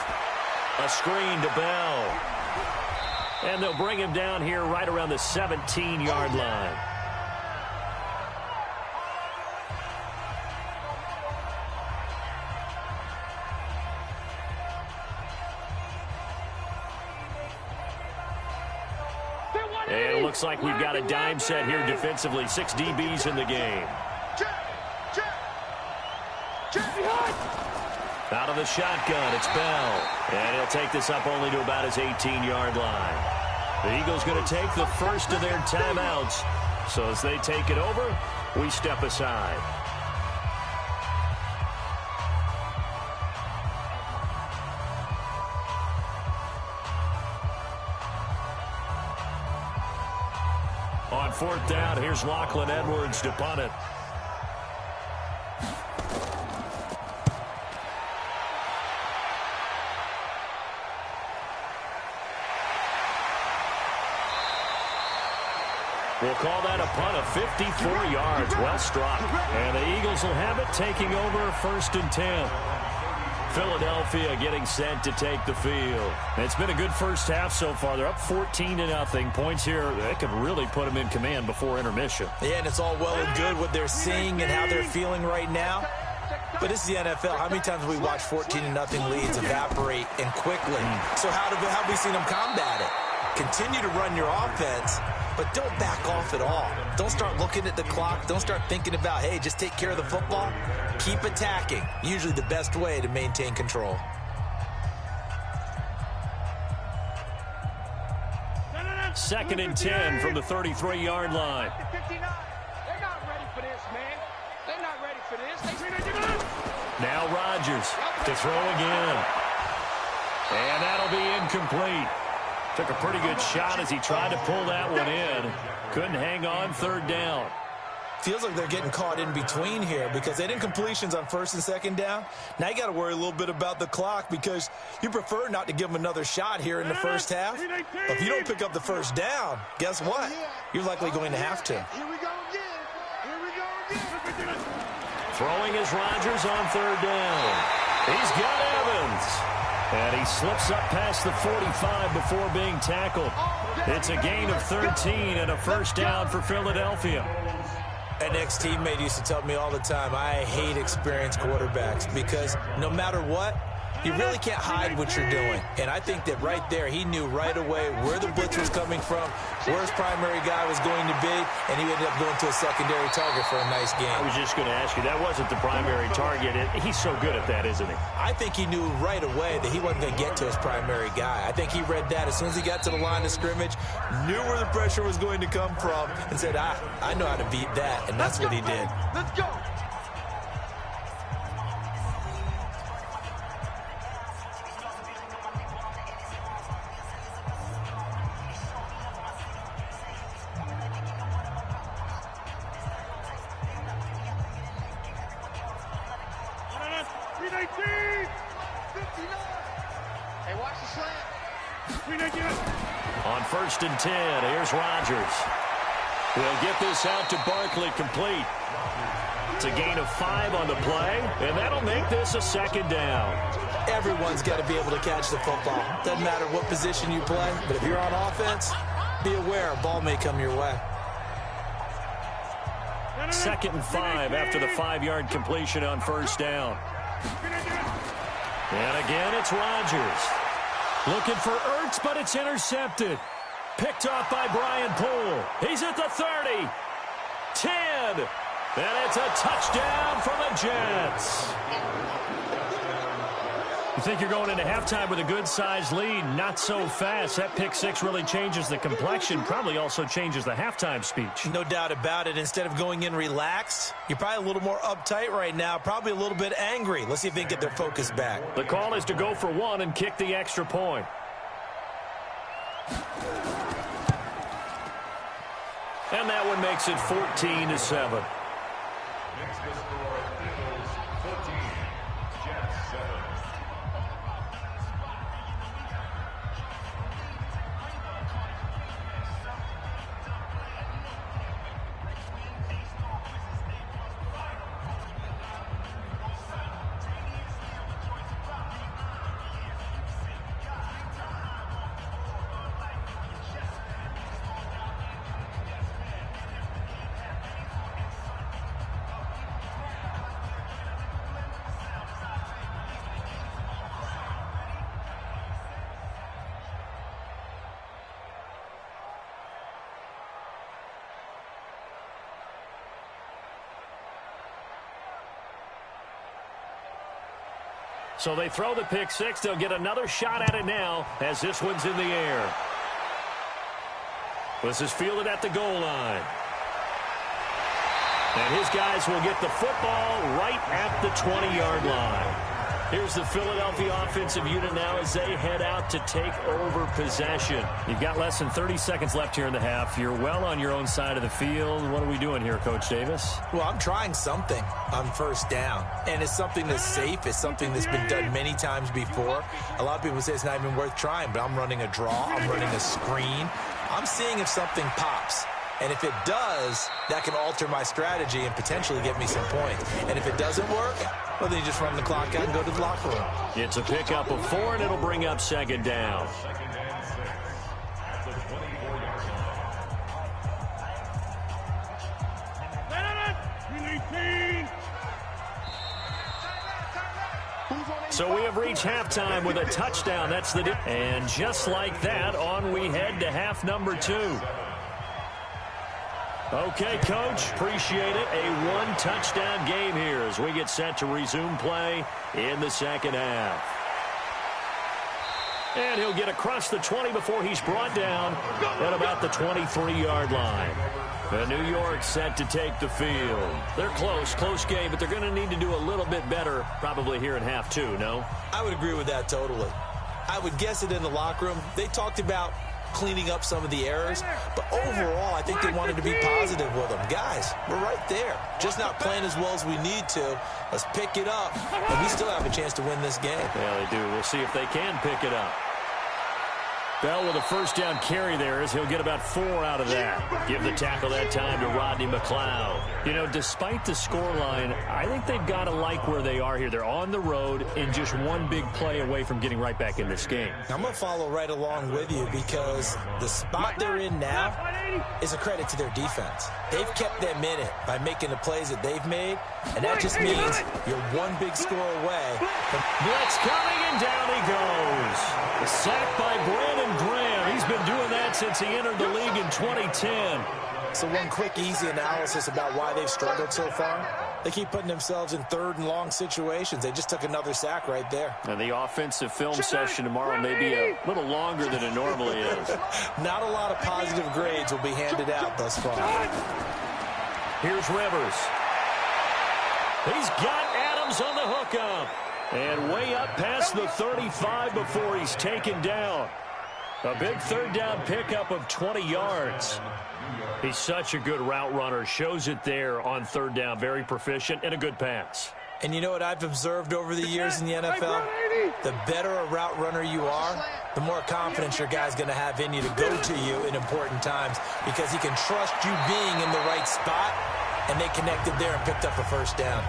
A screen to Bell. And they'll bring him down here right around the 17-yard line. And it looks like we've got a dime set here defensively. 6 DBs in the game. Out of the shotgun, it's Bell. And he'll take this up only to about his 18-yard line. The Eagles going to take the first of their timeouts. So as they take it over, we step aside. On 4th down, here's Lachlan Edwards to punt it. We'll call that a punt of 54 yards. Well struck. And the Eagles will have it, taking over 1st and 10. Philadelphia getting set to take the field. It's been a good first half so far. They're up 14-0. Points here, that could really put them in command before intermission. Yeah, and it's all well and good what they're seeing and how they're feeling right now. But this is the NFL. How many times have we watched 14-0 leads evaporate and quickly? So how have we seen them combat it? Continue to run your offense, but don't back off at all. Don't start looking at the clock. Don't start thinking about, hey, just take care of the football. Keep attacking. Usually the best way to maintain control. Second and 10 from the 33-yard line. They're not ready for this, man. They're not ready for this. Now Rodgers to throw again. And that'll be incomplete. Took a pretty good shot as he tried to pull that one in. Couldn't hang on 3rd down. Feels like they're getting caught in between here because they did completions on 1st and 2nd down. Now you got to worry a little bit about the clock because you prefer not to give them another shot here in the first half. But if you don't pick up the 1st down, guess what? You're likely going to have to. Here we go again. Here we go again. Throwing is Rodgers on 3rd down. He's got Evans. And he slips up past the 45 before being tackled. It's a gain of 13 and a 1st down for Philadelphia. An ex-teammate used to tell me all the time, I hate experienced quarterbacks because no matter what, you really can't hide what you're doing. And I think that right there, he knew right away where the blitz was coming from, where his primary guy was going to be, and he ended up going to a secondary target for a nice game. I was just going to ask you, that wasn't the primary target. He's so good at that, isn't he? I think he knew right away that he wasn't going to get to his primary guy. I think he read that as soon as he got to the line of scrimmage, knew where the pressure was going to come from, and said, I know how to beat that, and that's what he did. Let's go. Hey, watch the slant. On 1st and 10, here's Rodgers. We'll get this out to Barkley, complete. It's a gain of 5 on the play, and that'll make this a 2nd down. Everyone's got to be able to catch the football. Doesn't matter what position you play, but if you're on offense, be aware a ball may come your way. 2nd and 5 after the 5-yard completion on 1st down. And again, it's Rodgers. Looking for Ertz, but it's intercepted. Picked off by Brian Poole. He's at the 30. 10. And it's a touchdown for the Jets. You think you're going into halftime with a good-sized lead. Not so fast. That pick 6 really changes the complexion. Probably also changes the halftime speech. No doubt about it. Instead of going in relaxed, you're probably a little more uptight right now. Probably a little bit angry. Let's see if they can get their focus back. The call is to go for 1 and kick the extra point. And that one makes it 14-7. So they throw the pick 6. They'll get another shot at it now as this one's in the air. This is fielded at the goal line. And his guys will get the football right at the 20-yard line. Here's the Philadelphia offensive unit now as they head out to take over possession. You've got less than 30 seconds left here in the half. You're well on your own side of the field. What are we doing here, Coach Davis? Well, I'm trying something on 1st down, and it's something that's safe. It's something that's been done many times before. A lot of people say it's not even worth trying, but I'm running a draw. I'm running a screen. I'm seeing if something pops. And if it does, that can alter my strategy and potentially get me some points. And if it doesn't work, well, then you just run the clock out and go to the locker room. It's a pickup of 4, and it'll bring up 2nd down. So we have reached halftime with a touchdown. That's the and just like that, on we head to half number 2. Okay, Coach, appreciate it. A 1-touchdown game here as we get set to resume play in the 2nd half. And he'll get across the 20 before he's brought down at about the 23-yard line. And New York set to take the field. They're close game, but they're going to need to do a little bit better probably here in half 2, no? I would agree with that totally. I would guess it in the locker room. They talked about cleaning up some of the errors, but overall I think they wanted to be positive with them. Guys, we're right there, just not playing as well as we need to. Let's pick it up, and we still have a chance to win this game. Yeah, they do. We'll see if they can pick it up. Bell with a 1st down carry there as he'll get about 4 out of that. Give the tackle that time to Rodney McLeod. You know, despite the scoreline, I think they've got to like where they are here. They're on the road and just one big play away from getting right back in this game. I'm going to follow right along with you because the spot they're in now is a credit to their defense. They've kept them in it by making the plays that they've made, and that just means you're one big score away. Blitz coming, and down he goes. A sack by Brandon Graham. He's been doing that since he entered the league in 2010. So one quick, easy analysis about why they've struggled so far. They keep putting themselves in 3rd and long situations. They just took another sack right there. And the offensive film session tomorrow may be a little longer than it normally is. Not a lot of positive grades will be handed out thus far. Here's Rivers. He's got Adams on the hookup. And way up past the 35 before he's taken down. A big 3rd down pickup of 20 yards. He's such a good route runner. Shows it there on 3rd down. Very proficient and a good pass. And you know what I've observed over the years in the NFL? The better a route runner you are, the more confidence your guy's going to have in you to go to you in important times because he can trust you being in the right spot, and they connected there and picked up a first down.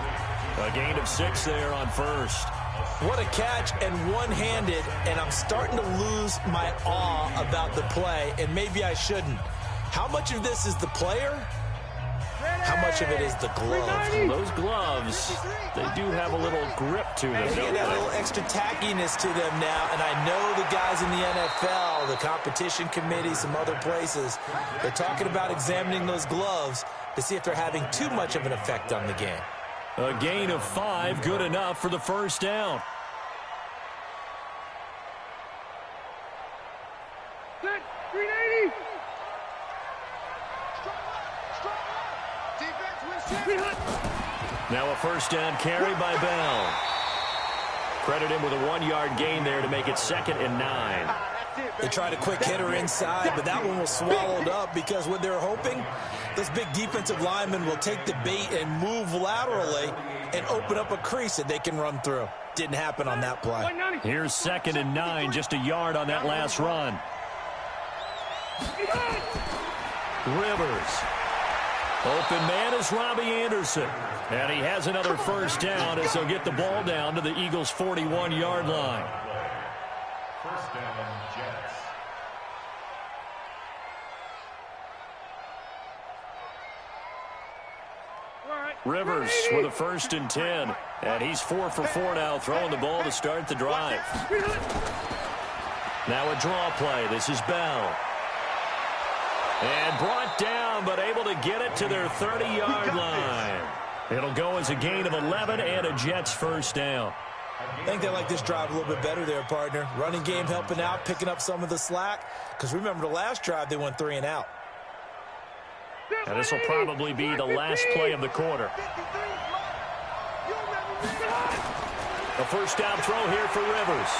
A gain of 6 there on first. What a catch, and one-handed, and I'm starting to lose my awe about the play, and maybe I shouldn't. How much of this is the player? How much of it is the glove? Those gloves, they do have a little grip to them. They get a little extra tackiness to them now, and I know the guys in the NFL, the competition committee, some other places, they're talking about examining those gloves to see if they're having too much of an effect on the game. A gain of 5, good enough for the first down. Set, 380. Now a first down carry by Bell. Credit him with a 1-yard gain there to make it 2nd and 9. They tried a quick hitter inside, but that one was swallowed up because what they're hoping, those big defensive linemen will take the bait and move laterally and open up a crease that they can run through. Didn't happen on that play. Here's 2nd and 9, just a yard on that last run. Rivers. Open man is Robbie Anderson. And he has another first down as he'll get the ball down to the Eagles' 41-yard line. First down, Jets. Rivers with a 1st and 10. And he's 4 for 4 now, throwing the ball to start the drive. Now a draw play. This is Bell. And brought down, but able to get it to their 30-yard line. It'll go as a gain of 11 and a Jets first down. I think they like this drive a little bit better there, partner. Running game helping out, picking up some of the slack. Because remember, the last drive, they went 3 and out. And this will probably be the last play of the quarter. A first down throw here for Rivers.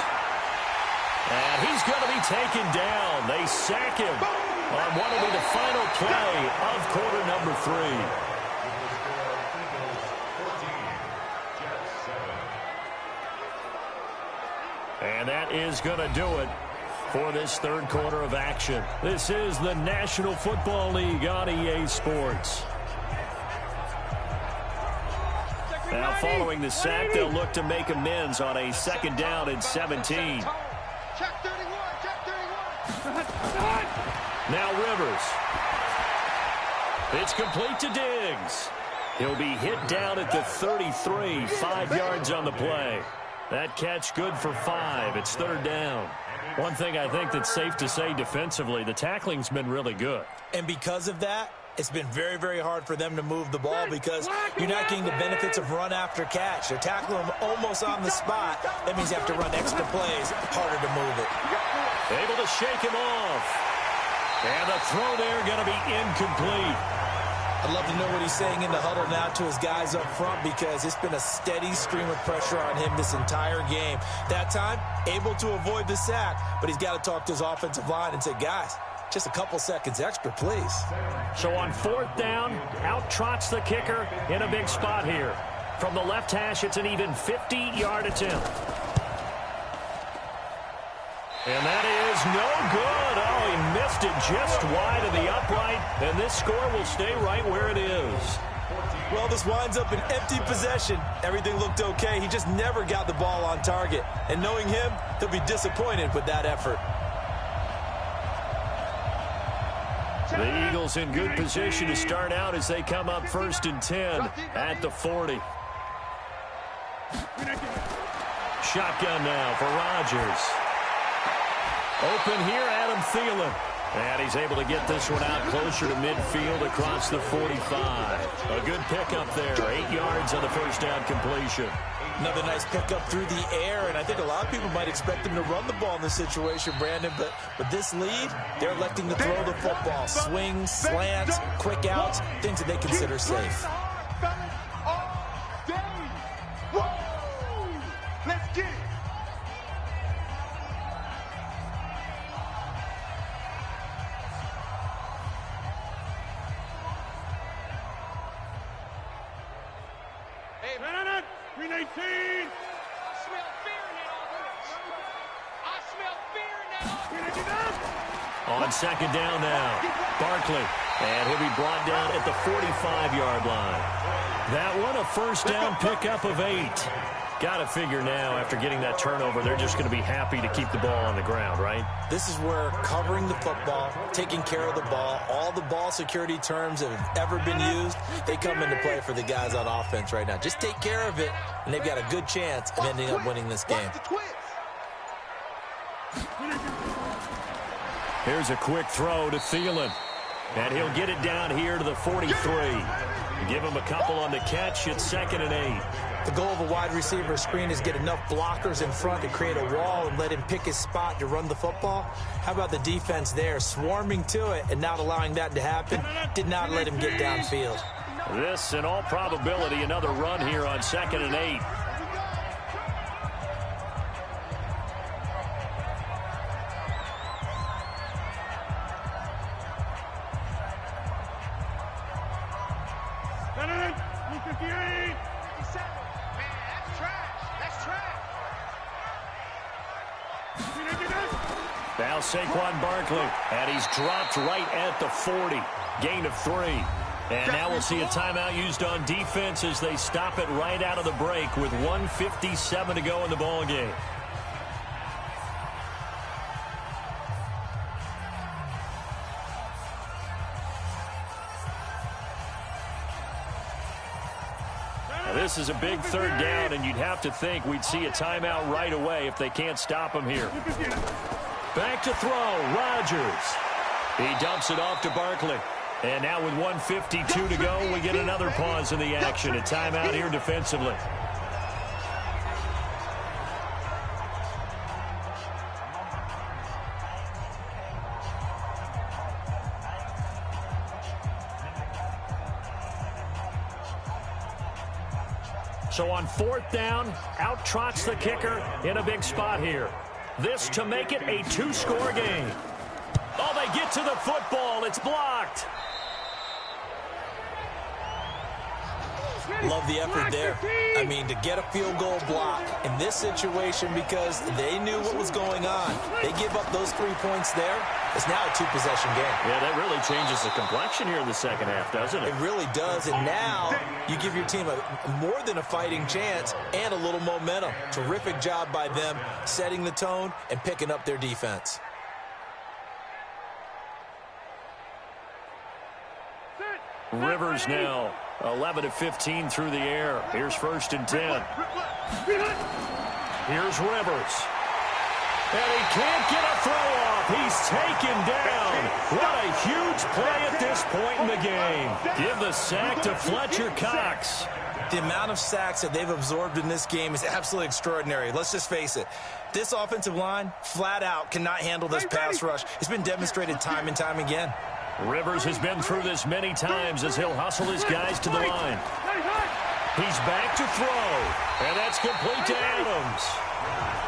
And he's going to be taken down. They sack him on what will be the final play of quarter number 3. And that is going to do it for this third quarter of action. This is the National Football League on EA Sports. Now following the sack, they'll look to make amends on a 2nd down and 17. Now Rivers. It's complete to Diggs. He'll be hit down at the 33, 5 yards on the play. That catch good for 5. It's 3rd down. One thing I think that's safe to say defensively, the tackling's been really good. And because of that, it's been very, very hard for them to move the ball because you're not getting the benefits of run after catch. They're tackling them almost on the spot. That means you have to run extra plays, harder to move it. Able to shake him off. And the throw there going to be incomplete. I'd love to know what he's saying in the huddle now to his guys up front because it's been a steady stream of pressure on him this entire game. That time, able to avoid the sack, but he's got to talk to his offensive line and say, guys, just a couple seconds extra, please. So on 4th down, out trots the kicker in a big spot here. From the left hash, it's an even 50-yard attempt. And that is no good. Oh, he missed it just wide of the upright, and this score will stay right where it is. Well, this winds up an empty possession. Everything looked okay. He just never got the ball on target. And knowing him, he'll be disappointed with that effort. The Eagles in good position to start out as they come up 1st and 10 at the 40. Shotgun now for Rodgers. Open here, Adam Thielen. And he's able to get this one out closer to midfield across the 45. A good pickup there, 8 yards on the first down completion. Another nice pickup through the air, and I think a lot of people might expect him to run the ball in this situation, Brandon, but with this lead, they're electing to throw the football. Swings, slants, quick outs, things that they consider safe. Let's get it. Green 18. I smell fear in that offense. I smell fear in that offense. On second down now, Barkley. And he'll be brought down at the 45-yard line. That one, a first down pickup of 8. Got to figure now, after getting that turnover, they're just going to be happy to keep the ball on the ground, right? This is where covering the football, taking care of the ball, all the ball security terms that have ever been used, they come into play for the guys on offense right now. Just take care of it, and they've got a good chance of ending up winning this game. Here's a quick throw to Thielen. And he'll get it down here to the 43. Give him a couple on the catch. It's 2nd and 8. The goal of a wide receiver screen is get enough blockers in front to create a wall and let him pick his spot to run the football. How about the defense there, swarming to it and not allowing that to happen? Did not let him get downfield. This, in all probability, another run here on 2nd and 8. Now Saquon Barkley, and he's dropped right at the 40. Gain of 3. And now we'll see a timeout used on defense as they stop it right out of the break with 1:57 to go in the ball game. Now this is a big 3rd down, and you'd have to think we'd see a timeout right away if they can't stop him here. Back to throw, Rodgers. He dumps it off to Barkley. And now with 1:52 to go, we get another pause in the action. A timeout here defensively. So on 4th down, out trots the kicker in a big spot here. This to make it a 2-score game. Oh, they get to the football. It's blocked. Love the effort there. I mean, to get a field goal block in this situation because they knew what was going on. They give up those 3 points there. It's now a 2-possession game. Yeah, that really changes the complexion here in the second half, doesn't it? It really does. And now you give your team more than a fighting chance and a little momentum. Terrific job by them setting the tone and picking up their defense. Rivers now 11 of 15 through the air. Here's 1st and 10. Here's Rivers. And he can't get a throw off. He's taken down. What a huge play at this point in the game. Give the sack to Fletcher Cox. The amount of sacks that they've absorbed in this game is absolutely extraordinary. Let's just face it. This offensive line, flat out, cannot handle this pass rush. It's been demonstrated time and time again. Rivers has been through this many times as he'll hustle his guys to the line. He's back to throw, and that's complete to Adams.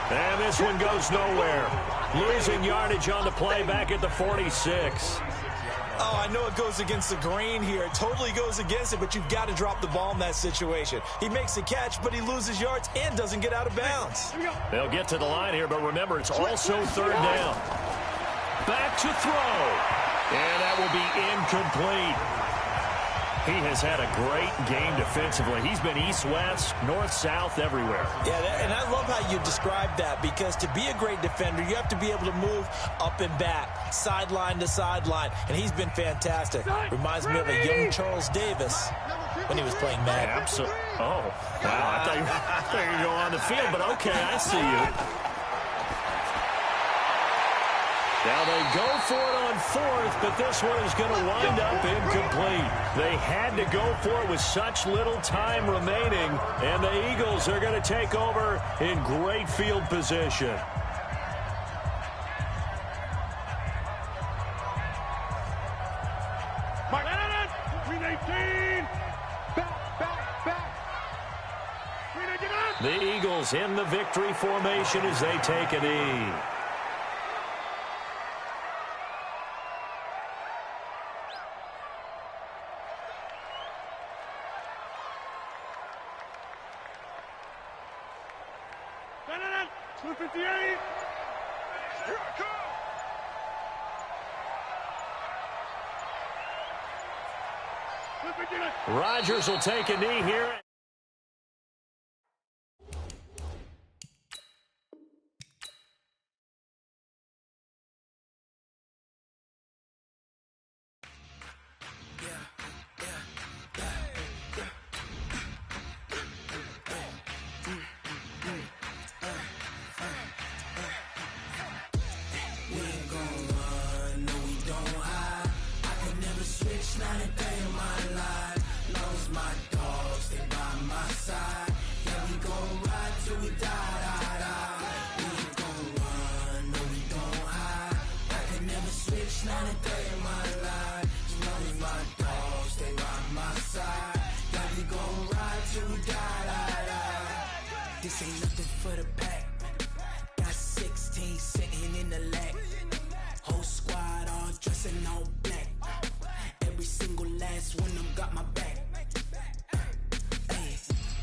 And this one goes nowhere. Losing yardage on the play back at the 46. Oh, I know it goes against the grain here. It totally goes against it, but you've got to drop the ball in that situation. He makes the catch, but he loses yards and doesn't get out of bounds. They'll get to the line here, but remember, it's also 3rd down. Back to throw. And that will be incomplete. He has had a great game defensively. He's been east-west, north-south, everywhere. Yeah, and I love how you describe that because to be a great defender, you have to be able to move up and back, sideline to sideline, and he's been fantastic. Reminds me of a young Charles Davis when he was playing Madden. Absolutely. Oh, wow. I thought you were going to go on the field, but okay, I see you. Now they go for it on 4th, but this one is going to wind up incomplete. They had to go for it with such little time remaining, and the Eagles are going to take over in great field position. The Eagles in the victory formation as they take a knee. 258. Here I come. Rodgers will take a knee here. Not a day in my life. Lost my dogs, they by my side. Yeah, we gon' ride till we die. We ain't gon' run, no, we don't hide. I can never switch, not a day in my life. Lost my dogs, they by my side. Yeah, we gon' ride till we die. This ain't nothing for the pack. Got 16 sitting in the lag. Whole squad all dressing all black. Every single last one of them got my back. Hey,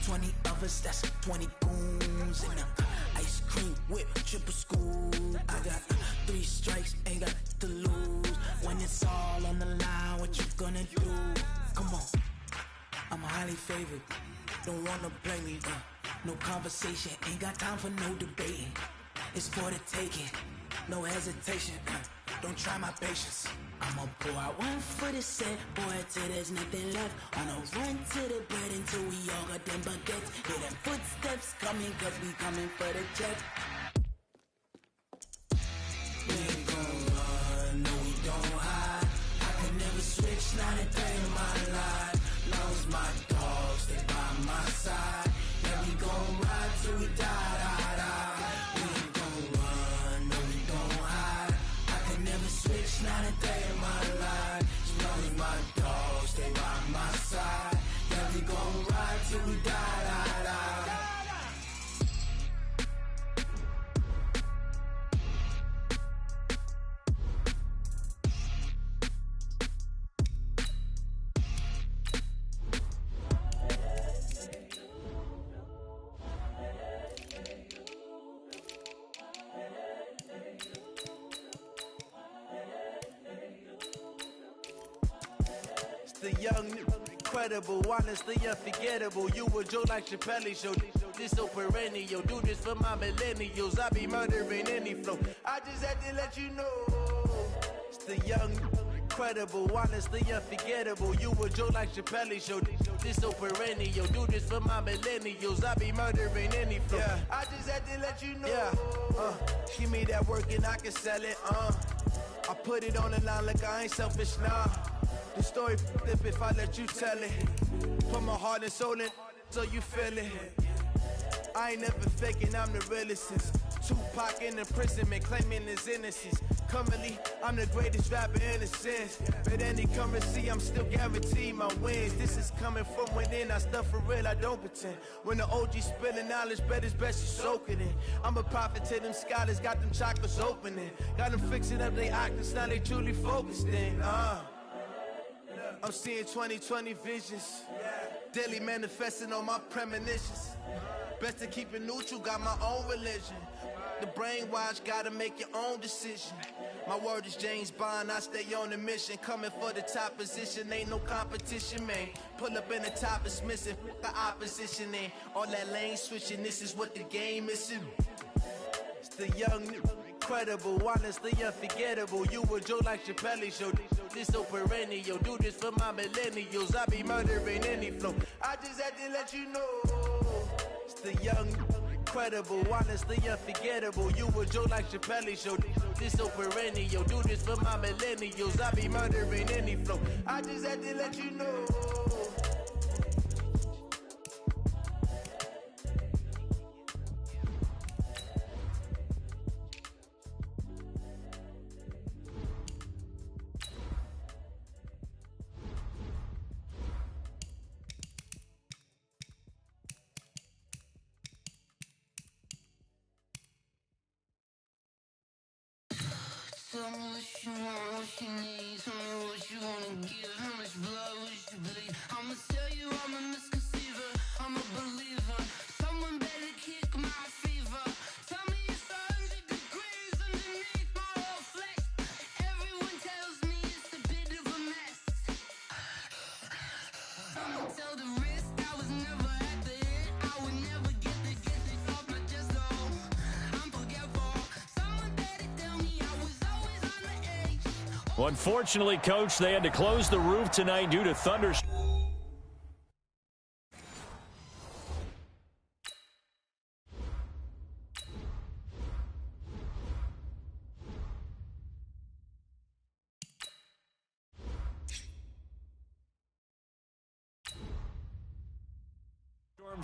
20 of us, that's 20 goons. And ice cream whip, triple scoop. I got 3 strikes, ain't got to lose. When it's all on the line, what you gonna do? Come on, I'm highly favored. Don't wanna play me, no conversation. Ain't got time for no debating. It's for the taking, no hesitation. Don't try my patience. I'ma pour out one for the set, boy, till there's nothing left. On a run to the bread until we all got them baguettes. Hear them footsteps coming, cause we coming for the check. We ain't gon' run, no, we don't hide. I can never switch, not a day in my life. Lost my dogs, they by my side. Yeah, we gon' ride till we die. We ain't gon' run, no, we don't hide. I can never switch, not a day in my life. Lost my dogs, they by my side. Yeah, we gon' ride till we die. The young, incredible, honestly unforgettable. You a joke like Chappelle show. This so perennial. Do this for my millennials. I be murdering any flow. I just had to let you know. It's the young, incredible, honestly unforgettable. You a joke like Chappelle show. This so perennial. Do this for my millennials. I be murdering any flow. Yeah. I just had to let you know. Yeah. Give me that work and I can sell it. I put it on the line like I ain't selfish now. The story flip if I let you tell it. Put my heart and soul in so you feel it. I ain't never faking, I'm the realest since Tupac in imprisonment, claiming his innocence. Currently, I'm the greatest rapper in a sense. But any currency, I'm still guaranteed my wins. This is coming from within, I stuff for real, I don't pretend. When the OG spilling knowledge, bet it's best you soak it in. I'm a prophet to them scholars, got them chakras opening. Got them fixing up their octaves, now they truly focused in. I'm seeing 2020 visions. Daily manifesting on my premonitions. Best to keep it neutral, got my own religion. The brainwash, gotta make your own decision. My word is James Bond, I stay on a mission. Coming for the top position, ain't no competition, man. Pull up in the top, it's missing, the opposition ain't. All that lane switching, this is what the game is. It's the young, incredible, honestly unforgettable. You a joke like Chappelle show. This so perennial. Do this for my millennials. I be murdering any flow. I just had to let you know. It's the young, incredible, honestly unforgettable. You a joke like Chappelle show. This so perennial. Do this for my millennials. I be murdering any flow. I just had to let you know. Tell me what you want, what you need. Tell me what you wanna give. How much blood would you bleed? I'ma tell you I'm a misconceiver. I'm a believer. Someone better kick my fever. Well, unfortunately, Coach, they had to close the roof tonight due to thunderstorms.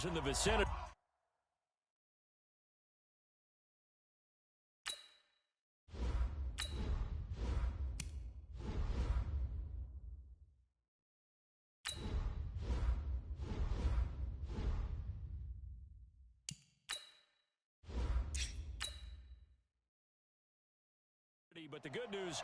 In the vicinity. But the good news.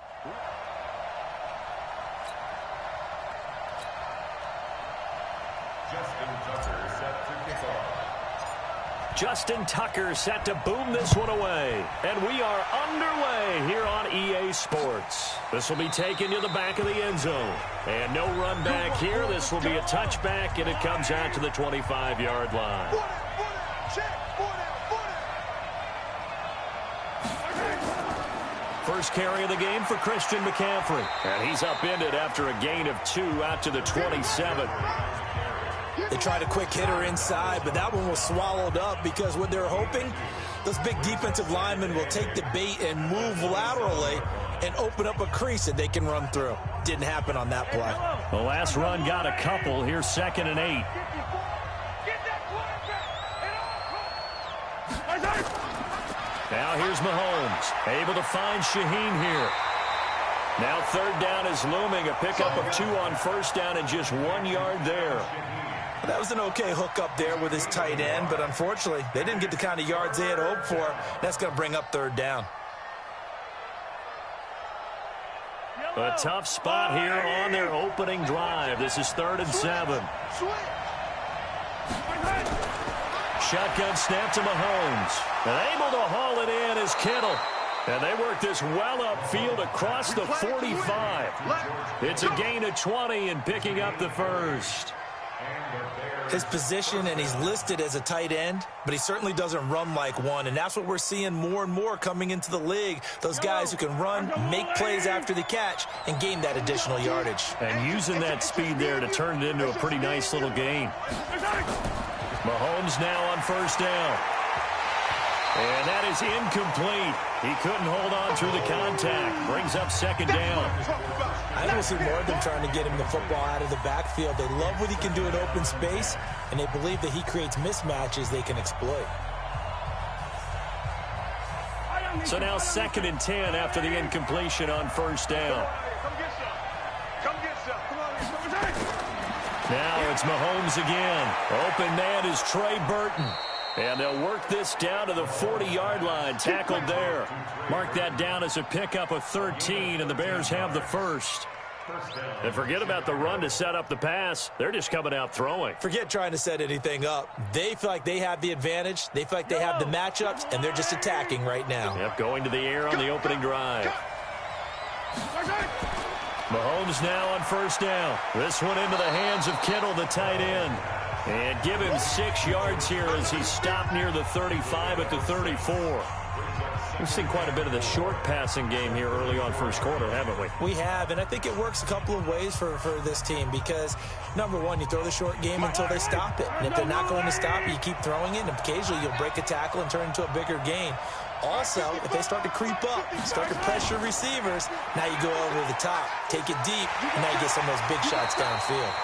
Justin Tucker set to boom this one away. And we are underway here on EA Sports. This will be taken to the back of the end zone. And no run back here. This will be a touchback, and it comes out to the 25-yard line. First carry of the game for Christian McCaffrey. And he's upended after a gain of 2 out to the 27. They tried a quick hitter inside, but that one was swallowed up because what they're hoping, those big defensive linemen will take the bait and move laterally and open up a crease that they can run through. Didn't happen on that play. The last run got a couple. Here's 2nd and 8. Now here's Mahomes, able to find Shaheen here. Now 3rd down is looming, a pickup of 2 on 1st down and just 1 yard there. That was an okay hookup there with his tight end, but unfortunately, they didn't get the kind of yards they had hoped for. That's going to bring up 3rd down. A tough spot here on their opening drive. This is 3rd and 7. Shotgun snap to Mahomes. And able to haul it in is Kittle. And they work this well upfield across the 45. It's a gain of 20 and picking up the first. His position, and he's listed as a tight end, but he certainly doesn't run like one, and that's what we're seeing more and more coming into the league. Those guys who can run, make plays after the catch, and gain that additional yardage. And using that speed there to turn it into a pretty nice little gain. Mahomes now on 1st down. And that is incomplete. He couldn't hold on through the contact. Brings up 2nd down. I will see more of them trying to get him the football out of the backfield. They love what he can do in open space, and they believe that he creates mismatches they can exploit. So now 2nd and 10 after the incompletion on 1st down. Now it's Mahomes again. Open man is Trey Burton. And they'll work this down to the 40-yard line. Tackled there. Mark that down as a pickup of 13, and the Bears have the first. And forget about the run to set up the pass. They're just coming out throwing. Forget trying to set anything up. They feel like they have the advantage. They feel like they have the matchups, and they're just attacking right now. Yep, going to the air on the opening drive. Mahomes now on 1st down. This one into the hands of Kittle, the tight end. And give him 6 yards here as he's stopped near the 35 at the 34. We've seen quite a bit of the short passing game here early on 1st quarter, haven't we? We have, and I think it works a couple of ways for this team because, number one, you throw the short game until they stop it. And if they're not going to stop it, you keep throwing it, and occasionally you'll break a tackle and turn it into a bigger gain. Also, if they start to creep up, start to pressure receivers, now you go over the top, take it deep, and now you get some of those big shots downfield.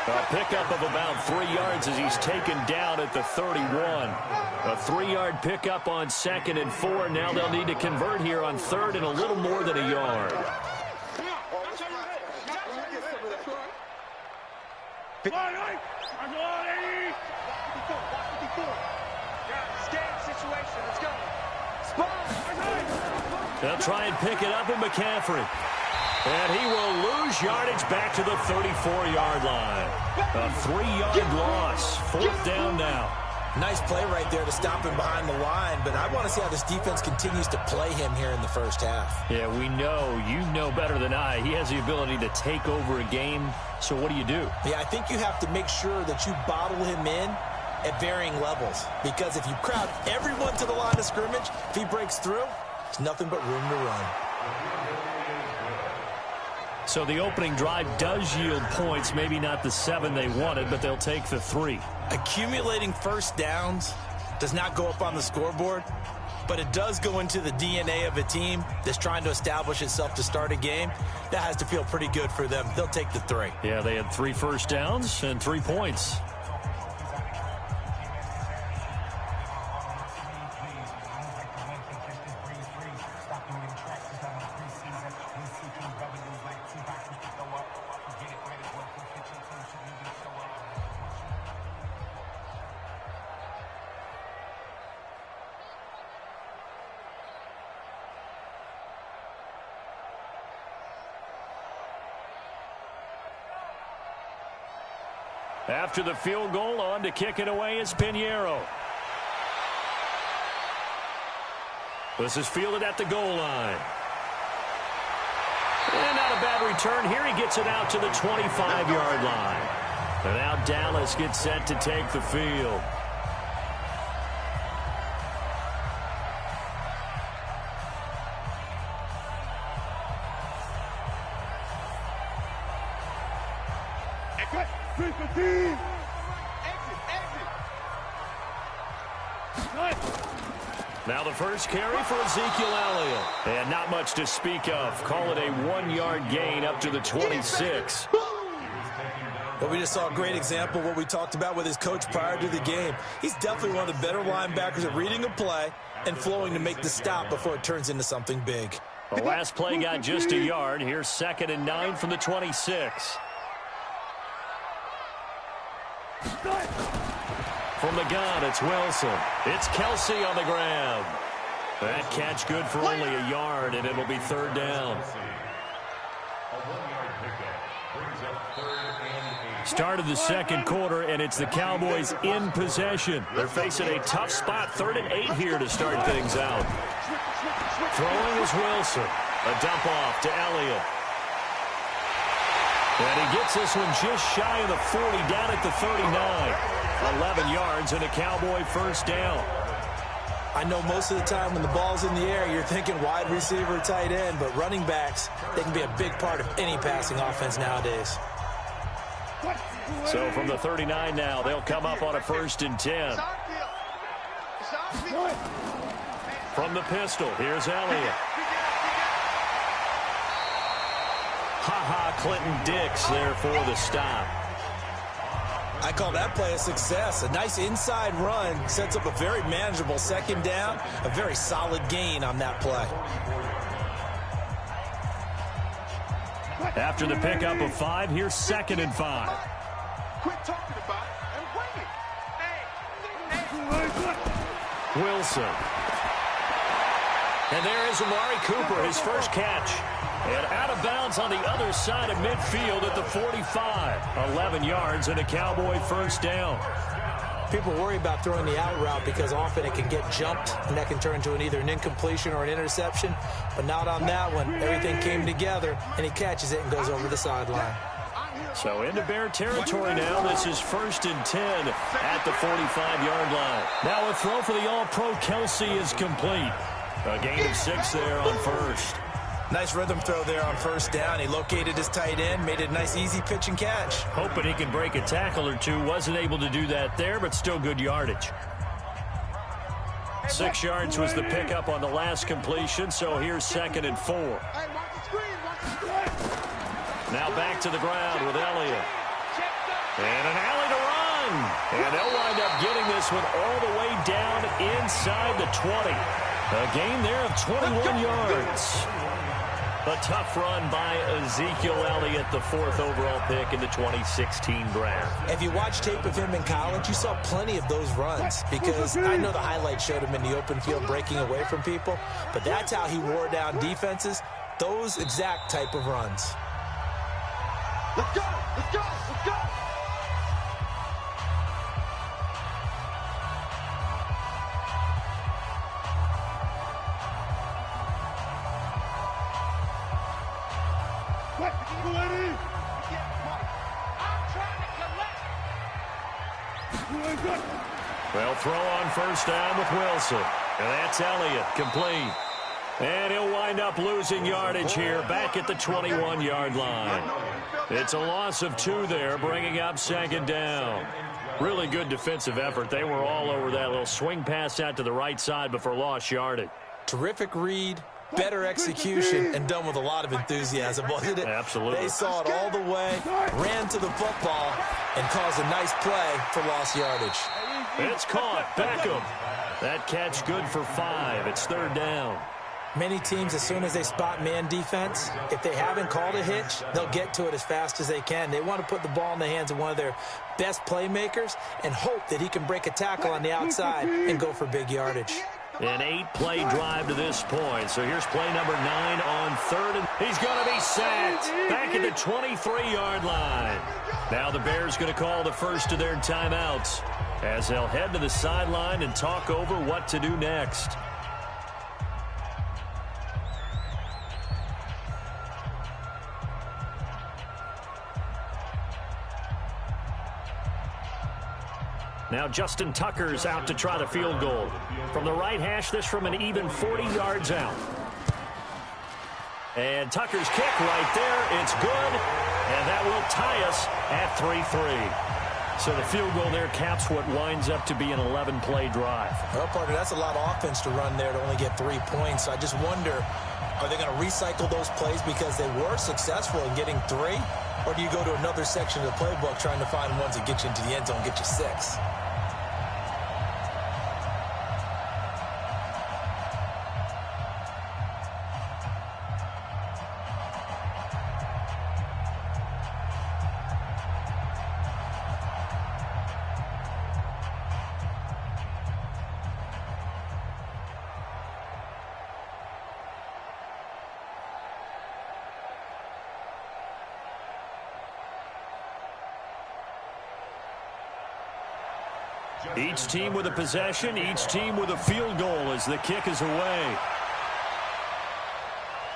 A pickup of about 3 yards as he's taken down at the 31. A 3-yard pickup on 2nd and 4. Now they'll need to convert here on 3rd and a little more than a yard. They'll try and pick it up with McCaffrey. And he will lose yardage back to the 34-yard line. A 3-yard loss. 4th down now. Nice play right there to stop him behind the line, but I want to see how this defense continues to play him here in the first half. Yeah, we know. You know better than I. He has the ability to take over a game. So what do you do? Yeah, I think you have to make sure that you bottle him in at varying levels. Because if you crowd everyone to the line of scrimmage, if he breaks through, there's nothing but room to run. So the opening drive does yield points, maybe not the 7 they wanted, but they'll take the 3. Accumulating first downs does not go up on the scoreboard, but it does go into the DNA of a team that's trying to establish itself to start a game. That has to feel pretty good for them. They'll take the 3. Yeah, they had 3 first downs and 3 points. After the field goal, on to kick it away is Pinheiro. This is fielded at the goal line. And not a bad return here. He gets it out to the 25-yard line. And now Dallas gets set to take the field. Now the first carry for Ezekiel Elliott. And not much to speak of. Call it a 1-yard gain up to the 26. But we just saw a great example of what we talked about with his coach prior to the game. He's definitely one of the better linebackers at reading a play and flowing to make the stop before it turns into something big. The last play got just a yard. Here's 2nd and 9 from the 26. From the gun, it's Wilson. It's Kelsey on the grab. That catch good for only a yard, and it'll be 3rd down. Start of the second quarter, and it's the Cowboys in possession. They're facing a tough spot, 3rd and 8 here to start things out. Throwing is Wilson. A dump off to Elliott. And he gets this one just shy of the 40, down at the 39. 11 yards and a Cowboy first down. I know most of the time when the ball's in the air, you're thinking wide receiver, tight end, but running backs, they can be a big part of any passing offense nowadays. So from the 39 now, they'll come up on a 1st and 10. pistol. Here's Elliott. Clinton Dix there for the stop. I call that play a success. A nice inside run sets up a very manageable second down. A very solid gain on that play. After the pickup of 5, here's 2nd and 5. Quit talking about it and bring it. Wilson. And there is Amari Cooper, his first catch. And out of bounds on the other side of midfield at the 45. 11 yards and a Cowboy first down. People worry about throwing the out route because often it can get jumped, and that can turn into either an incompletion or an interception. But not on that one. Everything came together, and he catches it and goes over the sideline. So into Bear territory now. This is 1st and 10 at the 45-yard line. Now a throw for the All-Pro Kelsey is complete. A gain of 6 there on first. Nice rhythm throw there on first down. He located his tight end, made it a nice easy pitch and catch. Hoping he can break a tackle or two. Wasn't able to do that there, but still good yardage. 6 yards was the pickup on the last completion, so here's 2nd and 4. Now back to the ground with Elliott. And an alley to run. And they'll wind up getting this one all the way down inside the 20. A gain there of 21 yards. A tough run by Ezekiel Elliott, the 4th overall pick in the 2016 draft. If you watch tape of him in college, you saw plenty of those runs because I know the highlights showed him in the open field breaking away from people, but that's how he wore down defenses, those exact type of runs. Let's go! Let's go! Let's go! Well, throw on first down with Wilson. And that's Elliott, complete. And he'll wind up losing yardage here back at the 21-yard line. It's a loss of 2 there, bringing up second down. Really good defensive effort. They were all over that little swing pass out to the right side before lost yardage. Terrific read, better execution, and done with a lot of enthusiasm, wasn't it? Absolutely. They saw it all the way, ran to the football, and caused a nice play for lost yardage. It's caught. Beckham. That catch good for 5. It's third down. Many teams, as soon as they spot man defense, if they haven't called a hitch, they'll get to it as fast as they can. They want to put the ball in the hands of one of their best playmakers and hope that he can break a tackle on the outside and go for big yardage. An 8-play drive to this point. So here's play number 9 on third, and he's going to be sacked back at the 23-yard line. Now the Bears going to call the first of their timeouts as they'll head to the sideline and talk over what to do next. Now Justin Tucker's out to try the field goal. From the right hash, this from an even 40 yards out. And Tucker's kick right there. It's good. And that will tie us at 3-3. So the field goal there caps what winds up to be an 11-play drive. Well, partner, that's a lot of offense to run there to only get 3 points. I just wonder, are they going to recycle those plays because they were successful in getting 3? Or do you go to another section of the playbook trying to find ones that get you into the end zone, get you 6? Each team with a possession, each team with a field goal as the kick is away.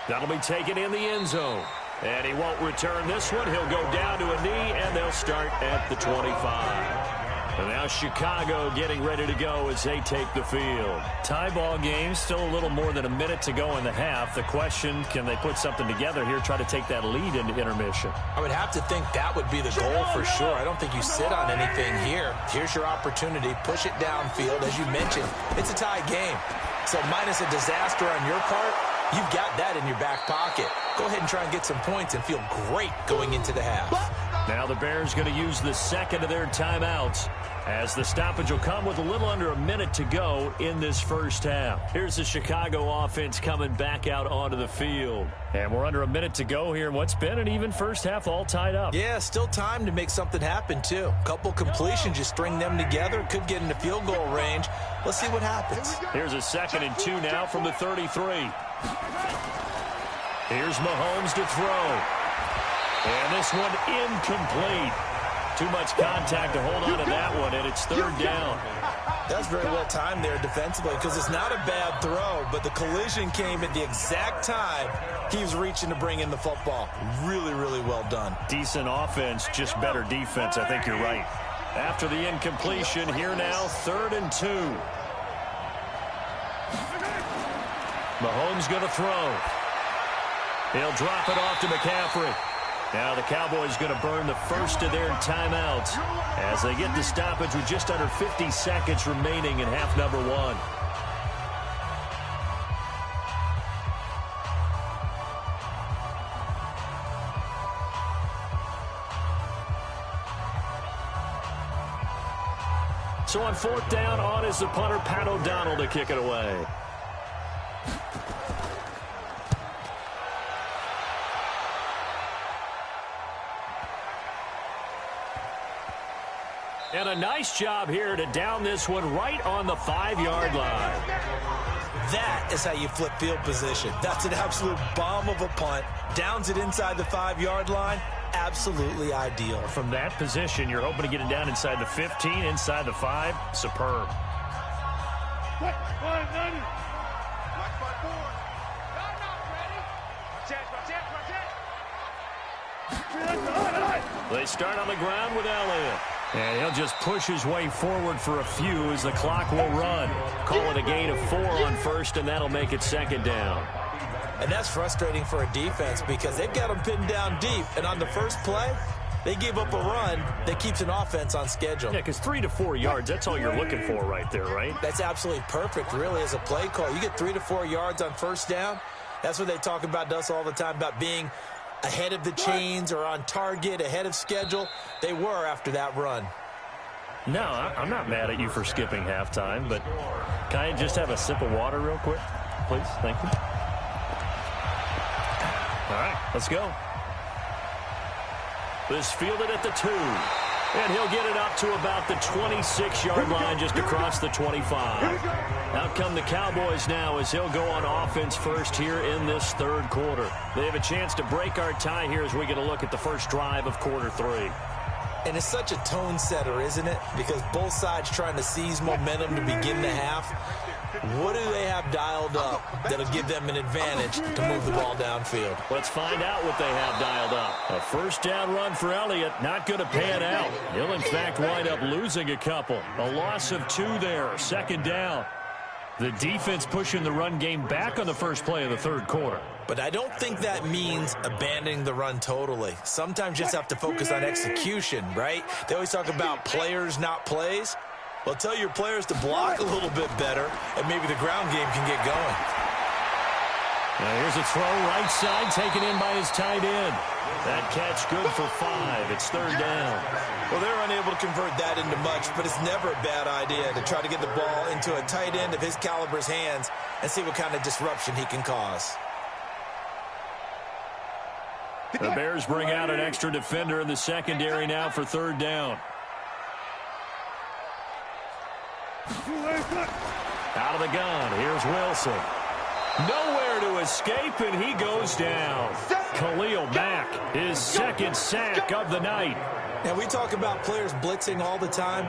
That'll be taken in the end zone. And he won't return this one. He'll go down to a knee, and they'll start at the 25. And now Chicago getting ready to go as they take the field. Tie ball game, still a little more than a minute to go in the half. The question, can they put something together here, try to take that lead into intermission? I would have to think that would be the goal for sure. I don't think you sit on anything here. Here's your opportunity. Push it downfield. As you mentioned, it's a tie game. So minus a disaster on your part, you've got that in your back pocket. Go ahead and try and get some points and feel great going into the half. Now the Bears going to use the second of their timeouts as the stoppage will come with a little under a minute to go in this first half. Here's the Chicago offense coming back out onto the field. And we're under a minute to go here in what's been an even first half, all tied up. Yeah, still time to make something happen, too. Couple completions, you string them together, could get into field goal range. Let's see what happens. Here's a 2nd and 2 now from the 33. Here's Mahomes to throw. And this one incomplete. Too much contact to hold on to that one, and it's third down. That's very well timed there defensively because it's not a bad throw, but the collision came at the exact time he was reaching to bring in the football. Really, really well done. Decent offense, just better defense. I think you're right. After the incompletion, here now, 3rd and 2. Mahomes going to throw. He'll drop it off to McCaffrey. Now the Cowboys going to burn the first of their timeouts as they get the stoppage with just under 50 seconds remaining in half number 1. So on 4th down, on is the punter, Pat O'Donnell, to kick it away. And a nice job here to down this one right on the 5-yard line. That is how you flip field position. That's an absolute bomb of a punt. Downs it inside the 5-yard line. Absolutely ideal. From that position, you're hoping to get it down inside the 15, inside the 5. Superb. They start on the ground with Elliott. And he'll just push his way forward for a few as the clock will run. Call it a gain of 4 on first, and that'll make it second down. And that's frustrating for a defense because they've got them pinned down deep. And on the first play, they gave up a run that keeps an offense on schedule. Yeah, because 3 to 4 yards, that's all you're looking for right there, right? That's absolutely perfect, really, as a play call. You get 3 to 4 yards on first down. That's what they talk about us all the time, about being ahead of the chains or on target, ahead of schedule. They were after that run. No, I'm not mad at you for skipping halftime, but can I just have a sip of water real quick, please? Thank you. All right, let's go. This fielded at the 2. And he'll get it up to about the 26-yard line, just across the 25. Out come the Cowboys now as he'll go on offense first here in this third quarter. They have a chance to break our tie here as we get a look at the first drive of quarter 3. And it's such a tone setter, isn't it? Because both sides trying to seize momentum to begin the half. What do they have dialed up that'll give them an advantage to move the ball downfield? Let's find out what they have dialed up. A first down run for Elliott, not going to pan out. He'll, in fact, wind up losing a couple. A loss of 2 there, second down. The defense pushing the run game back on the first play of the third quarter. But I don't think that means abandoning the run totally. Sometimes you just have to focus on execution, right? They always talk about players, not plays. Well, tell your players to block a little bit better, and maybe the ground game can get going. Now here's a throw right side, taken in by his tight end. That catch good for 5. It's third down. Well, they're unable to convert that into much, but it's never a bad idea to try to get the ball into a tight end of his caliber's hands and see what kind of disruption he can cause. The Bears bring out an extra defender in the secondary now for third down. Out of the gun, here's Wilson. Nowhere to escape, and he goes down. Khalil Mack, his second sack of the night. Now, we talk about players blitzing all the time.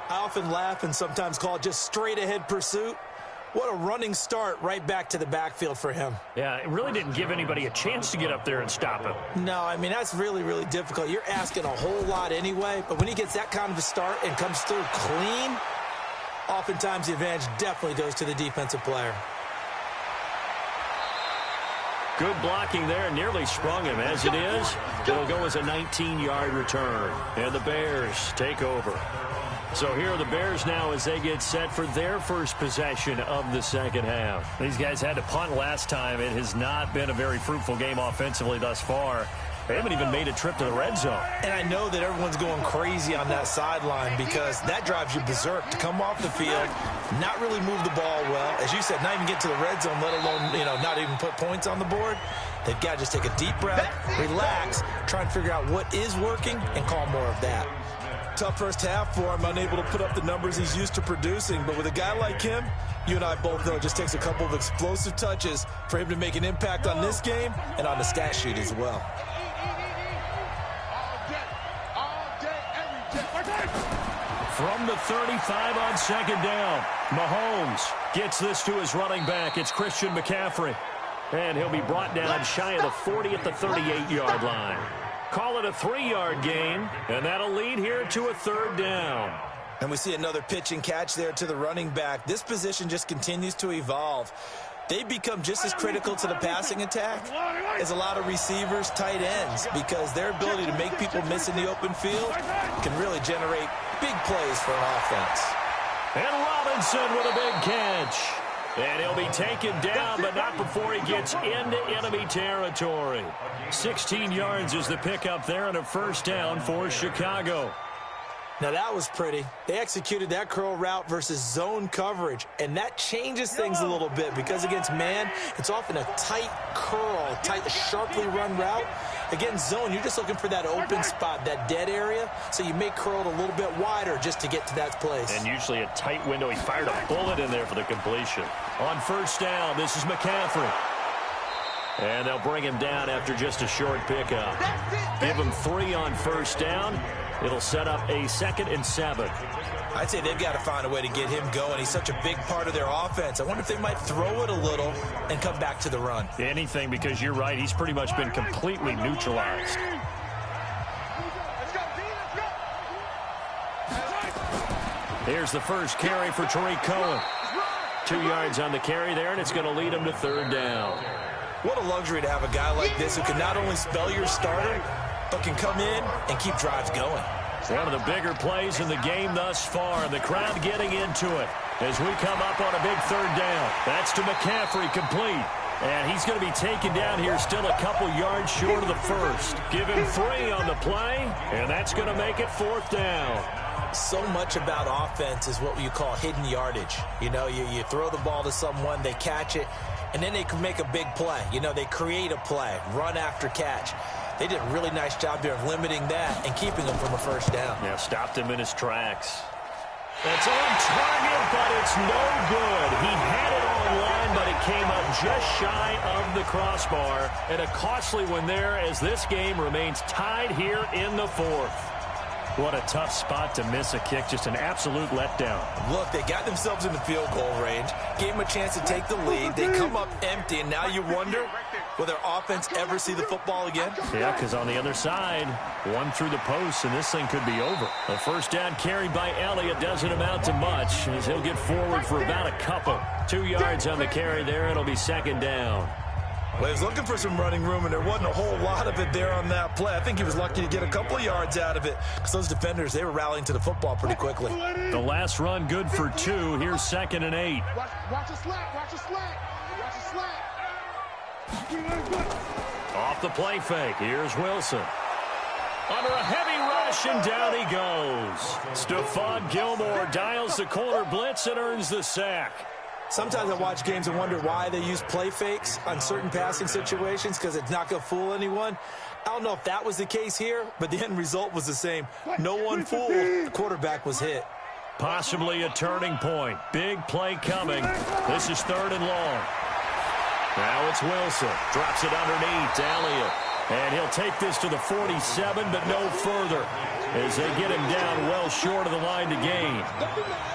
I often laugh and sometimes call it just straight-ahead pursuit. What a running start right back to the backfield for him. Yeah, it really didn't give anybody a chance to get up there and stop him. No, I mean, that's really, really difficult. You're asking a whole lot anyway, but when he gets that kind of a start and comes through clean, oftentimes the advantage definitely goes to the defensive player. Good blocking there, nearly sprung him. As it is, it'll go as a 19-yard return. And the Bears take over. So here are the Bears now as they get set for their first possession of the second half. These guys had to punt last time. It has not been a very fruitful game offensively thus far. They haven't even made a trip to the red zone. And I know that everyone's going crazy on that sideline because that drives you berserk to come off the field, not really move the ball well. As you said, not even get to the red zone, let alone, not even put points on the board. They've got to just take a deep breath, relax, try and figure out what is working, and call more of that. Tough first half for him, unable to put up the numbers he's used to producing. But with a guy like him, you and I both know it just takes a couple of explosive touches for him to make an impact on this game and on the stat sheet as well. From the 35 on second down, Mahomes gets this to his running back. It's Christian McCaffrey. And he'll be brought down shy of the 40 at the 38-yard line. Call it a 3-yard gain, and that'll lead here to a third down. And we see another pitch and catch there to the running back. This position just continues to evolve. They've become just as critical to the passing attack as a lot of receivers, tight ends, because their ability to make people miss in the open field can really generate big plays for an offense. And Robinson with a big catch. And he'll be taken down, but not before he gets into enemy territory. 16 yards is the pickup there, and a first down for Chicago. Now, that was pretty. They executed that curl route versus zone coverage, and that changes things a little bit because against man, it's often a tight curl, tight, sharply run route. Against zone, you're just looking for that open spot, that dead area, so you may curl it a little bit wider just to get to that place. And usually a tight window. He fired a bullet in there for the completion. On first down, this is McCaffrey. And they'll bring him down after just a short pickup. Give him 3 on first down. It'll set up a 2nd and 7. I'd say they've got to find a way to get him going. He's such a big part of their offense. I wonder if they might throw it a little and come back to the run. Anything, because you're right. He's pretty much been completely neutralized. Here's the first carry for Tariq Cohen. 2 yards on the carry there, and it's going to lead him to third down. What a luxury to have a guy like this who can not only spell your starter, but can come in and keep drives going. One of the bigger plays in the game thus far, and the crowd getting into it as we come up on a big third down. That's to McCaffrey, complete. And he's going to be taken down here still a couple yards short of the first. Give him 3 on the play, and that's going to make it fourth down. So much about offense is what you call hidden yardage. You know, you throw the ball to someone, they catch it, and then they can make a big play. You know, they create a play, run after catch. They did a really nice job there of limiting that and keeping him from a first down. Yeah, stopped him in his tracks. That's on target, but it's no good. He had it on line, but it came up just shy of the crossbar. And a costly one there as this game remains tied here in the fourth. What a tough spot to miss a kick. Just an absolute letdown. Look, they got themselves in the field goal range, gave them a chance to take the lead. They come up empty, and now you wonder, will their offense ever see the football again? Yeah, because on the other side, one through the post, and this thing could be over. A first down carry by Elliott doesn't amount to much as he'll get forward for about a couple. 2 yards on the carry there. It'll be second down. Well, he was looking for some running room, and there wasn't a whole lot of it there on that play. I think he was lucky to get a couple of yards out of it because those defenders, they were rallying to the football pretty quickly. The last run good for 2. Here's 2nd and 8. Watch a slant. Watch a slant. Watch a slant. Off the play fake. Here's Wilson. Under a heavy rush, and down he goes. Stephon Gilmore dials the corner blitz and earns the sack. Sometimes I watch games and wonder why they use play fakes on certain passing situations because it's not going to fool anyone. I don't know if that was the case here, but the end result was the same. No one fooled. The quarterback was hit. Possibly a turning point. Big play coming. This is 3rd and long. Now it's Wilson. Drops it underneath to Elliott. And he'll take this to the 47, but no further as they get him down well short of the line to gain.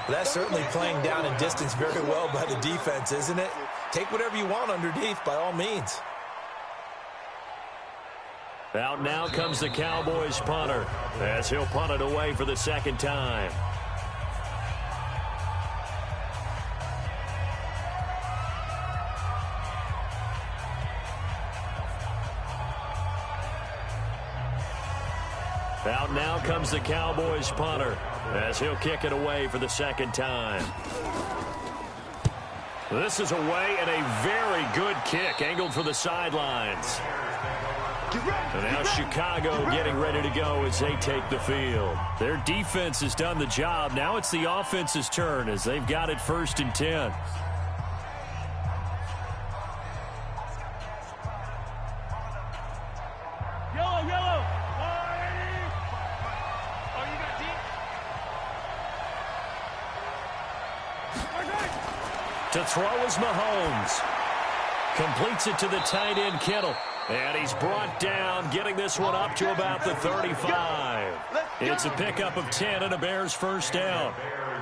That's certainly playing down in distance very well by the defense, isn't it? Take whatever you want underneath by all means. Out now comes the Cowboys punter as he'll punt it away for the second time. Out now comes the Cowboys punter as he'll kick it away for the second time. This is away and a very good kick angled for the sidelines. And now Chicago getting ready to go as they take the field. Their defense has done the job. Now it's the offense's turn as they've got it 1st and 10. To throw is Mahomes. Completes it to the tight end, Kittle. And he's brought down, getting this one up to about the 35. It's a pickup of 10 and a Bears first down.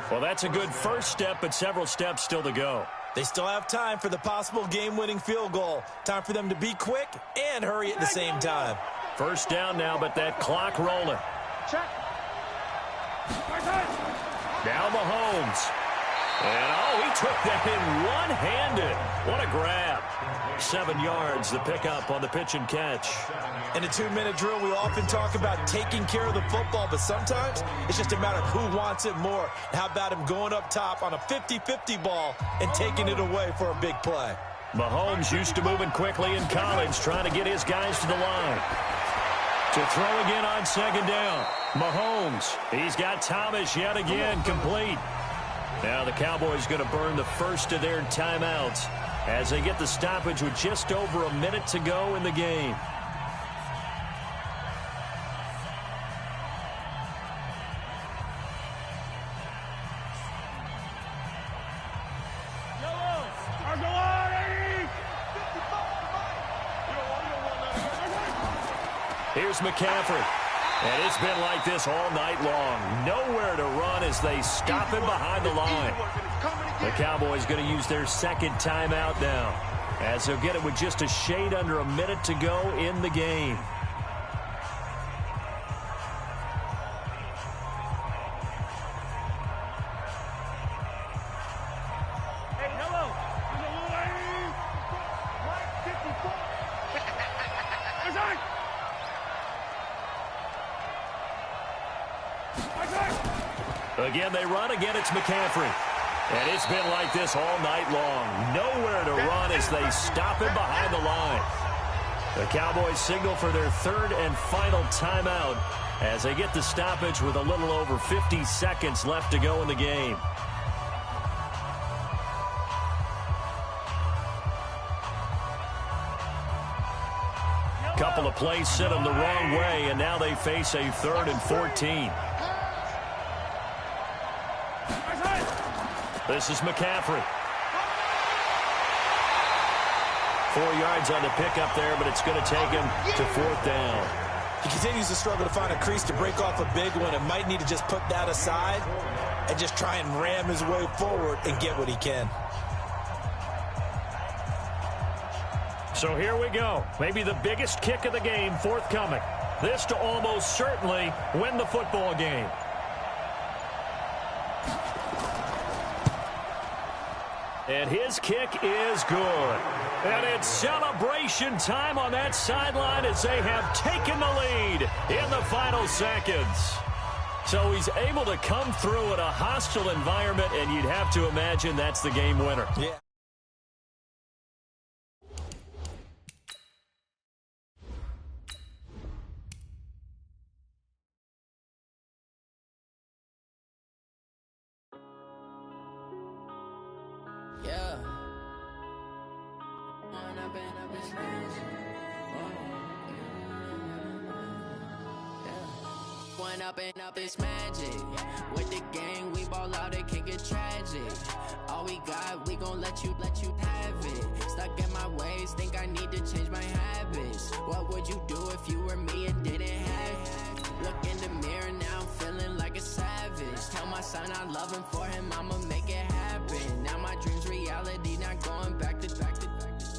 Well, that's a good first step, but several steps still to go. They still have time for the possible game-winning field goal. Time for them to be quick and hurry at the same time. First down now, but that clock rolling. Now Mahomes. And, he took that in one-handed. What a grab. 7 yards, the pickup on the pitch and catch. In a 2-minute drill, we often talk about taking care of the football, but sometimes it's just a matter of who wants it more. How about him going up top on a 50-50 ball and taking it away for a big play? Mahomes used to moving quickly in college, trying to get his guys to the line. To throw again on second down. Mahomes, he's got Thomas yet again, complete. Now the Cowboys going to burn the first of their timeouts as they get the stoppage with just over a minute to go in the game. Here's McCaffrey. And it's been like this all night long. Nowhere to run as they stop him behind the line. The Cowboys going to use their second timeout now as they'll get it with just a shade under a minute to go in the game. Again, they run. Again, it's McCaffrey. And it's been like this all night long. Nowhere to run as they stop him behind the line. The Cowboys signal for their third and final timeout as they get the stoppage with a little over 50 seconds left to go in the game. Couple of plays sent them the wrong way, and now they face a 3rd and 14. This is McCaffrey. 4 yards on the pickup there, but it's going to take him to 4th down. He continues to struggle to find a crease to break off a big one and might need to just put that aside and just try and ram his way forward and get what he can. So here we go. Maybe the biggest kick of the game forthcoming. This to almost certainly win the football game. And his kick is good. And it's celebration time on that sideline as they have taken the lead in the final seconds. So he's able to come through in a hostile environment, and you'd have to imagine that's the game winner. Yeah. Yeah. One up and up is magic. With the gang, we ball out, it can get tragic. All we got, we gon' let you have it. Stuck in my ways, think I need to change my habits. What would you do if you were me and didn't have it? Look in the mirror, now I'm feeling like a savage. Tell my son I love him, for him I'ma make it happen. Now my dream's reality, not going back to.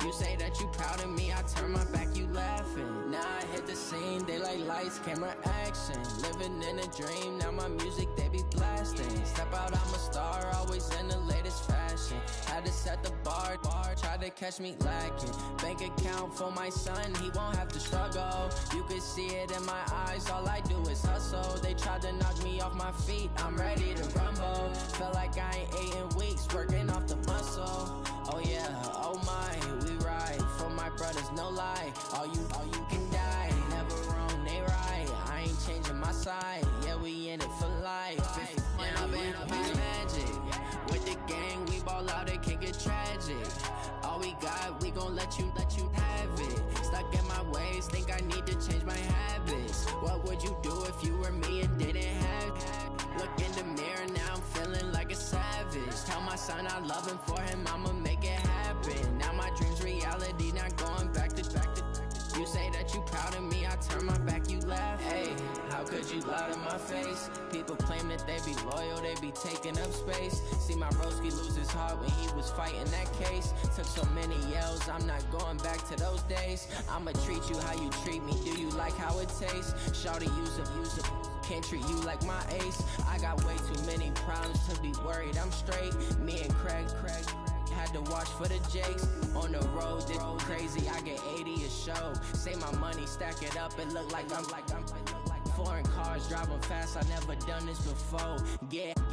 You say that you proud of me, I turn my back, you laughing. Now I hit the scene, they like lights, camera, action. Living in a dream, now my music, they be blasting. Step out, I'm a star, always in the latest fashion. Had to set the bar, try to catch me lacking. Bank account for my son, he won't have to struggle. You can see it in my eyes, all I do is hustle. They tried to knock me off my feet, I'm ready to rumble. Felt like I ain't ate in weeks, working off the muscle. Oh yeah, oh my, we ride for my brothers, no lie. All you can die, never wrong, they right. I ain't changing my side, yeah, we in it for life. When I've been up is magic. With the gang, we ball out, it can get tragic. All we got, we gon' let you have it. Stuck in my ways, think I need to change my habits. What would you do if you were me and didn't have it? Look in the mirror, now I'm feeling like a savage. Tell my son I love him, for him I'ma make it happen. Now my dream's reality, not going back to. You say that you proud of me, I turn my back, you laugh. Hey, how could you lie to my face? People claim that they be loyal, they be taking up space. See my broski lose his heart when he was fighting that case. Took so many yells, I'm not going back to those days. I'ma treat you how you treat me, do you like how it tastes? Shawty, use a can't treat you like my ace. I got way too many problems to be worried, I'm straight. Me and Craig had to watch for the Jakes. On the road, it's crazy, I get 80 a show. Say my money, stack it up, it look like I'm foreign cars, driving fast, I never done this before.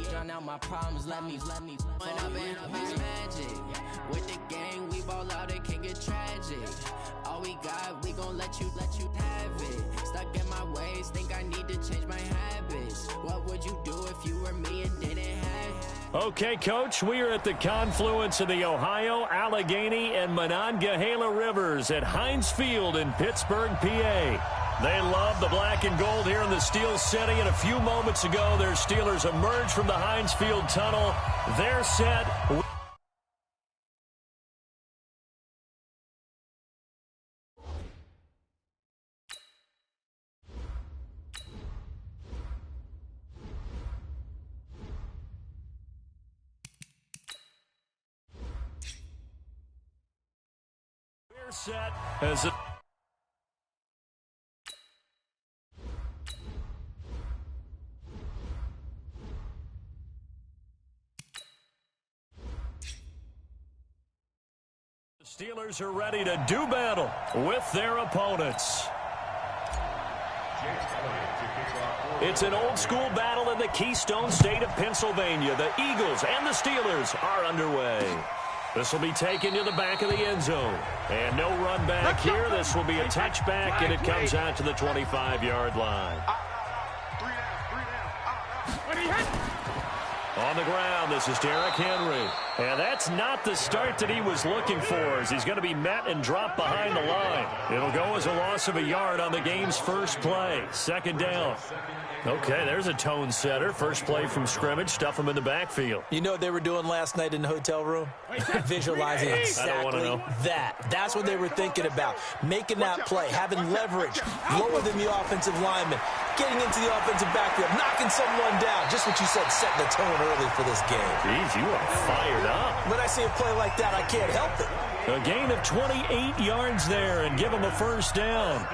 Drown out my problems, let me. When I've been up is magic. With the gang, we ball out, it can get tragic. All we got, we gon' let you have it. Stuck in my ways, think I need to change my habits. What would you do if you were me and didn't have it? Okay, Coach, we are at the confluence of the Ohio, Allegheny, and Monongahela Rivers at Heinz Field in Pittsburgh, PA. They love the black and gold here in the Steel City, and a few moments ago, their Steelers emerged from the Heinz Field tunnel. They're set. We're set as a Steelers are ready to do battle with their opponents. James Elliott to kick off It's an old-school battle in the Keystone State of Pennsylvania. The Eagles and the Steelers are underway. This will be taken to the back of the end zone. And no run back here. This will be a touchback, and it comes out to the 25-yard line. On the ground, this is Derrick Henry. And that's not the start that he was looking for, as he's going to be met and dropped behind the line. It'll go as a loss of a yard on the game's first play. Second down. Okay, there's a tone setter. First play from scrimmage. Stuff him in the backfield. You know what they were doing last night in the hotel room? Visualizing exactly that. That's what they were thinking about. Making that play, having leverage, lower than the offensive lineman, getting into the offensive backfield, knocking someone down. Just what you said, setting the tone early for this game. Jeez, you are fired up. When I see a play like that, I can't help it. A gain of 28 yards there and give him a first down.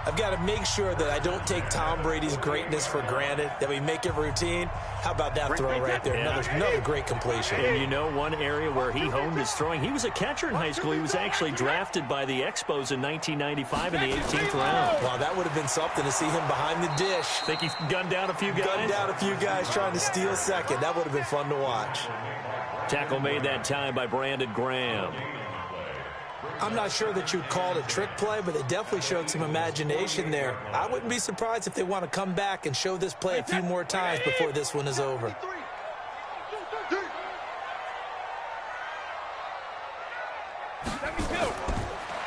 I've got to make sure that I don't take Tom Brady's greatness for granted, that we make it routine. How about that throw right there? Yeah. Another great completion. And you know one area where he honed his throwing? He was a catcher in high school. He was actually drafted by the Expos in 1995 in the 18th round. Wow, that would have been something to see him behind the dish. Think he gunned down a few guys? Gunned down a few guys trying to steal second. That would have been fun to watch. Tackle made that time by Brandon Graham. I'm not sure that you'd call it a trick play, but they definitely showed some imagination there. I wouldn't be surprised if they want to come back and show this play a few more times before this one is over.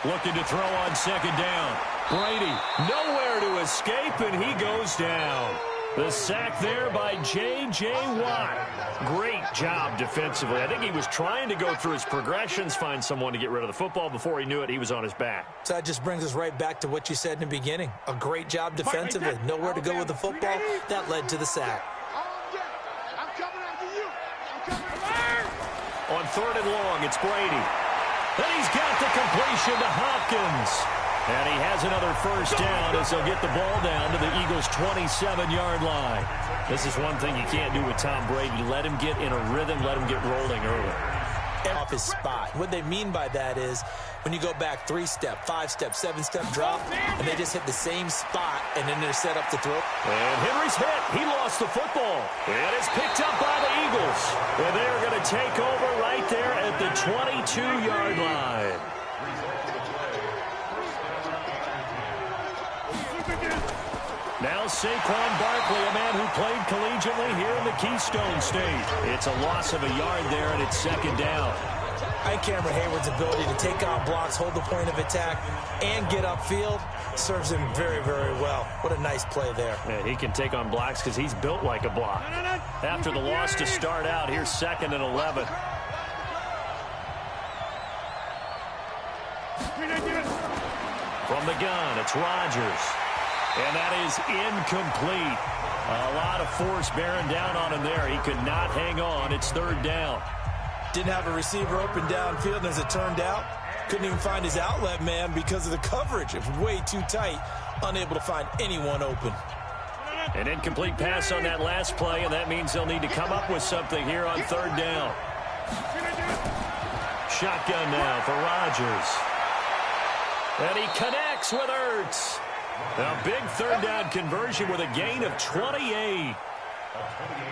Looking to throw on second down. Brady nowhere to escape, and he goes down. The sack there by J.J. Watt. Great job defensively. I think he was trying to go through his progressions, find someone to get rid of the football. Before he knew it, he was on his back. So that just brings us right back to what you said in the beginning. A great job defensively. Nowhere to go with the football. That led to the sack. On third and long, it's Brady. And he's got the completion to Hopkins. And he has another first down as they'll get the ball down to the Eagles' 27-yard line. This is one thing you can't do with Tom Brady. Let him get in a rhythm, let him get rolling early. Off his spot. What they mean by that is when you go back 3-step, 5-step, 7-step drop, and they just hit the same spot, and then they're set up to throw. And Henry's hit. He lost the football. And it's picked up by the Eagles. And they're going to take over right there at the 22-yard line. Now Saquon Barkley, a man who played collegiately here in the Keystone State. It's a loss of a yard there, and it's second down. And Cameron Hayward's ability to take on blocks, hold the point of attack, and get upfield serves him very, very well. What a nice play there. Yeah, he can take on blocks because he's built like a block. After the loss to start out, here's 2nd and 11. From the gun, it's Rodgers. And that is incomplete. A lot of force bearing down on him there. He could not hang on. It's third down. Didn't have a receiver open downfield, and as it turned out, couldn't even find his outlet man because of the coverage. It was way too tight, unable to find anyone open. An incomplete pass on that last play, and that means they'll need to come up with something here on third down. Shotgun now for Rodgers. And he connects with Ertz. A big third down conversion with a gain of 28.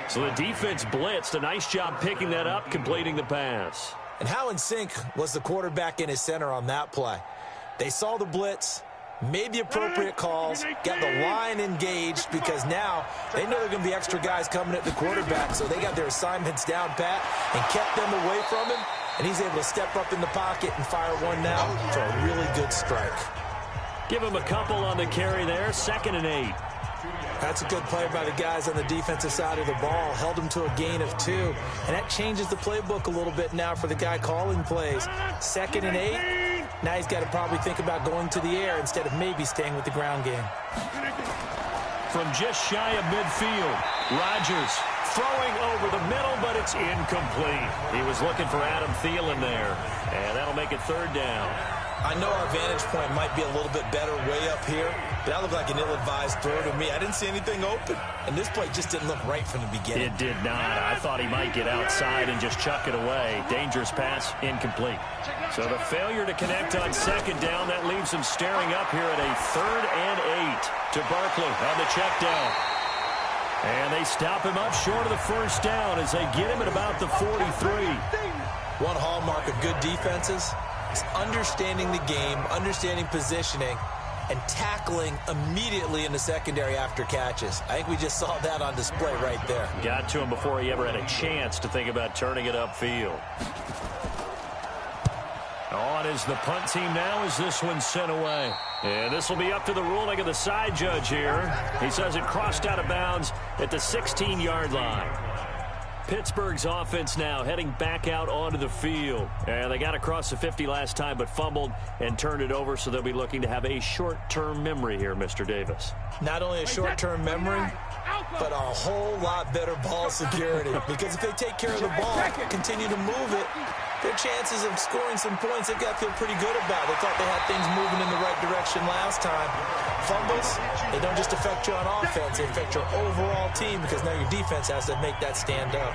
So the defense blitzed. A nice job picking that up, completing the pass. And how in sync was the quarterback in his center on that play? They saw the blitz, made the appropriate calls, got the line engaged because now they know there are going to be extra guys coming at the quarterback, so they got their assignments down pat and kept them away from him, and he's able to step up in the pocket and fire one now for a really good strike. Give him a couple on the carry there. 2nd and 8. That's a good play by the guys on the defensive side of the ball. Held him to a gain of 2. And that changes the playbook a little bit now for the guy calling plays. 2nd and 8. Now he's got to probably think about going to the air instead of maybe staying with the ground game. From just shy of midfield, Rodgers throwing over the middle, but it's incomplete. He was looking for Adam Thielen there. And that'll make it third down. I know our vantage point might be a little bit better way up here, but that looked like an ill-advised throw to me. I didn't see anything open, and this play just didn't look right from the beginning. It did not. I thought he might get outside and just chuck it away. Dangerous pass, incomplete. So the failure to connect on second down, that leaves him staring up here at a 3rd and 8 to Barkley on the check down. And they stop him up short of the first down as they get him at about the 43. One hallmark of good defenses is understanding the game, understanding positioning, and tackling immediately in the secondary after catches. I think we just saw that on display right there. Got to him before he ever had a chance to think about turning it upfield. On is the punt team now as this one's sent away. And this will be up to the ruling of the side judge here. He says it crossed out of bounds at the 16-yard line. Pittsburgh's offense now heading back out onto the field. And they got across the 50 last time but fumbled and turned it over, so they'll be looking to have a short-term memory here, Mr. Davis. Not only a short-term memory, but a whole lot better ball security. Because if they take care of the ball, continue to move it, their chances of scoring some points, they've got to feel pretty good about. They thought they had things moving in the right direction last time. Fumbles, they don't just affect you on offense, they affect your overall team because now your defense has to make that stand up.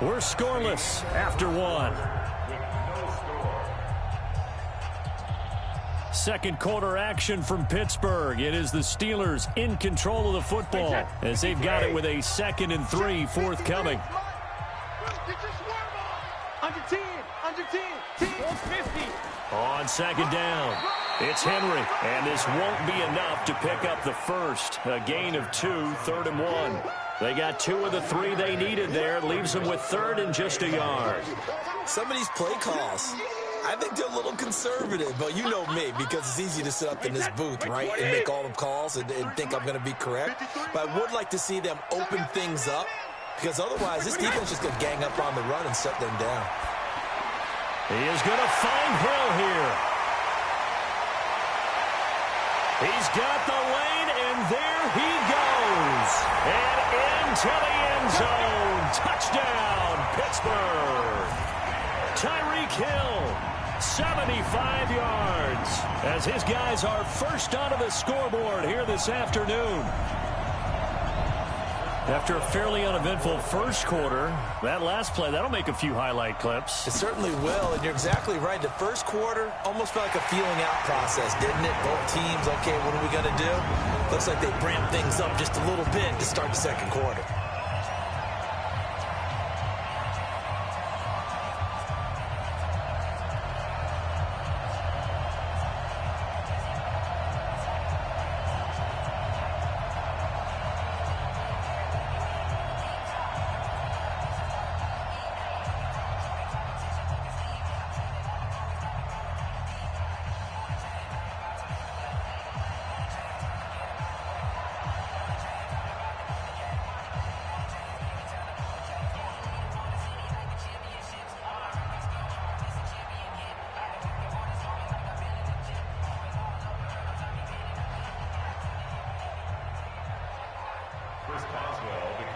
We're scoreless after one. Second quarter action from Pittsburgh. It is the Steelers in control of the football as they've got it with a 2nd and 3 forthcoming. Under 10, 10, 50. On second down, it's Henry, and this won't be enough to pick up the first. A gain of 2, 3rd and 1. They got 2 of the 3 they needed there. Leaves them with 3rd and just a yard. Some of these play calls, I think they're a little conservative, but you know me, because it's easy to sit up in this booth, right, and make all the calls and think I'm going to be correct. But I would like to see them open things up, because otherwise this defense is going to gang up on the run and shut them down. He is going to find Hill here. He's got the lane, and there he goes. And into the end zone. Touchdown, Pittsburgh. Tyreek Hill, 75 yards, as his guys are first onto the scoreboard here this afternoon. After a fairly uneventful first quarter, that last play, that'll make a few highlight clips. It certainly will, and you're exactly right. The first quarter almost felt like a feeling out process, didn't it? Both teams, okay, what are we going to do? Looks like they ramped things up just a little bit to start the second quarter.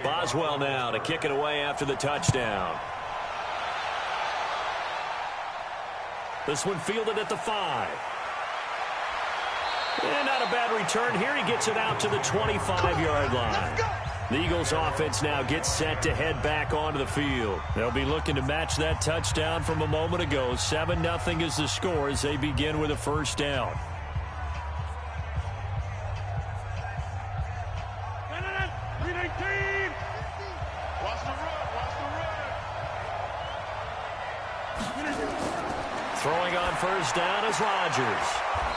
Boswell now to kick it away after the touchdown. This one fielded at the 5. And not a bad return here. He gets it out to the 25-yard line. The Eagles offense now gets set to head back onto the field. They'll be looking to match that touchdown from a moment ago. 7-0 is the score as they begin with a first down. Throwing on first down is Rodgers.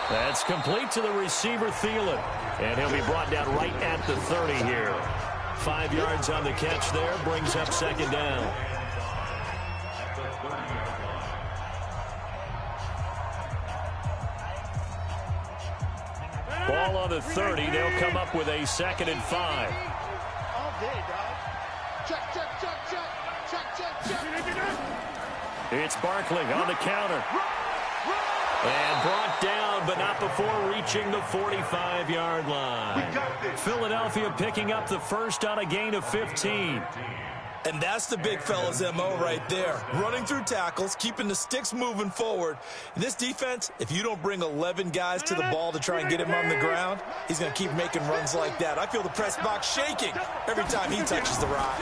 That's complete to the receiver, Thielen. And he'll be brought down right at the 30 here. 5 yards on the catch there, brings up second down. Ball on the 30. They'll come up with a 2nd and 5. All day, dog. Check, check, check, check. Check, check, check. It's Barkley on the counter. And brought down, but not before reaching the 45-yard line. Philadelphia picking up the first on a gain of 15. And that's the big fella's MO right there. Running through tackles, keeping the sticks moving forward. In this defense, if you don't bring 11 guys to the ball to try and get him on the ground, he's going to keep making runs like that. I feel the press box shaking every time he touches the rock.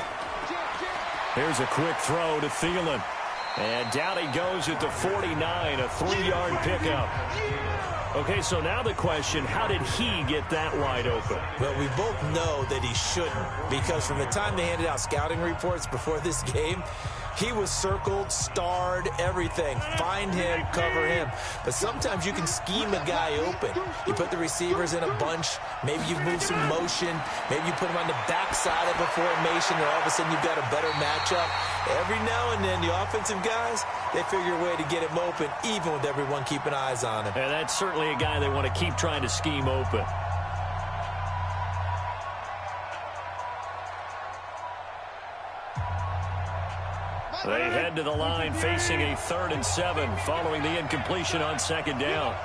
Here's a quick throw to Thielen. And down he goes at the 49, a 3-yard pickup. Okay, so now the question, how did he get that wide open? Well, we both know that he shouldn't, because from the time they handed out scouting reports before this game, he was circled, starred, everything. Find him, cover him. But sometimes you can scheme a guy open. You put the receivers in a bunch. Maybe you move some motion. Maybe you put him on the backside of a formation, and all of a sudden you've got a better matchup. Every now and then, the offensive guys, they figure a way to get him open, even with everyone keeping eyes on him. And that's certainly a guy they want to keep trying to scheme open. They head to the line facing a 3rd and 7 following the incompletion on 2nd down.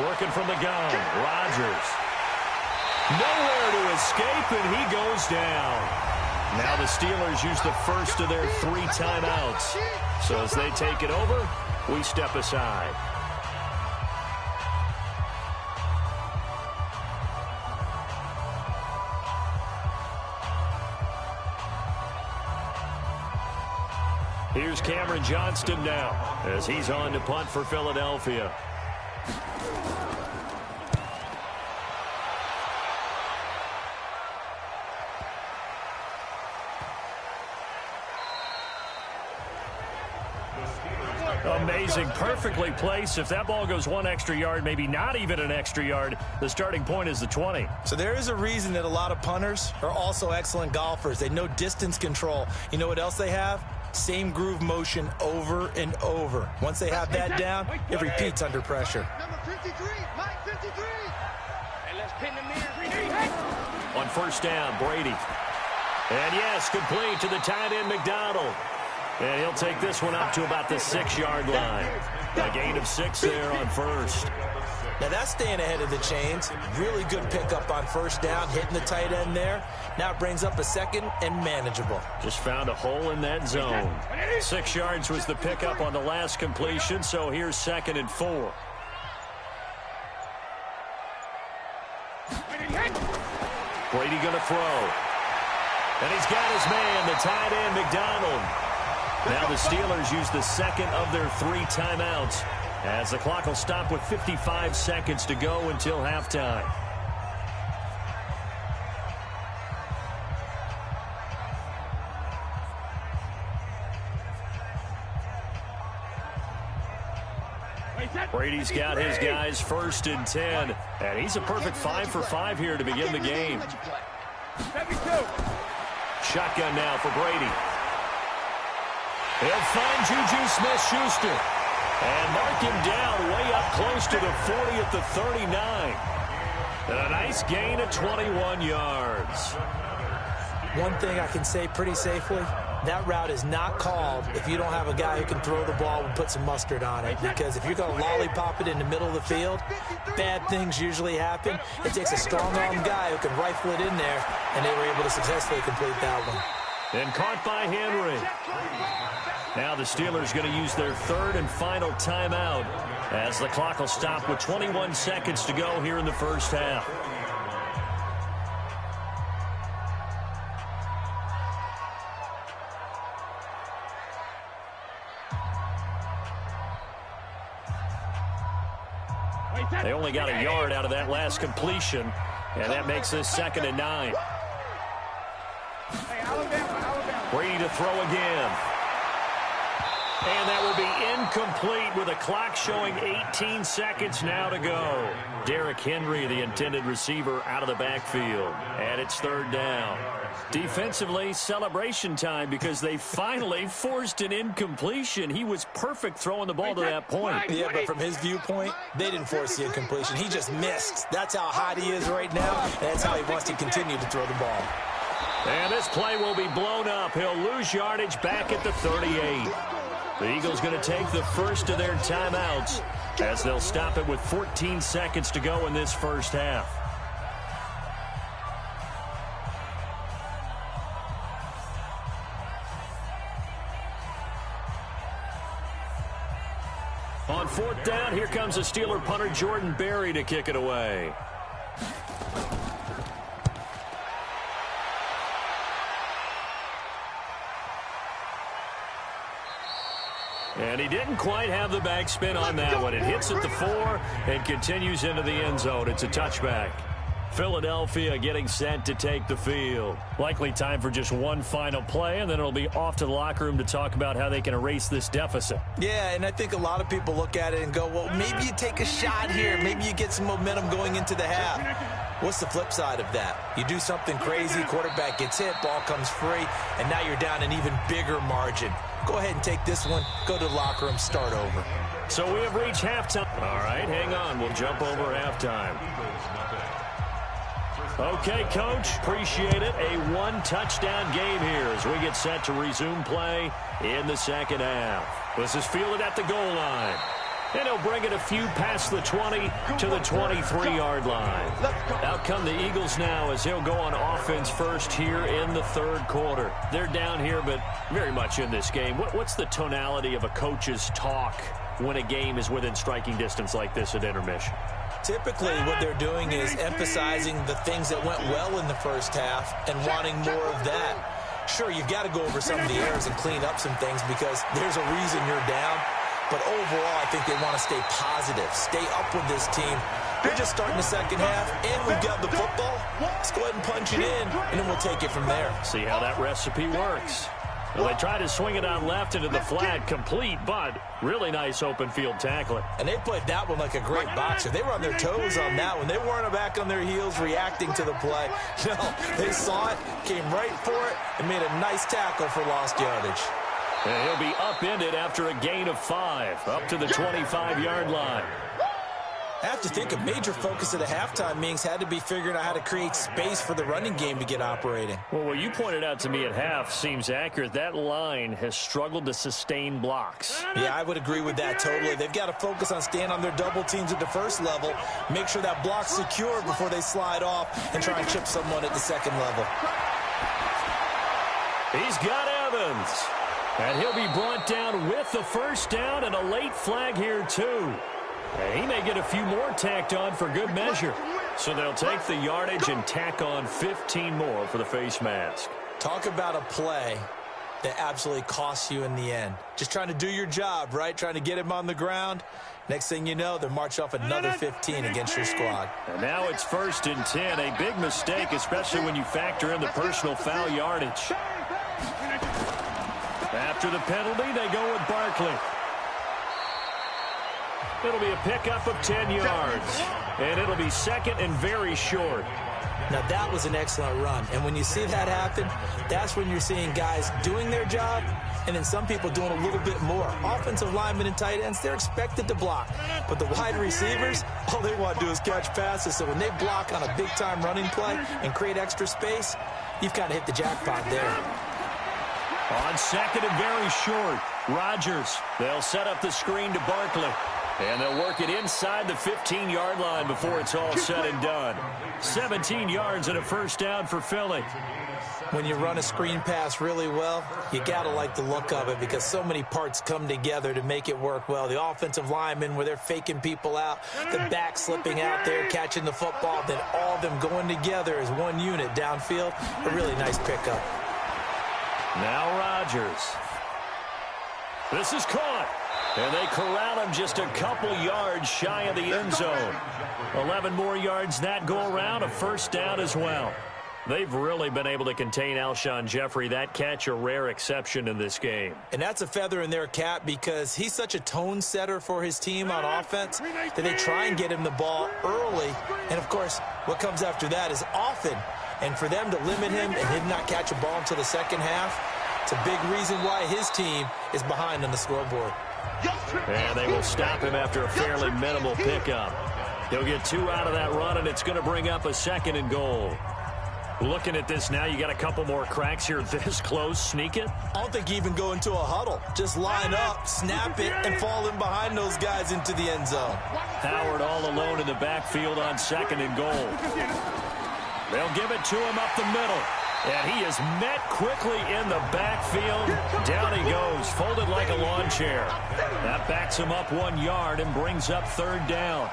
Working from the gun, Rodgers. Nowhere to escape, and he goes down. Now the Steelers use the first of their 3 timeouts. So as they take it over, we step aside. Here's Cameron Johnston now as he's on to punt for Philadelphia. Amazing, perfectly placed. If that ball goes 1 extra yard, maybe not even an extra yard, the starting point is the 20. So there is a reason that a lot of punters are also excellent golfers. They know distance control. You know what else they have? Same groove motion over and over. Once they have that down, it repeats under pressure. Number 53, Mike 53. And let's pin the mirror. On 1st down, Brady. And yes, complete to the tight end, McDonald. And he'll take this one up to about the 6-yard line. A gain of 6 there on 1st. Now that's staying ahead of the chains. Really good pickup on 1st down, hitting the tight end there. Now it brings up a 2nd and manageable. Just found a hole in that zone. 6 yards was the pickup on the last completion, so here's 2nd and 4. Brady going to throw. And he's got his man, the tight end, McDonald. Now the Steelers use the 2nd of their 3 timeouts, as the clock will stop with 55 seconds to go until halftime. Brady's got his guys 1st and 10, and he's a perfect 5 for 5 here to begin the game. Shotgun now for Brady. He'll find Juju Smith-Schuster and mark him down way up close to the 40 at the 39. And a nice gain of 21 yards. One thing I can say pretty safely, that route is not called if you don't have a guy who can throw the ball and put some mustard on it. Because if you're going to lollipop it in the middle of the field, bad things usually happen. It takes a strong-armed guy who can rifle it in there, and they were able to successfully complete that one. And caught by Henry. Now the Steelers going to use their 3rd and final timeout as the clock will stop with 21 seconds to go here in the 1st half. They only got a yard out of that last completion, and that makes this 2nd and 9. Brady to throw again. And that will be incomplete with a clock showing 18 seconds now to go. Derrick Henry, the intended receiver, out of the backfield. And it's 3rd down. Defensively, celebration time because they finally forced an incompletion. He was perfect throwing the ball to that point. Yeah, but from his viewpoint, they didn't force the incompletion. He just missed. That's how hot he is right now, and that's how he wants to continue to throw the ball. And this play will be blown up. He'll lose yardage back at the 38. The Eagles going to take the 1st of their timeouts as they'll stop it with 14 seconds to go in this 1st half. on 4th down, here comes the Steeler punter Jordan Berry to kick it away. And he didn't quite have the backspin on that one. It hits at the 4 and continues into the end zone. It's a touchback. Philadelphia getting set to take the field. Likely time for just one final play, and then it'll be off to the locker room to talk about how they can erase this deficit. Yeah, and I think a lot of people look at it and go, well, maybe you take a shot here. Maybe you get some momentum going into the half. What's the flip side of that? You do something crazy, quarterback gets hit, ball comes free, and now you're down an even bigger margin. Go ahead and take this one, go to the locker room, start over. So we have reached halftime. All right, hang on. We'll jump over halftime. Okay, Coach, appreciate it. A one-touchdown game here as we get set to resume play in the second half. This is fielded at the goal line. And he'll bring it a few past the 20 to the 23-yard line. Out come the Eagles now as he'll go on offense first here in the third quarter. They're down here, but very much in this game. What's the tonality of a coach's talk when a game is within striking distance like this at intermission? Typically, what they're doing is emphasizing the things that went well in the first half and wanting more of that. Sure, you've got to go over some of the errors and clean up some things because there's a reason you're down. But overall, I think they want to stay positive, stay up with this team. They're just starting the second half, and we've got the football. Let's go ahead and punch it in, and then we'll take it from there. See how that recipe works. Well, they tried to swing it on left into the flat, complete, but really nice open field tackling. And they played that one like a great boxer. They were on their toes on that one. They weren't back on their heels reacting to the play. No, they saw it, came right for it, and made a nice tackle for lost yardage. And he'll be upended after a gain of 5, up to the 25-yard line. I have to think a major focus of the halftime meetings had to be figuring out how to create space for the running game to get operating. Well, what you pointed out to me at half seems accurate. That line has struggled to sustain blocks. Yeah, I would agree with that totally. They've got to focus on staying on their double teams at the first level, make sure that block's secure before they slide off and try and chip someone at the second level. He's got Evans. And he'll be brought down with the first down and a late flag here, too. And he may get a few more tacked on for good measure. So they'll take the yardage and tack on 15 more for the face mask. Talk about a play that absolutely costs you in the end. Just trying to do your job, right? Trying to get him on the ground. Next thing you know, they're march off another 15 against your squad. And now it's 1st and 10. A big mistake, especially when you factor in the personal foul yardage. After the penalty, they go with Barkley. It'll be a pickup of 10 yards. And it'll be second and very short. Now, that was an excellent run. And when you see that happen, that's when you're seeing guys doing their job and then some people doing a little bit more. Offensive linemen and tight ends, they're expected to block. But the wide receivers, all they want to do is catch passes. So when they block on a big-time running play and create extra space, you've kind of hit the jackpot there. On second and very short, Rodgers. They'll set up the screen to Barkley. And they'll work it inside the 15-yard line before it's all said and done. 17 yards and a first down for Philly. When you run a screen pass really well, you got to like the look of it because so many parts come together to make it work well. The offensive linemen where they're faking people out, the back slipping out there, catching the football, then all of them going together as one unit downfield. A really nice pickup. Now Rodgers. This is caught. And they corral him just a couple yards shy of the end zone. 11 more yards that go around, a first down as well. They've really been able to contain Alshon Jeffrey. That catch a rare exception in this game. And that's a feather in their cap because he's such a tone setter for his team on offense that they try and get him the ball early. And, of course, what comes after that is often. And for them to limit him and him not catch a ball until the second half, it's a big reason why his team is behind on the scoreboard. And they will stop him after a fairly minimal pickup. He'll get 2 out of that run, and it's going to bring up a 2nd and goal. Looking at this now, you got a couple more cracks here this close. Sneak it? I don't think you even go into a huddle. Just line up, snap it, and fall in behind those guys into the end zone. Howard all alone in the backfield on 2nd and goal. They'll give it to him up the middle. And he is met quickly in the backfield. Down he goes, folded like a lawn chair. That backs him up 1 yard and brings up third down.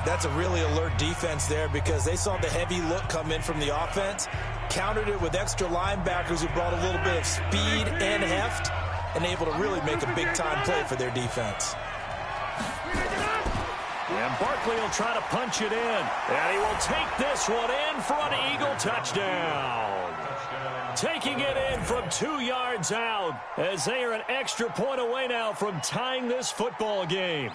That's a really alert defense there because they saw the heavy look come in from the offense, countered it with extra linebackers who brought a little bit of speed and heft, and able to really make a big-time play for their defense. And Barkley will try to punch it in. And he will take this one in for an Eagle touchdown. Taking it in from 2 yards out as they are an extra point away now from tying this football game.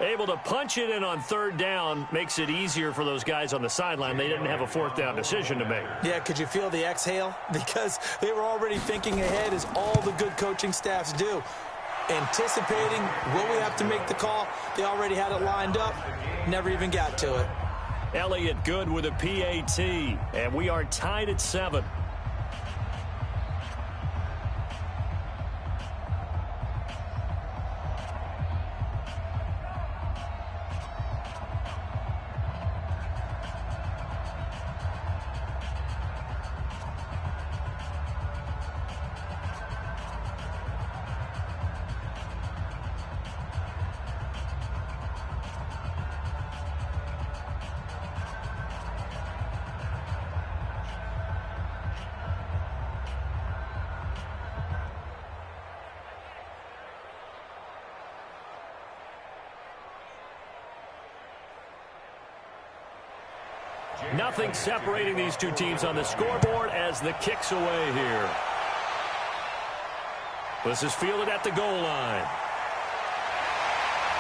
Able to punch it in on third down makes it easier for those guys on the sideline. They didn't have a fourth down decision to make. Yeah, could you feel the exhale? Because they were already thinking ahead, as all the good coaching staffs do. Anticipating, will we have to make the call? They already had it lined up, never even got to it. Elliott good with a PAT, and we are tied at 7. Nothing separating these two teams on the scoreboard as the kick's away here. This is fielded at the goal line.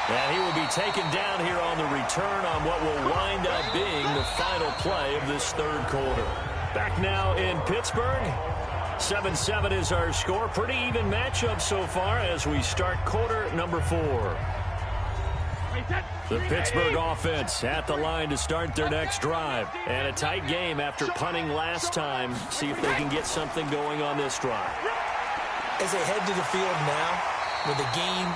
And he will be taken down here on the return on what will wind up being the final play of this third quarter. Back now in Pittsburgh. 7-7 is our score. Pretty even matchup so far as we start quarter number 4. The Pittsburgh offense at the line to start their next drive. And a tight game after punting last time. See if they can get something going on this drive. As they head to the field now, with the game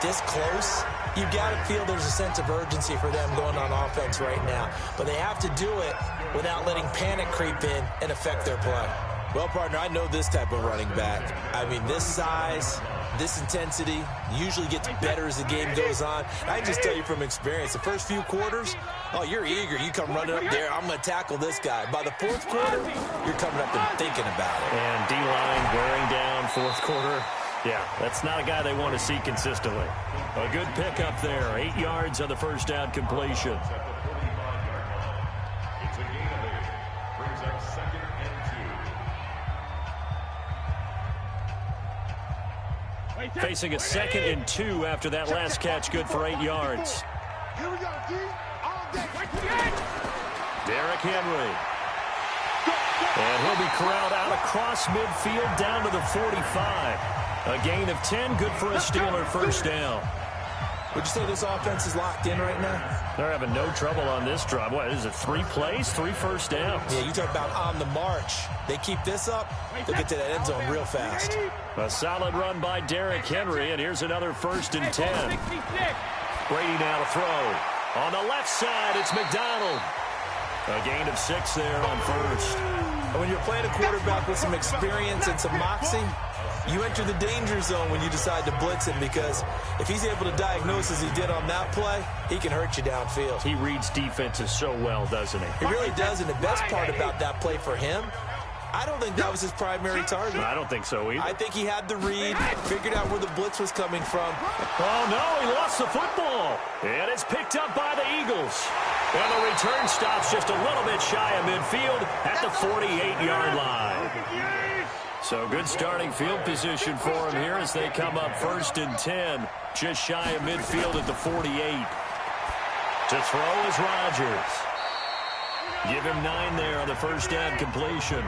this close, you've got to feel there's a sense of urgency for them going on offense right now. But they have to do it without letting panic creep in and affect their play. Well, partner, I know this type of running back. I mean, this size, this intensity usually gets better as the game goes on. I just tell you from experience, the first few quarters, oh, you're eager. You come running up there, I'm going to tackle this guy. By the fourth quarter, you're coming up and thinking about it. And D-line wearing down fourth quarter. Yeah, that's not a guy they want to see consistently. A good pickup there. 8 yards on the first down completion. Facing a 2nd and 2 after that last catch, good for 8 yards. Here we go, D. All day. Derrick Henry. And he'll be corralled out across midfield down to the 45. A gain of 10, good for a Steeler first down. Would you say this offense is locked in right now? They're having no trouble on this drive. What is it, 3 plays, 3 first downs? Yeah, you talk about on the march. They keep this up, they'll get to that end zone real fast. A solid run by Derrick Henry, and here's another 1st and 10. Brady now to throw. On the left side, it's McDonald. A gain of 6 there on first. And when you're playing a quarterback with some experience and some moxie, you enter the danger zone when you decide to blitz him, because if he's able to diagnose as he did on that play, he can hurt you downfield. He reads defenses so well, doesn't he? He really does, and the best part about that play for him, I don't think that was his primary target. I don't think so either. I think he had the read, figured out where the blitz was coming from. Oh, no, he lost the football. And it's picked up by the Eagles. And the return stops just a little bit shy of midfield at the 48-yard line. So good starting field position for him here as they come up 1st and 10. Just shy of midfield at the 48. To throw is Rodgers. Give him 9 there on the first down completion.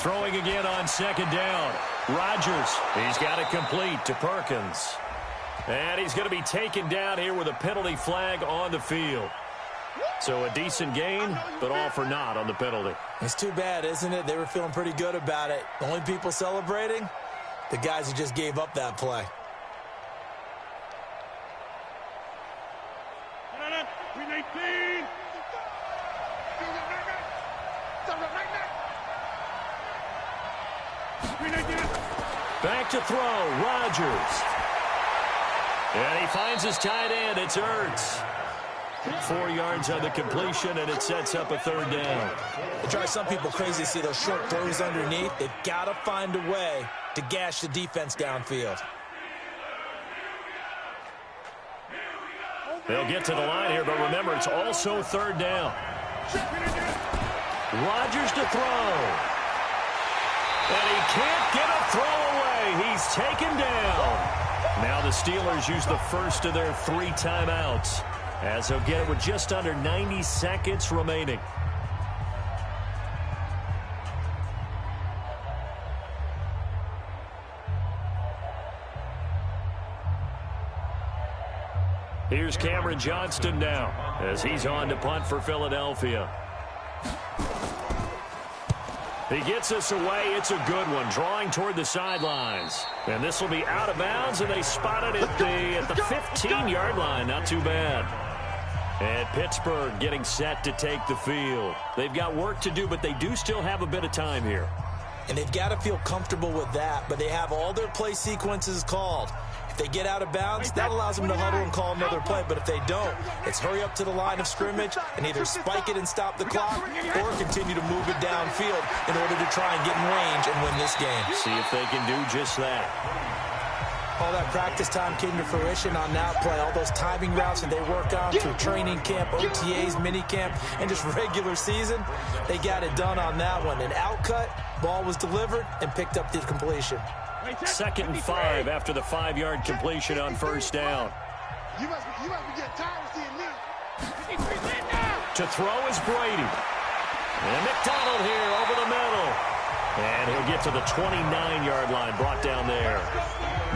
Throwing again on second down. Rodgers, he's got it complete to Perkins. And he's going to be taken down here with a penalty flag on the field. So a decent gain, but all for naught on the penalty. It's too bad, isn't it? They were feeling pretty good about it. The only people celebrating, the guys who just gave up that play. Back to throw, Rodgers. And he finds his tight end. It's Ertz. 4 yards on the completion, and it sets up a third down. It drives some people crazy to see those short throws underneath. They've got to find a way to gash the defense downfield. They'll get to the line here, but remember, it's also third down. Rodgers to throw. And he can't get a throw away. He's taken down. Now the Steelers use the first of their 3 timeouts, as they'll get it with just under 90 seconds remaining. Here's Cameron Johnston now, as he's on to punt for Philadelphia. He gets us away. It's a good one, drawing toward the sidelines. And this will be out of bounds, and they spot it at the 15-yard line. Not too bad. And Pittsburgh getting set to take the field. They've got work to do, but they do still have a bit of time here. And they've got to feel comfortable with that, but they have all their play sequences called. If they get out of bounds, that allows them to huddle and call another play. But if they don't, it's hurry up to the line of scrimmage and either spike it and stop the clock or continue to move it downfield in order to try and get in range and win this game. See if they can do just that. All that practice time came to fruition on that play. All those timing routes that they work on through training camp, OTAs, minicamp, and just regular season, they got it done on that one. An outcut, ball was delivered, and picked up the completion. 2nd and 5 after the 5-yard completion on first down. You must be getting tired of seeing me. To throw is Brady. And McDonald here over the middle. And he'll get to the 29-yard line, brought down there.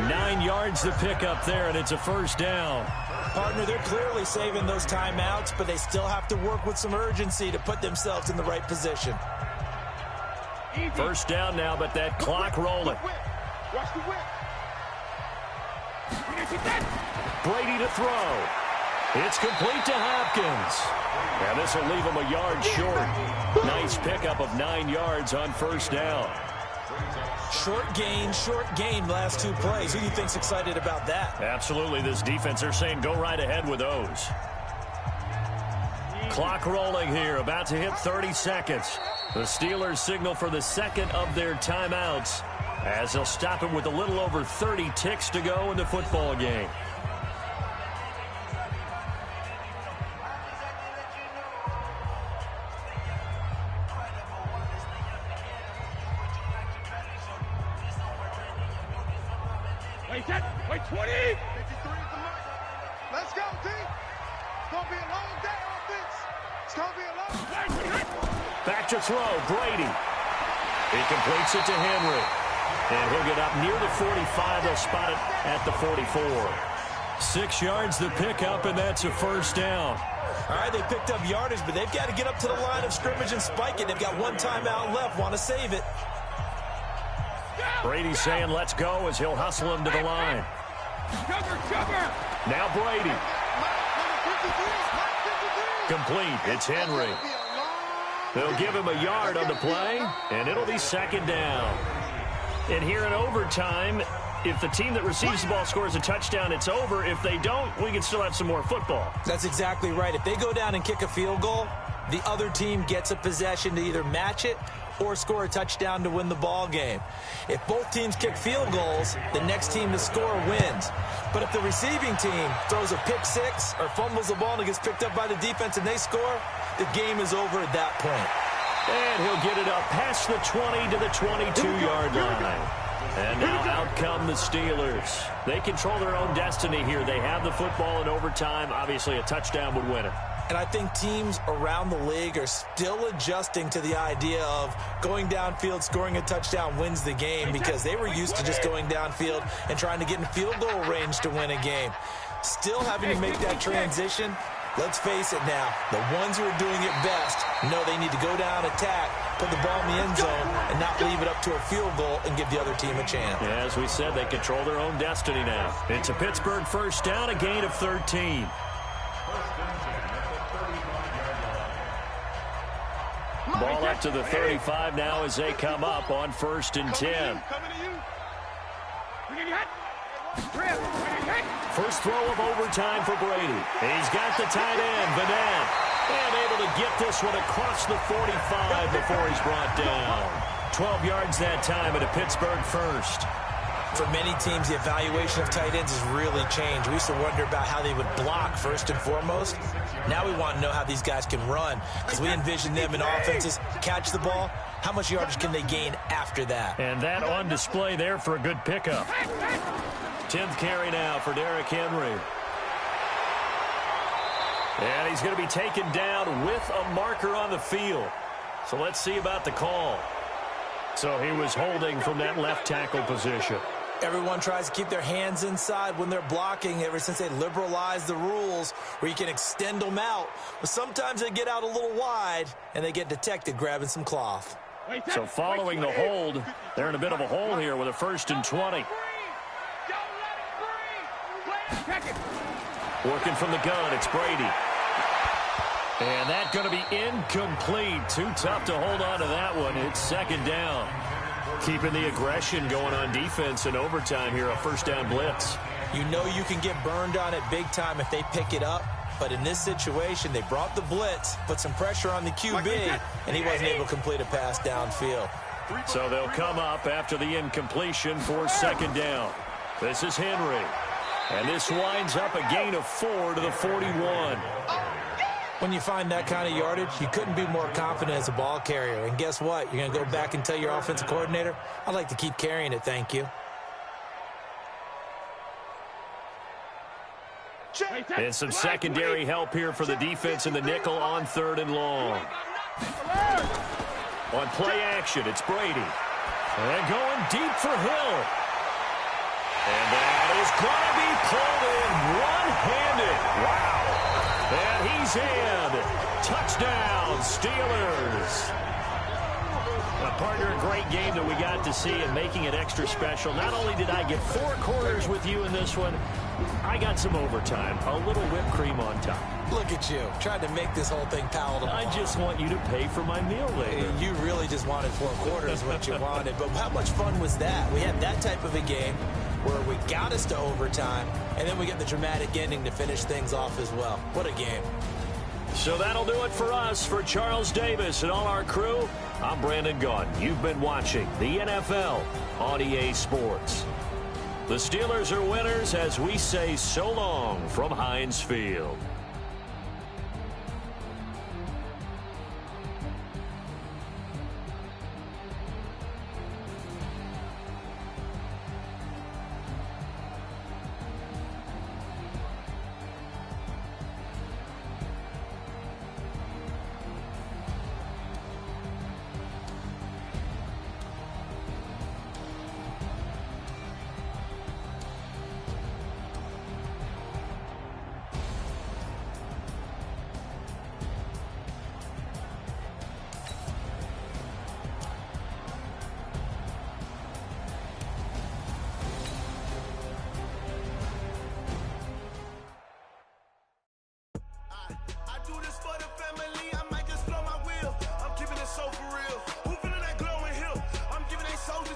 9 yards to pick up there, and it's a first down. Partner, they're clearly saving those timeouts, but they still have to work with some urgency to put themselves in the right position. First down now, but that clock rolling. Watch the whip. Brady to throw. It's complete to Hopkins. And this will leave him a yard short. Nice pickup of 9 yards on first down. Short gain, last 2 plays. Who do you think's excited about that? Absolutely. This defense, they're saying go right ahead with those. Clock rolling here, about to hit 30 seconds. The Steelers signal for the second of their timeouts, as they'll stop it with a little over 30 ticks to go in the football game. Wait, 20. 53 is the mark. Let's go, team. It's going to be a long day, offense. It's going to be a long day. Back to throw, Brady. He completes it to Henry. And he'll get up near the 45. They'll spot it at the 44. 6 yards to pick up, and that's a first down. All right, they picked up yardage, but they've got to get up to the line of scrimmage and spike it. They've got 1 timeout left, want to save it. Brady's saying let's go as he'll hustle him to the line. Now Brady. Complete. It's Henry. They'll give him a yard on the play, and it'll be second down. And here in overtime, if the team that receives the ball scores a touchdown, it's over. If they don't, we can still have some more football. That's exactly right. If they go down and kick a field goal, the other team gets a possession to either match it or score a touchdown to win the ball game. If both teams kick field goals, the next team to score wins. But if the receiving team throws a pick six or fumbles the ball and it gets picked up by the defense and they score, the game is over at that point. And he'll get it up past the 20 to the 22-yard line. And now out come the Steelers. They control their own destiny here. They have the football in overtime. Obviously, a touchdown would win it. And I think teams around the league are still adjusting to the idea of going downfield, scoring a touchdown wins the game, because they were used to just going downfield and trying to get in field goal range to win a game. Still having to make that transition. Let's face it now, the ones who are doing it best know they need to go down, attack, put the ball in the end zone, and not leave it up to a field goal and give the other team a chance. Yeah, as we said, they control their own destiny now. It's a Pittsburgh first down, a gain of 13. Ball up to the 35 now as they come up on 1st and 10. First throw of overtime for Brady. He's got the tight end, Vanette, and able to get this one across the 45 before he's brought down. 12 yards that time at a Pittsburgh first. For many teams, the evaluation of tight ends has really changed. We used to wonder about how they would block first and foremost. Now we want to know how these guys can run, because we envision them in offenses catch the ball. How much yardage can they gain after that? And that on display there for a good pickup. 10th carry now for Derrick Henry. And he's going to be taken down with a marker on the field. So let's see about the call. So he was holding from that left tackle position. Everyone tries to keep their hands inside when they're blocking ever since they liberalized the rules where you can extend them out. But sometimes they get out a little wide and they get detected grabbing some cloth. So following the hold, they're in a bit of a hole here with a 1st and 20. Working from the gun, it's Brady. And that's going to be incomplete. Too tough to hold on to that one. It's 2nd down. Keeping the aggression going on defense in overtime here, a 1st down blitz. You know you can get burned on it big time if they pick it up. But in this situation, they brought the blitz, put some pressure on the QB, and he wasn't able to complete a pass downfield. So they'll come up after the incompletion for 2nd down. This is Henry. And this winds up a gain of 4 to the 41. When you find that kind of yardage, you couldn't be more confident as a ball carrier. And guess what? You're going to go back and tell your offensive coordinator, I'd like to keep carrying it, thank you. And some secondary help here for the defense in the nickel on 3rd and long. On play action, it's Brady. And going deep for Hill. And that is going to be pulled in one-handed. Wow. And he's in. Touchdown, Steelers. Partner, a great game that we got to see and making it extra special. Not only did I get 4 quarters with you in this one, I got some overtime. A little whipped cream on top. Look at you, trying to make this whole thing palatable. I just want you to pay for my meal later. You really just wanted 4 quarters, what you wanted. But how much fun was that? We had that type of a game where we got us to overtime, and then we get the dramatic ending to finish things off as well. What a game. So that'll do it for us. For Charles Davis and all our crew, I'm Brandon Gaudin. You've been watching the NFL on EA Sports. The Steelers are winners as we say so long from Heinz Field.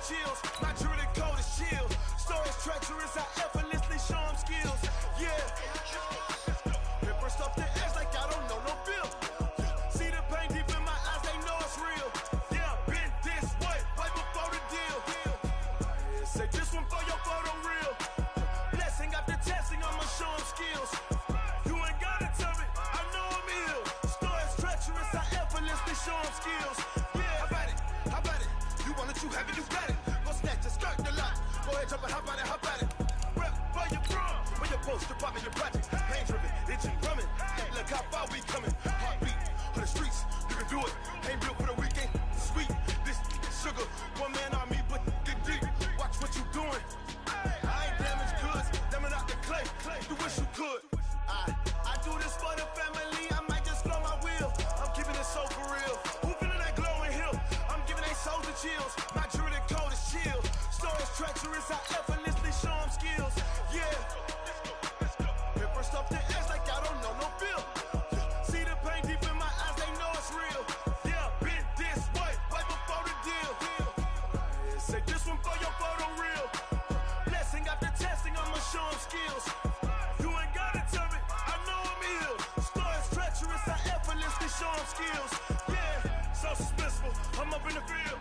chills. My jewelry code is chill. Stories treacherous, I effortlessly show them skills. Yeah. Ripper stuff the edge like I don't know no bill. See the pain deep in my eyes, they know it's real. Yeah, been this way, way before the deal. Say this one for your photo real. Blessing after testing, I'ma show them skills. You ain't gotta tell me, I know I'm ill. Stories treacherous, I effortlessly show them skills. Yeah, how about it? How about it? You want it, you have it, you got it. Go snatch a skirt the lot. Go ahead, jump it, how about it, how about it? Rep where you from? Where you post, you're popping your project. Pain driven, itching, drumming. look how far we coming. Heartbeat on the streets, you can do it. Ain't built for the weekend. Sweet, this sugar, one man army, but get deep. Watch what you doing. I ain't damaged goods, damn out the clay. You wish you could. I do this for the family. I might just blow my wheel. I'm keeping it so for real. Who feeling that glowing hill? I'm giving they souls the chills. My jewelry the cold is chill. Stories treacherous, I effortlessly show them skills. Yeah. Hit first off the edge like I don't know no feel. See the pain deep in my eyes, they know it's real. Yeah, been this way, right before the deal. Say this one for your photo reel. Blessing after testing, I'ma show them skills. You ain't gotta tell me, I know I'm ill. Stories treacherous, I effortlessly show them skills. Yeah, so suspenseful, I'm up in the field.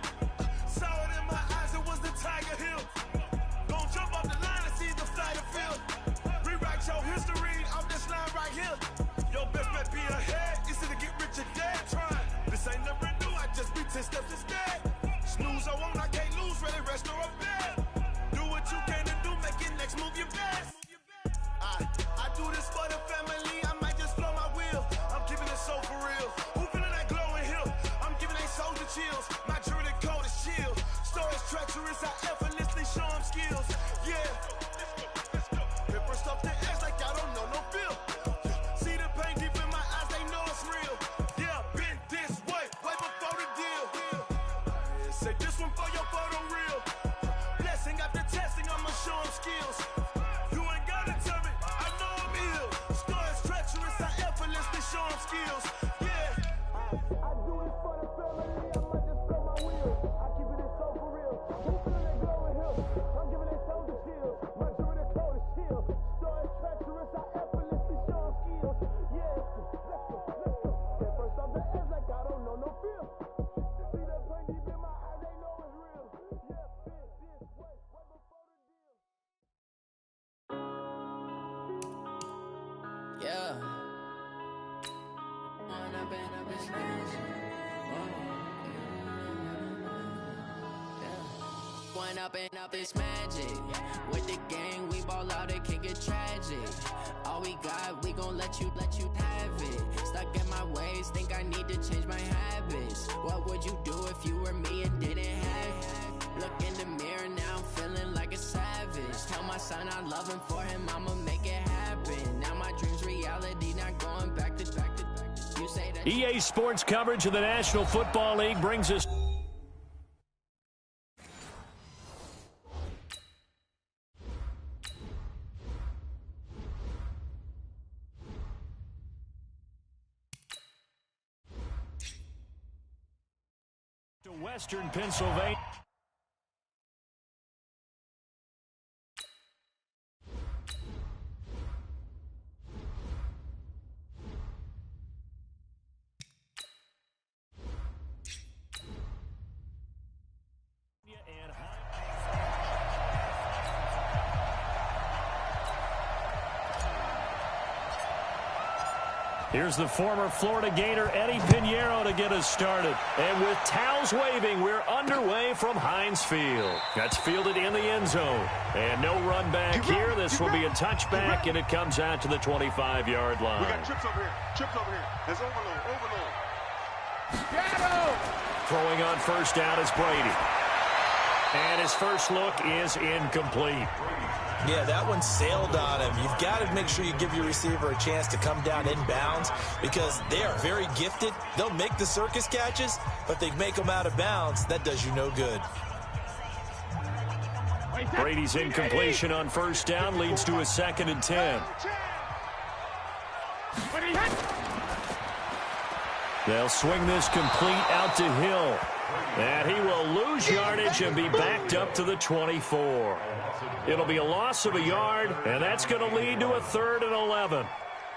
Saw it in my eyes, it was the Tiger Hill. Don't jump off the line and see the flight of field. Rewrite your history off this line right here. Your best bet be ahead, easy to get rich or dead. Trying, this ain't never new, I just be 10 steps instead. Snooze I won't, I can't lose, ready, rest or a bed. Do what you can to do, make it next move your best. I do this for the family, I might just blow my wheel. I'm keeping it so for real. Who feeling that glowing hill? I'm giving they souls the chills. My jewelry the cold is chill. Stories treacherous, I effortlessly show them skills. Yeah. Hit first off the edge like I don't know no feel. See the pain deep in my eyes, they know it's real. Yeah, been this way, way before the deal. Say this one for your photo reel. Blessing after testing, I'ma show them skills. You ain't gotta tell me, I know I'm ill. Stories treacherous, I effortlessly show them skills. Yeah. I do this for the family, I might just blow my wheel. I keep it so for real. Who feeling that glowing hill? I'm giving they souls the chills. My jewelry the cold is chill. Stories treacherous, I effortlessly show them skills. Yeah, let's go. Hit first off the edge like I don't know no feel. See that pain deep in my eyes, they know it's real. Yeah, been this way, way before the deal. Yeah. One up and up is magic. One up and up is magic. With the gang, we ball out, it can get tragic. All we got, we gon' let you have it. Stuck in my ways, think I need to change my habits. What would you do if you were me and didn't have it? Look in the mirror, now I'm feeling like a savage. Tell my son I love him, for him I'ma make it happen. Now my dream's reality, not going back to. You say that EA Sports coverage of the National Football League brings us to Western Pennsylvania. Here's the former Florida Gator Eddie Pinheiro to get us started. And with towels waving, we're underway from Heinz Field. That's fielded in the end zone. And no run back here. This will be a touchback, and it comes out to the 25-yard line. We got trips over here. Trips over here. There's overload. Throwing on first down is Brady. And his first look is incomplete. Yeah, that one sailed on him. You've got to make sure you give your receiver a chance to come down inbounds because they are very gifted. They'll make the circus catches, but they make them out of bounds. That does you no good. Brady's incompletion on first down leads to a 2nd and 10. They'll swing this complete out to Hill. And he will lose yardage and be backed up to the 24. It'll be a loss of a yard, and that's going to lead to a 3rd and 11.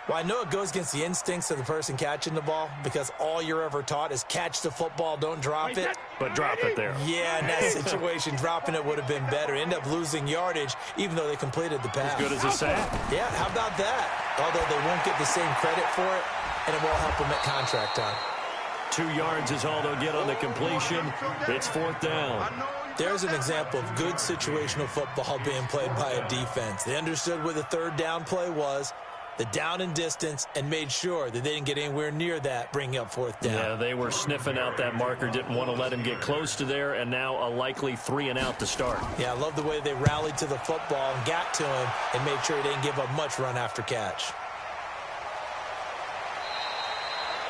Well, I know it goes against the instincts of the person catching the ball because all you're ever taught is catch the football, don't drop it. But drop it there. Yeah, in that situation, dropping it would have been better. End up losing yardage, even though they completed the pass. As good as a sack. Yeah, how about that? Although they won't get the same credit for it, and it won't help them at contract time. 2 yards is all they'll get on the completion. It's 4th down. There's an example of good situational football being played by a defense. They understood where the 3rd down play was, the down and distance, and made sure that they didn't get anywhere near that, bringing up fourth down. Yeah, they were sniffing out that marker, didn't want to let him get close to there, and now a likely 3-and-out to start. Yeah, I love the way they rallied to the football and got to him and made sure he didn't give up much run after catch.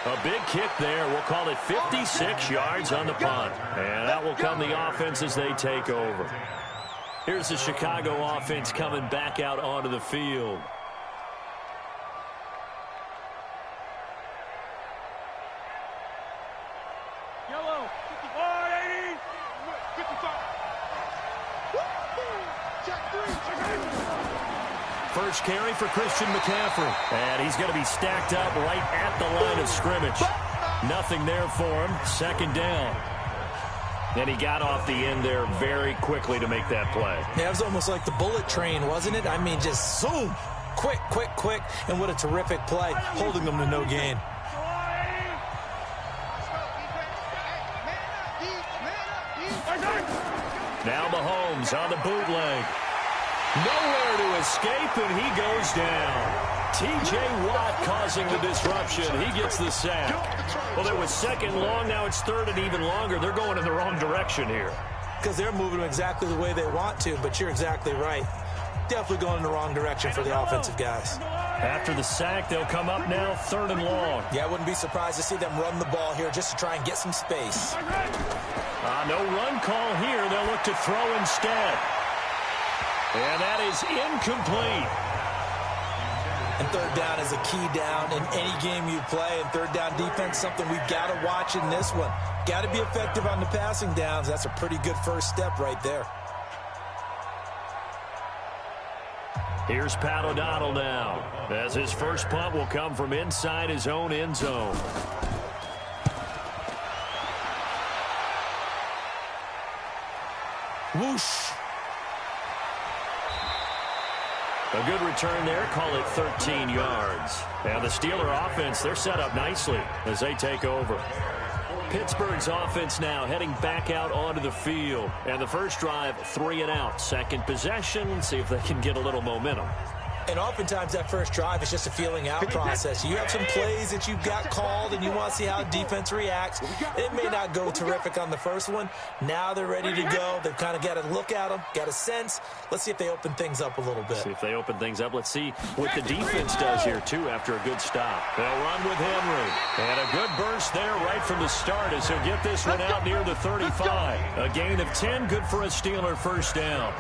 A big kick there. We'll call it 56 yards on the punt. And that will come the offense as they take over. Here's the Chicago offense coming back out onto the field. Yellow, 55, 80, 55. Check 3, check 8. First carry for Christian McCaffrey. And he's going to be stacked up right at the line of scrimmage. Nothing there for him. Second down. And he got off the end there very quickly to make that play. Yeah, it was almost like the bullet train, wasn't it? I mean, just zoom. Quick, quick, quick. And what a terrific play, holding them to no gain. Now Mahomes on the bootleg. Nowhere to escape, and he goes down. T.J. Watt causing the disruption. He gets the sack. Well, it was second long. Now it's third and even longer. They're going in the wrong direction here. Because they're moving them exactly the way they want to, but you're exactly right. Definitely going in the wrong direction for the offensive guys. After the sack, they'll come up now third and long. Yeah, I wouldn't be surprised to see them run the ball here just to try and get some space. No run call here. They'll look to throw instead. And that is incomplete. And third down is a key down in any game you play. And third down defense, something we've got to watch in this one. Got to be effective on the passing downs. That's a pretty good first step right there. Here's Pat O'Donnell now, as his first punt will come from inside his own end zone. Whoosh. A good return there. Call it 13 yards. And the Steeler offense, they're set up nicely as they take over. Pittsburgh's offense now heading back out onto the field. And the first drive, 3-and-out. Second possession, see if they can get a little momentum. And oftentimes that first drive is just a feeling out process. You have some plays that you've got called and you want to see how defense reacts. It may not go terrific on the first one. Now they're ready to go. They've kind of got to look at them, got a sense. Let's see if they open things up a little bit. See if they open things up. Let's see what the defense does here, too, after a good stop. They'll run with Henry. And a good burst there right from the start as he'll get this one out near the 35. A gain of 10, good for a Steeler first down.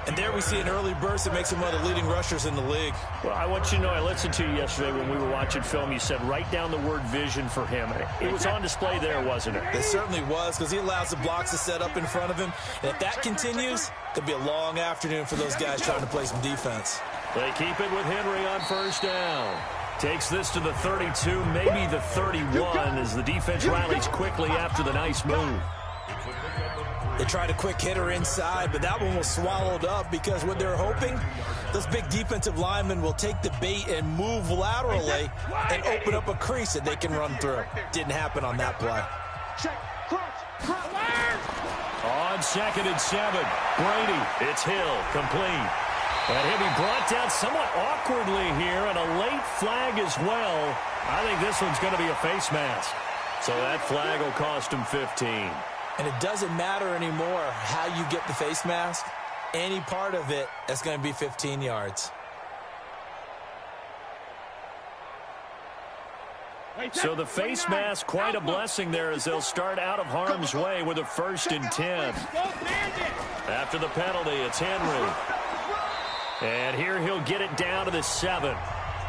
And there we see an early burst that makes him one of the leading rushers in the league. Well, I want you to know, I listened to you yesterday when we were watching film. You said write down the word vision for him. It was on display there, wasn't it? It certainly was, because he allows the blocks to set up in front of him. And if that continues, it'll be a long afternoon for those guys trying to play some defense. They keep it with Henry on first down. Takes this to the 32, maybe the 31, as the defense rallies quickly after the nice move. They tried a quick hitter inside, but that one was swallowed up because what they're hoping, those big defensive linemen will take the bait and move laterally and open up a crease that they can run through. Didn't happen on that play. On 2nd and 7, Brady, it's Hill, complete. And he'll be brought down somewhat awkwardly here, and a late flag as well. I think this one's going to be a face mask. So that flag will cost him 15. And it doesn't matter anymore how you get the face mask. Any part of it is going to be 15 yards. So the face mask, quite a blessing there as they'll start out of harm's way with a 1st and 10. After the penalty, it's Henry. And here he'll get it down to the 7.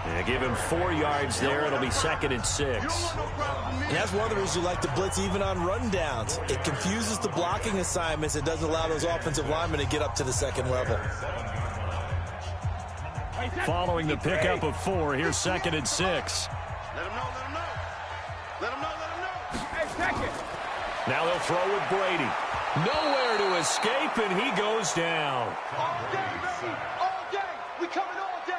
And give him 4 yards there. It'll be 2nd and 6. And that's one of the reasons you like to blitz even on rundowns. It confuses the blocking assignments. It doesn't allow those offensive linemen to get up to the second level. Following the pickup of 4, here's 2nd and 6. Let him know, let him know. Let him know, let him know. Hey, second. Now they'll throw with Brady. Nowhere to escape, and he goes down. All day, baby. All day. We coming all day.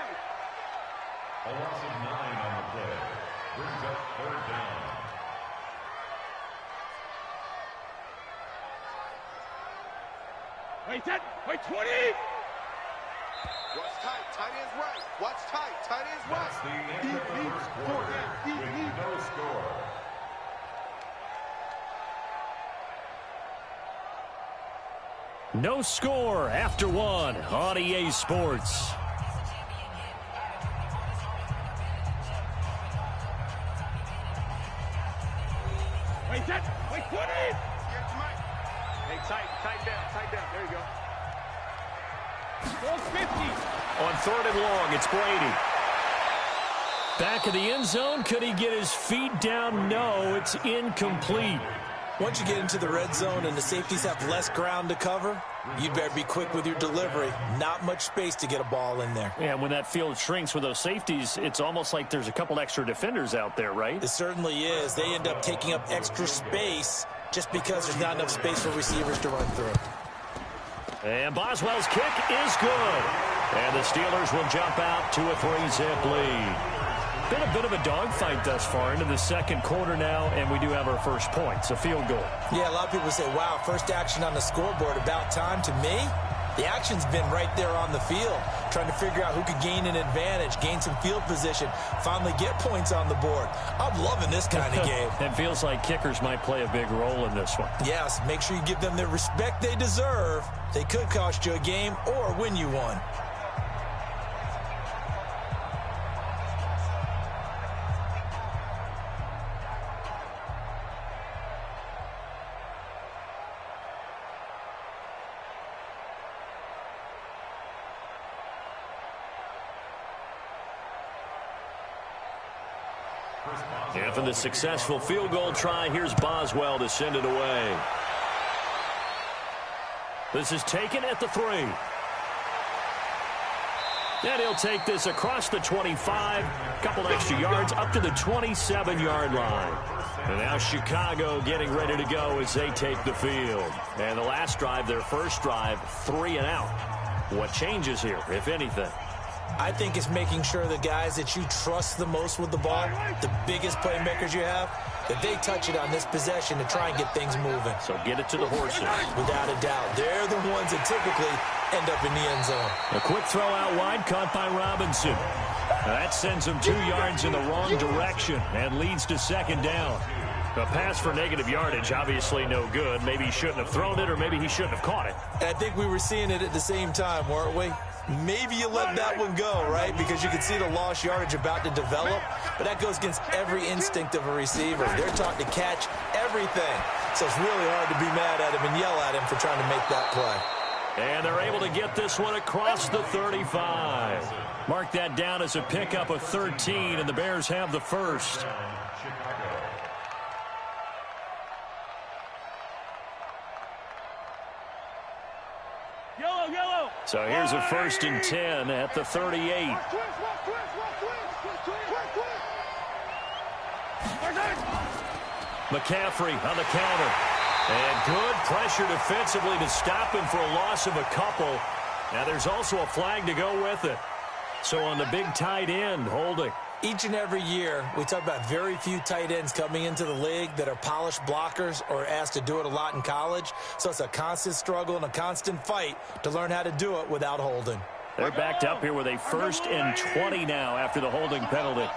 A loss of 9 on the play. Brings up 3rd down. Wait, 10. Wait, 20. Watch tight. Tight ends right. Watch tight. Tight ends right. That's the end of the first quarter with no score. No score after one on EA Sports. Wait, that. Wait, what is? Hey, tight down. There you go. 450. On 3rd and long, it's Brady. Back of the end zone. Could he get his feet down? No, it's incomplete. Once you get into the red zone and the safeties have less ground to cover, you better be quick with your delivery. Not much space to get a ball in there. Yeah, when that field shrinks with those safeties, it's almost like there's a couple extra defenders out there, right? It certainly is. They end up taking up extra space just because there's not enough space for receivers to run through. And Boswell's kick is good. And the Steelers will jump out to a 3-zip lead. Been a bit of a dogfight thus far into the second quarter now, and we do have our first points, a field goal. Yeah, a lot of people say, wow, first action on the scoreboard, about time. To me, the action's been right there on the field, trying to figure out who could gain an advantage, gain some field position, finally get points on the board. I'm loving this kind of game. It feels like kickers might play a big role in this one. Yes, make sure you give them the respect they deserve. They could cost you a game or win you one. And for the successful field goal try, here's Boswell to send it away. This is taken at the 3. And he'll take this across the 25, couple extra yards up to the 27-yard line. And now Chicago getting ready to go as they take the field. And the last drive, their first drive, 3 and out. What changes here, if anything? I think it's making sure the guys that you trust the most with the ball, the biggest playmakers you have, that they touch it on this possession to try and get things moving. So get it to the horses. Without a doubt. They're the ones that typically end up in the end zone. A quick throw out wide, caught by Robinson. That sends him 2 yards in the wrong direction and leads to second down. A pass for negative yardage, obviously no good. Maybe he shouldn't have thrown it, or maybe he shouldn't have caught it. And I think we were seeing it at the same time, weren't we? Maybe you let that one go, right? Because you can see the lost yardage about to develop. But that goes against every instinct of a receiver. They're taught to catch everything. So it's really hard to be mad at him and yell at him for trying to make that play. And they're able to get this one across the 35. Mark that down as a pickup of 13, and the Bears have the first. Yellow. So here's a 1st and 10 at the 38. McCaffrey on the counter. And good pressure defensively to stop him for a loss of a couple. Now there's also a flag to go with it. So on the big tight end, holding. Each and every year, we talk about very few tight ends coming into the league that are polished blockers or asked to do it a lot in college. So it's a constant struggle and a constant fight to learn how to do it without holding. They're backed up here with a 1st and 20 now after the holding penalty.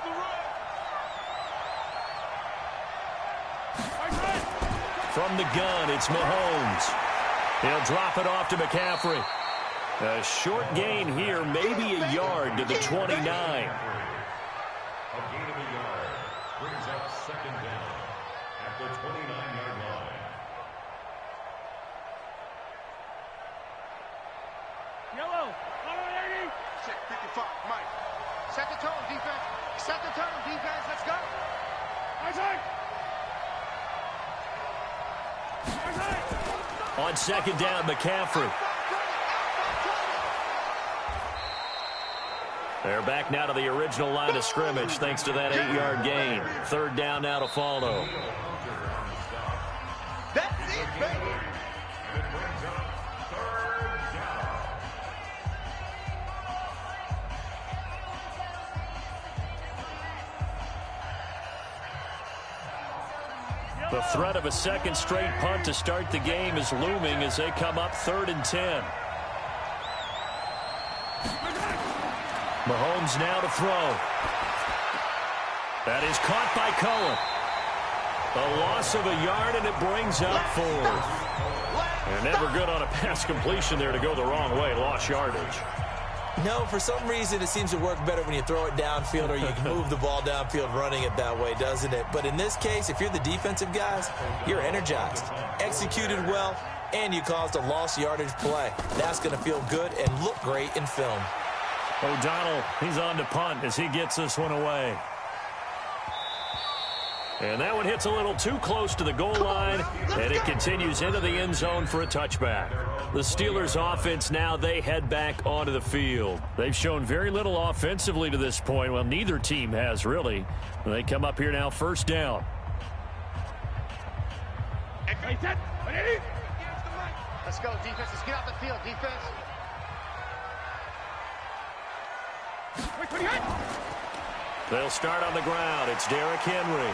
From the gun, it's Mahomes. He'll drop it off to McCaffrey. A short gain here, maybe a yard to the 29. A gain of a yard brings up second down at the 29-yard line. Yellow. Check 55, Mike. Set the tone, defense. Set the tone, defense. Let's go. On second down, McCaffrey. They're back now to the original line of scrimmage thanks to that 8-yard gain. 3rd down now to follow. That's it, baby. It brings up 3rd down. The threat of a second straight punt to start the game is looming as they come up 3rd and 10. Mahomes now to throw. That is caught by Cullen. A loss of a yard, and it brings up 4th. And never good on a pass completion there to go the wrong way. Lost yardage. No, for some reason it seems to work better when you throw it downfield or you can move the ball downfield running it that way, doesn't it? But in this case, if you're the defensive guys, you're energized, executed well, and you caused a lost yardage play. That's going to feel good and look great in film. O'Donnell, he's on to punt as he gets this one away. And that one hits a little too close to the goal line, and it continues into the end zone for a touchback. The Steelers' offense now, they head back onto the field. They've shown very little offensively to this point. Well, neither team has, really. They come up here now, first down. Let's go, defense. Let's get out the field, defense. They'll start on the ground. It's Derrick Henry.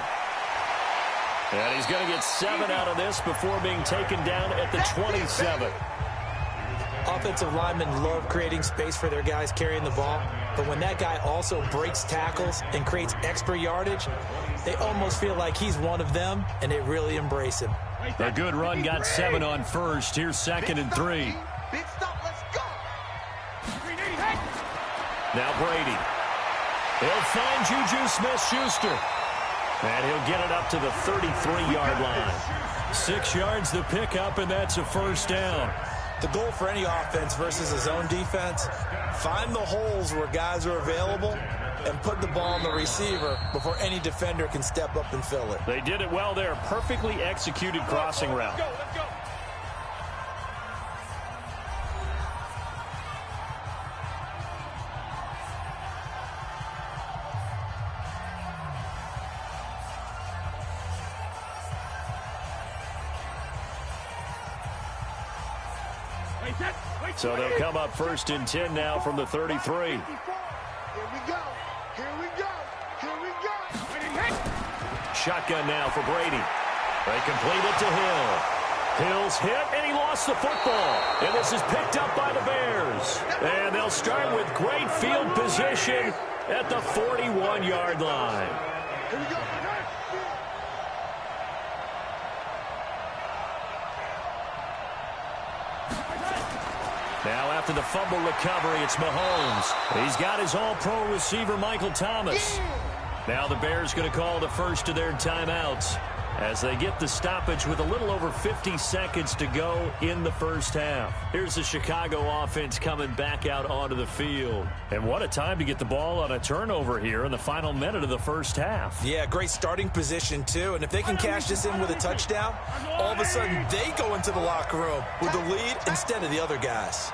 And he's going to get 7 out of this before being taken down at the 27. Offensive linemen love creating space for their guys carrying the ball, but when that guy also breaks tackles and creates extra yardage, they almost feel like he's one of them, and they really embrace him. A good run got 7 on first. Here's 2nd and 3. Big stop, let's go. Now Brady. He'll find Juju Smith-Schuster. And he'll get it up to the 33-yard line. 6 yards the pickup, and that's a first down. The goal for any offense versus a zone defense, find the holes where guys are available and put the ball on the receiver before any defender can step up and fill it. They did it well there. Perfectly executed crossing route. Let's go. So they'll come up 1st and 10 now from the 33. Here we go. Here we go. Here we go. Shotgun now for Brady. They complete it to Hill. Hill's hit, and he lost the football. And this is picked up by the Bears. And they'll start with great field position at the 41-yard line. Here we go. Now after the fumble recovery, it's Mahomes. He's got his all-pro receiver, Michael Thomas. Now the Bears going to call the first of their timeouts as they get the stoppage with a little over 50 seconds to go in the first half. Here's the Chicago offense coming back out onto the field. And what a time to get the ball on a turnover here in the final minute of the first half. Yeah, great starting position, too. And if they can cash this in with a touchdown, all of a sudden they go into the locker room with the lead instead of the other guys.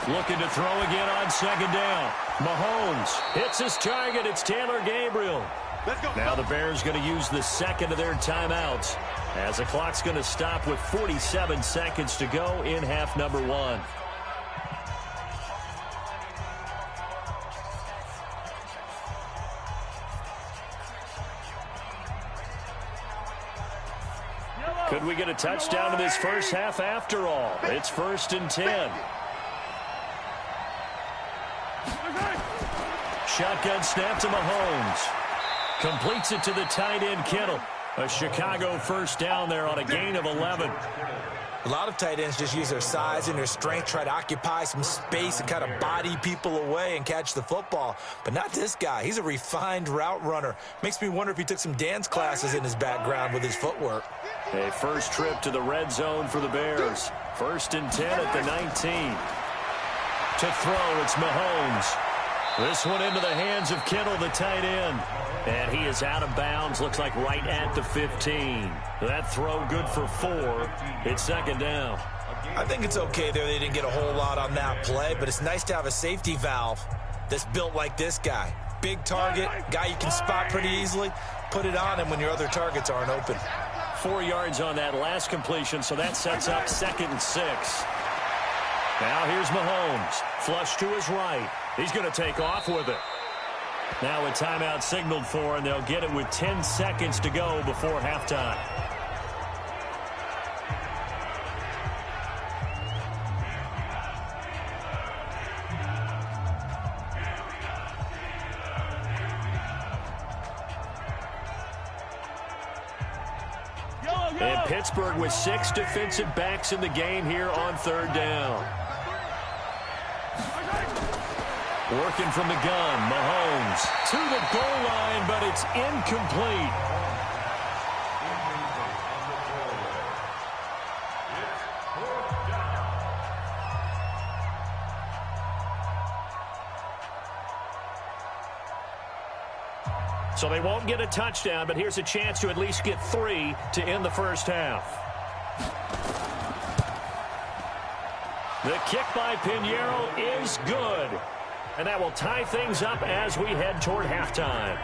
Looking to throw again on 2nd down. Mahomes hits his target. It's Taylor Gabriel. Now the Bears going to use the 2nd of their timeouts as the clock's going to stop with 47 seconds to go in half number 1. Could we get a touchdown in this first half after all? It's 1st and 10. Shotgun snap to Mahomes. Completes it to the tight end, Kittle. A Chicago first down there on a gain of 11. A lot of tight ends just use their size and their strength, try to occupy some space and kind of body people away and catch the football. But not this guy. He's a refined route runner. Makes me wonder if he took some dance classes in his background with his footwork. A first trip to the red zone for the Bears. 1st and 10 at the 19. To throw, it's Mahomes. This one into the hands of Kittle, the tight end. And he is out of bounds, looks like right at the 15. That throw good for 4. It's 2nd down. I think it's okay there. They didn't get a whole lot on that play, but it's nice to have a safety valve that's built like this guy. Big target, guy you can spot pretty easily. Put it on him when your other targets aren't open. 4 yards on that last completion, so that sets up 2nd and 6. Now here's Mahomes. Flush to his right. He's going to take off with it. Now a timeout signaled for, and they'll get it with 10 seconds to go before halftime. And Pittsburgh with 6 defensive backs in the game here on 3rd down. Working from the gun, Mahomes to the goal line, but it's incomplete. So they won't get a touchdown, but here's a chance to at least get 3 to end the first half. The kick by Pinheiro is good. And that will tie things up as we head toward halftime.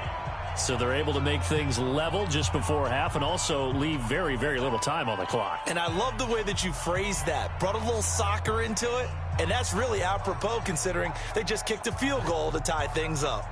So they're able to make things level just before half and also leave very, very little time on the clock. And I love the way that you phrased that. Brought a little soccer into it. And that's really apropos considering they just kicked a field goal to tie things up.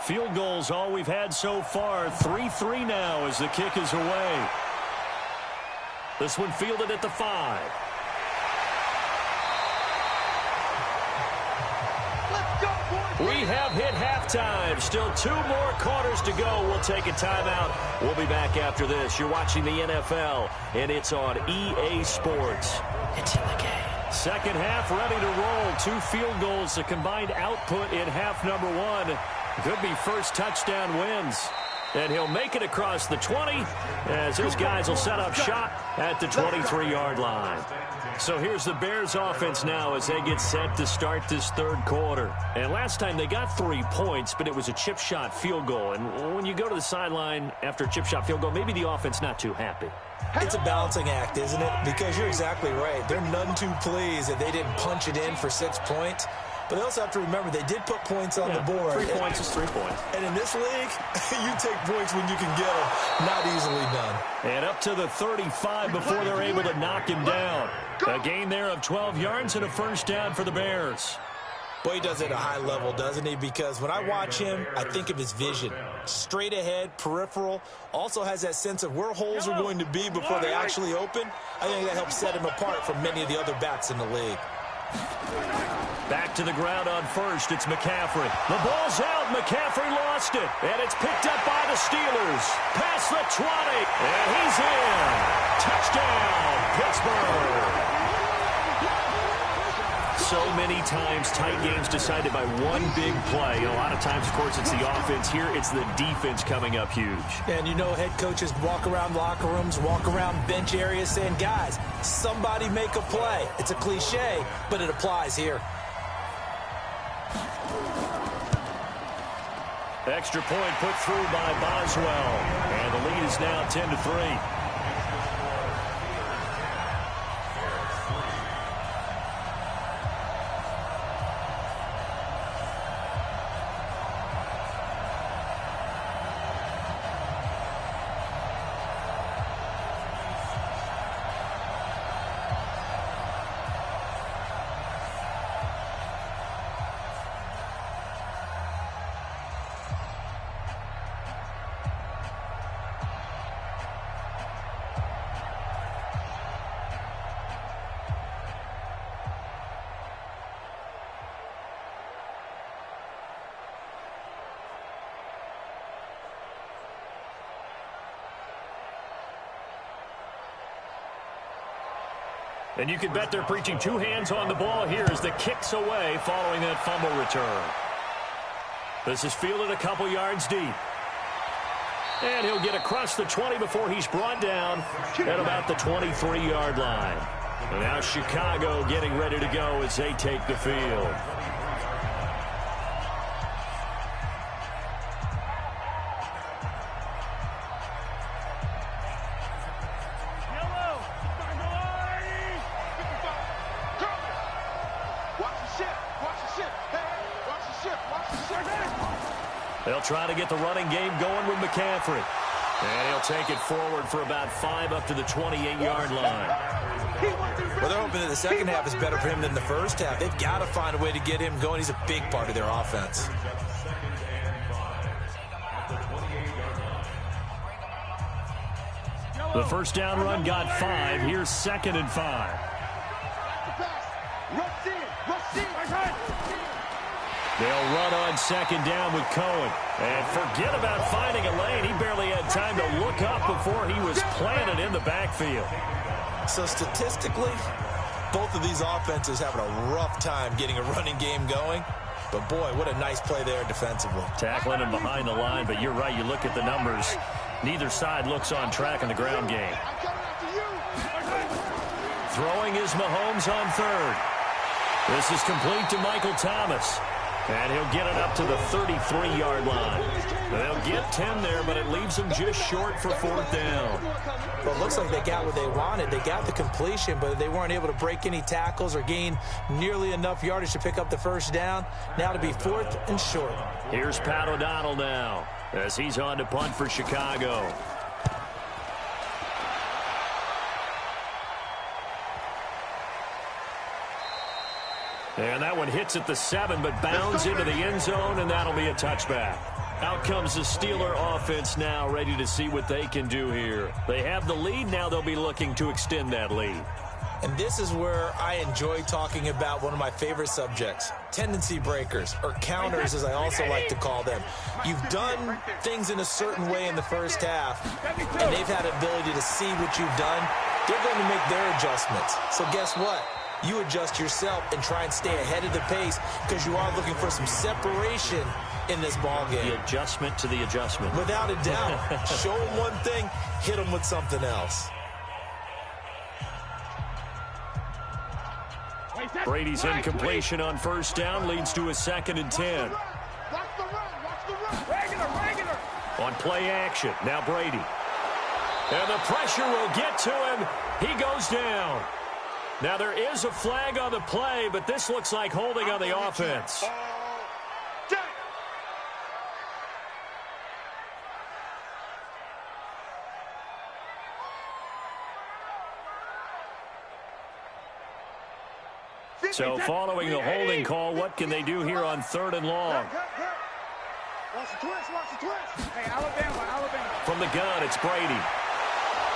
Field goals all we've had so far. 3-3 now as the kick is away. This one fielded at the 5. We have hit halftime. Still 2 more quarters to go. We'll take a timeout. We'll be back after this. You're watching the NFL, and it's on EA Sports. It's in the game. Second half ready to roll. 2 field goals, the combined output in half number 1. Could be first touchdown wins. And he'll make it across the 20 as his guys will set up shop at the 23-yard line. So here's the Bears offense now as they get set to start this 3rd quarter. And last time they got 3 points, but it was a chip shot field goal. And when you go to the sideline after a chip shot field goal, maybe the offense not too happy. It's a balancing act, isn't it? Because you're exactly right. They're none too pleased that they didn't punch it in for 6 points. But they also have to remember they did put points on the board. 3 points is 3 points. And in this league, you take points when you can get them. Not easily done. And up to the 35 before they're able to knock him down. A gain there of 12 yards and a first down for the Bears. Boy, he does it at a high level, doesn't he? Because when I watch him, I think of his vision. Straight ahead, peripheral. Also has that sense of where holes are going to be before they actually open. I think that helps set him apart from many of the other backs in the league. Back to the ground on first. It's McCaffrey. The ball's out. McCaffrey lost it. And it's picked up by the Steelers. Past the 20. And he's in. Touchdown, Pittsburgh. So many times tight games decided by one big play. A lot of times, of course, it's the offense. Here, it's the defense coming up huge. And you know head coaches walk around locker rooms, walk around bench areas saying, guys, somebody make a play. It's a cliche, but it applies here. Extra point put through by Boswell. And the lead is now 10-3. And you can bet they're preaching 2 hands on the ball here as the kick's away following that fumble return. This is fielded a couple yards deep. And he'll get across the 20 before he's brought down at about the 23-yard line. And now Chicago getting ready to go as they take the field. They'll try to get the running game going with McCaffrey. And he'll take it forward for about 5 up to the 28-yard line. Well, they're hoping that the second half is better for him than the first half. They've got to find a way to get him going. He's a big part of their offense. The first down run got 5. Here's 2nd and 5. They'll run on 2nd down with Cohen. And forget about finding a lane. He barely had time to look up before he was planted in the backfield. So statistically, both of these offenses having a rough time getting a running game going. But, boy, what a nice play there defensively. Tackling him behind the line, but you're right. You look at the numbers. Neither side looks on track in the ground game. Throwing is Mahomes on 3rd. This is complete to Michael Thomas. And he'll get it up to the 33-yard line. They'll get 10 there, but it leaves them just short for 4th down. Well, it looks like they got what they wanted. They got the completion, but they weren't able to break any tackles or gain nearly enough yardage to pick up the first down. Now to be 4th and short. Here's Pat O'Donnell now as he's on to punt for Chicago. And that one hits at the 7, but bounds into the end zone, and that'll be a touchback. Out comes the Steeler offense now, ready to see what they can do here. They have the lead. Now they'll be looking to extend that lead. And this is where I enjoy talking about one of my favorite subjects, tendency breakers, or counters as I also like to call them. You've done things in a certain way in the first half, and they've had the ability to see what you've done. They're going to make their adjustments. So guess what? You adjust yourself and try and stay ahead of the pace because you are looking for some separation in this ball game. The adjustment to the adjustment. Without a doubt. Show them one thing, hit them with something else. Brady's incompletion on 1st down leads to a 2nd and 10. On play action, now Brady. And the pressure will get to him. He goes down. Now there is a flag on the play, but this looks like holding on the offense. So following the holding call, what can they do here on 3rd and long? Watch the twist. Hey, Alabama. From the gun, it's Brady.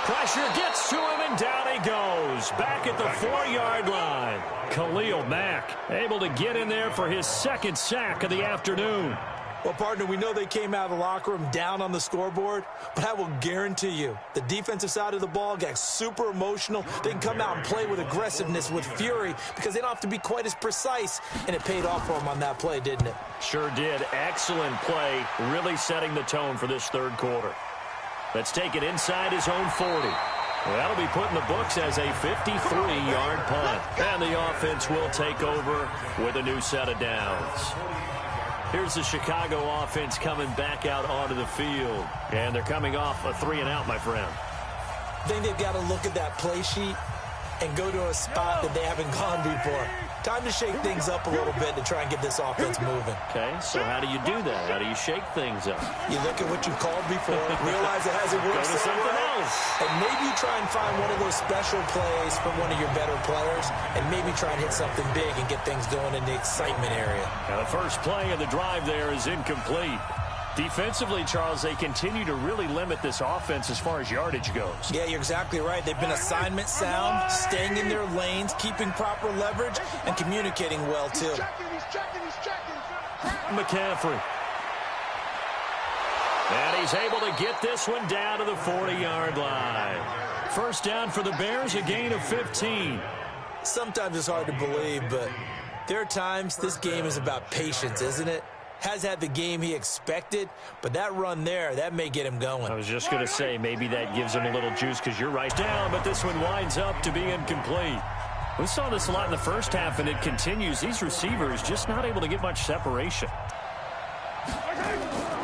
Pressure gets to him, and down he goes. Back at the 4-yard line. Khalil Mack able to get in there for his 2nd sack of the afternoon. Well, partner, we know they came out of the locker room down on the scoreboard, but I will guarantee you the defensive side of the ball got super emotional. They can come out and play with aggressiveness, with fury, because they don't have to be quite as precise, and it paid off for them on that play, didn't it? Sure did. Excellent play, really setting the tone for this 3rd quarter. Let's take it inside his own 40. That'll be put in the books as a 53-yard punt. And the offense will take over with a new set of downs. Here's the Chicago offense coming back out onto the field. And they're coming off a 3-and-out, my friend. I think they've got to look at that play sheet and go to a spot that they haven't gone before. Time to shake things up a little bit to try and get this offense moving. Okay, so how do you do that? How do you shake things up? You look at what you've called before, realize it hasn't worked so something else. And maybe you try and find one of those special plays from one of your better players, and maybe try and hit something big and get things going in the excitement area. Now the first play of the drive there is incomplete. Defensively, Charles, they continue to really limit this offense as far as yardage goes. Yeah, you're exactly right. They've been assignment sound, staying in their lanes, keeping proper leverage, and communicating well, too. McCaffrey. And he's able to get this one down to the 40-yard line. First down for the Bears, a gain of 15. Sometimes it's hard to believe, but there are times this game is about patience, isn't it? Has had the game he expected, but that run there, that may get him going. I was just going to say, maybe that gives him a little juice because you're right down, but this one winds up to be incomplete. We saw this a lot in the first half, and it continues. These receivers just not able to get much separation.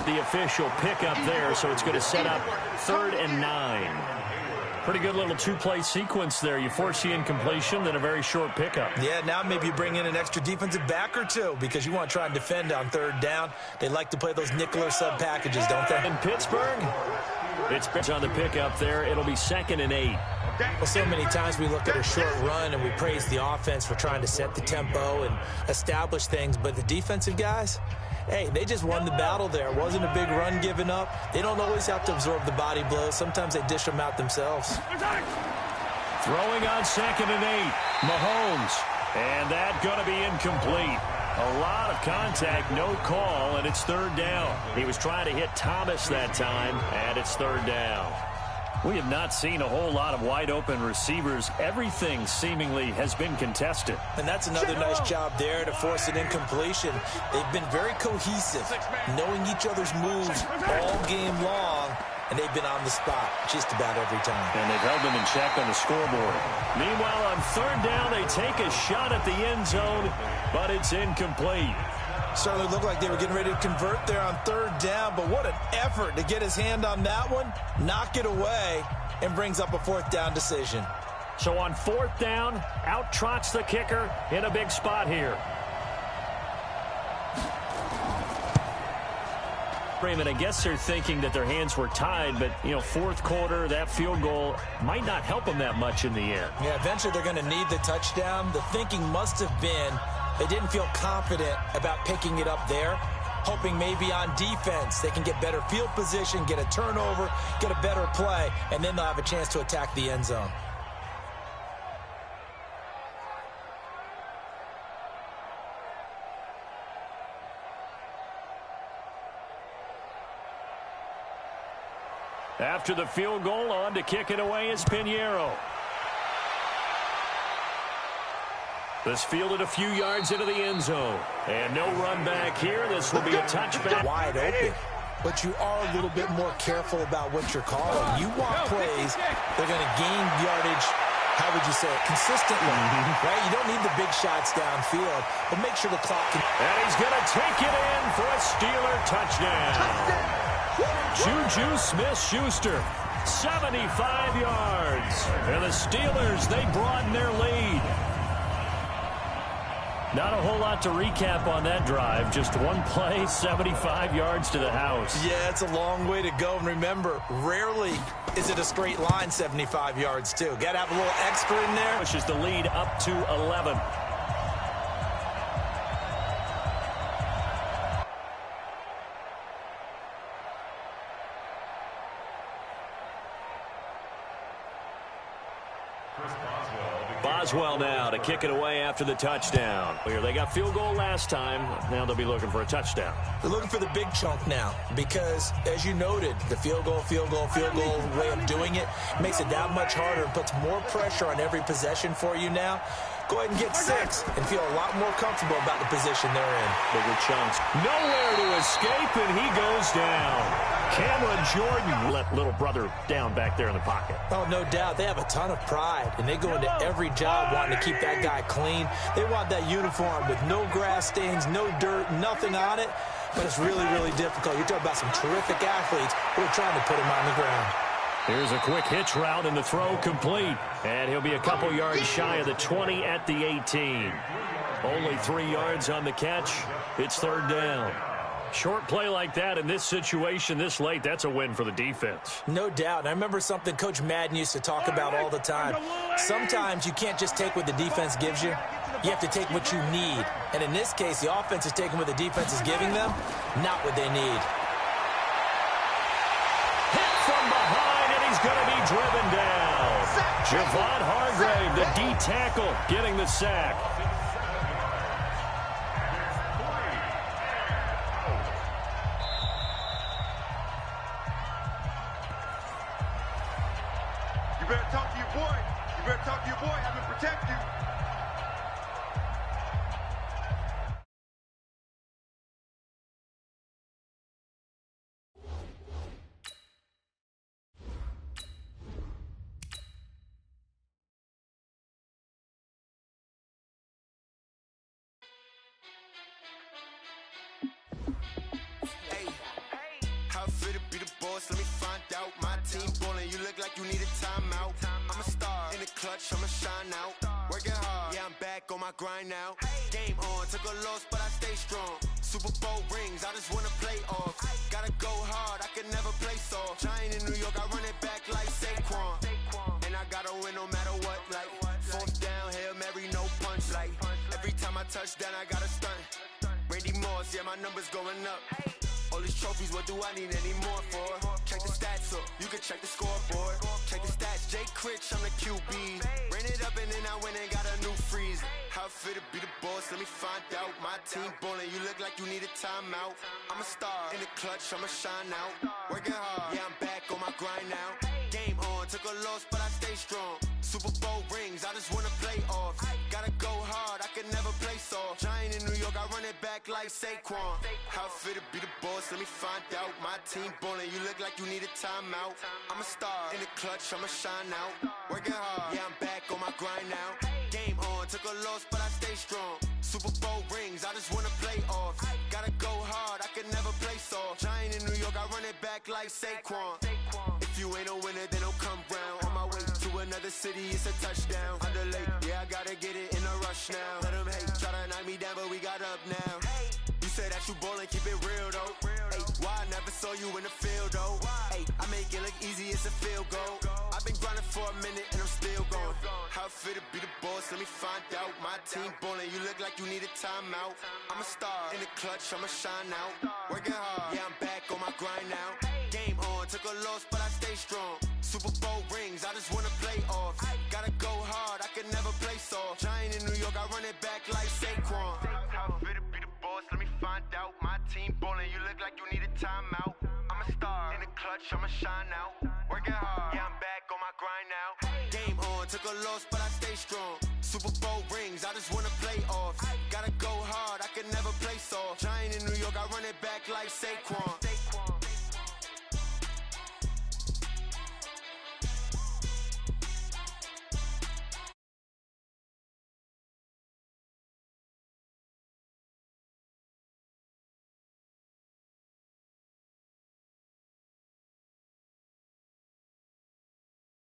The official pickup there, so it's going to set up 3rd and 9. Pretty good little 2-play sequence there. You force the incompletion, then a very short pickup. Yeah, now maybe you bring in an extra defensive back or two because you want to try and defend on 3rd down. They like to play those nickel or sub packages, don't they? In Pittsburgh, It's on the pickup there. It'll be 2nd and 8. Well, so many times we look at a short run and we praise the offense for trying to set the tempo and establish things, but the defensive guys, hey, they just won the battle there. It wasn't a big run given up. They don't always have to absorb the body blows. Sometimes they dish them out themselves. Throwing on 2nd and 8. Mahomes. And that's going to be incomplete. A lot of contact, no call, and it's 3rd down. He was trying to hit Thomas that time, and it's 3rd down. We have not seen a whole lot of wide-open receivers. Everything seemingly has been contested. And that's another nice job there to force an incompletion. They've been very cohesive, knowing each other's moves all game long, and they've been on the spot just about every time. And they've held them in check on the scoreboard. Meanwhile, on 3rd down, they take a shot at the end zone, but it's incomplete. Certainly looked like they were getting ready to convert there on 3rd down, but what an effort to get his hand on that one, knock it away, and brings up a 4th down decision. So on 4th down, out trots the kicker in a big spot here. Raymond, I guess they're thinking that their hands were tied, but, you know, 4th quarter, that field goal might not help them that much in the end. Yeah, eventually they're going to need the touchdown. The thinking must have been they didn't feel confident about picking it up there, hoping maybe on defense they can get better field position, get a turnover, get a better play, and then they'll have a chance to attack the end zone. After the field goal, on to kick it away is Pinheiro. This fielded a few yards into the end zone. And no run back here. This will be a touchback. Wide open. But you are a little bit more careful about what you're calling. You want plays that are going to gain yardage, how would you say it, consistently. Right? You don't need the big shots downfield, but make sure the clock can. And he's going to take it in for a Steeler touchdown. Juju Smith-Schuster, 75 yards. And the Steelers, they broaden their lead. Not a whole lot to recap on that drive. Just one play, 75 yards to the house. Yeah, it's a long way to go. And remember, rarely is it a straight line 75 yards, too. Got to have a little extra in there. Pushes the lead up to 11. Boswell now to kick it away after the touchdown. They got field goal last time. Now they'll be looking for a touchdown. They're looking for the big chunk now because, as you noted, the field goal way of doing it makes it that much harder and puts more pressure on every possession for you now. Go ahead and get 6 and feel a lot more comfortable about the position they're in. Bigger chunks. Nowhere to escape, and he goes down. Cameron Jordan let little brother down back there in the pocket. Oh, no doubt. They have a ton of pride, and they go into every job wanting to keep that guy clean. They want that uniform with no grass stains, no dirt, nothing on it. But it's really, really difficult. You're talking about some terrific athletes who are trying to put him on the ground. Here's a quick hitch route, and the throw complete. And he'll be a couple yards shy of the 20 at the 18. Only 3 yards on the catch. It's 3rd down. Short play like that in this situation this late, that's a win for the defense. No doubt. And I remember something Coach Madden used to talk about all the time. Sometimes you can't just take what the defense gives you. You have to take what you need. And in this case, the offense is taking what the defense is giving them, not what they need. Hit from behind, and he's going to be driven down. Javon Hargrave, the D tackle, getting the sack. You better talk to your boy. You better talk to your boy. Have him protect you. Let me find out. My team ballin', you look like you need a timeout. I'm a star in the clutch, I'ma shine out. Working hard, yeah, I'm back on my grind now. Game on, took a loss, but I stay strong. Super Bowl rings, I just wanna play off. Gotta go hard, I can never play soft. Giant in New York, touchdown, I got a stunt. Randy Moss, yeah, my number's going up. All these trophies, what do I need any more for? Check the stats up, you can check the scoreboard. Check the stats, Jay Critch, I'm the QB. Ran it up and then I went and got a new freezer. How it feel to be the boss, let me find out. My team ballin', you look like you need a timeout. I'm a star, in the clutch, I'ma shine out. Working hard, yeah, I'm back on my grind now. Game on, took a loss, but I stay strong. Super Bowl rings, I just wanna play off. Gotta go hard, I can never play soft. Giant in New York, I run it back like Saquon. How it feel to be the boss, let me find out. My team ballin', you look like you need a timeout. I'm a star, in the clutch, I'ma shine out. Working hard, yeah, I'm back on my grind now. Game on, took a loss, but I stay strong. Super Bowl rings, I just wanna play off. Gotta go hard, I can never play soft. Giant in New York, I run it back like Saquon. If you ain't a winner, then don't come round. On my way to another city, it's a touchdown. Underlay, yeah, I gotta get it in a rush now. Let them hate, try to knock me down, but we got up now. You said that you ballin', keep it real though. Ay, why I never saw you in the field though? Ay, I make it look easy, it's a field goal. I've been grinding for a minute and I'm still going. How it feel to be the boss, let me find out. My team ballin', you look like you need a timeout. I'm a star, in the clutch, I'ma shine out. Working hard, yeah, I'm back on my grind now. Game on, took a loss, but I stay strong. Super Bowl rings, I just wanna play off. Gotta go hard, I can never play soft. Giant in New York, I run it back like Saquon. How it feel to be the boss, let me find out. My team ballin', you look like you need a timeout. I'm a star, in the clutch, I'ma shine out. Working hard, yeah, I'm back on my grind now. Game on, took a loss, but I stay strong. Super Bowl rings, I just wanna play off. Gotta go hard, I can never play soft. Giant in New York, I run it back like Saquon.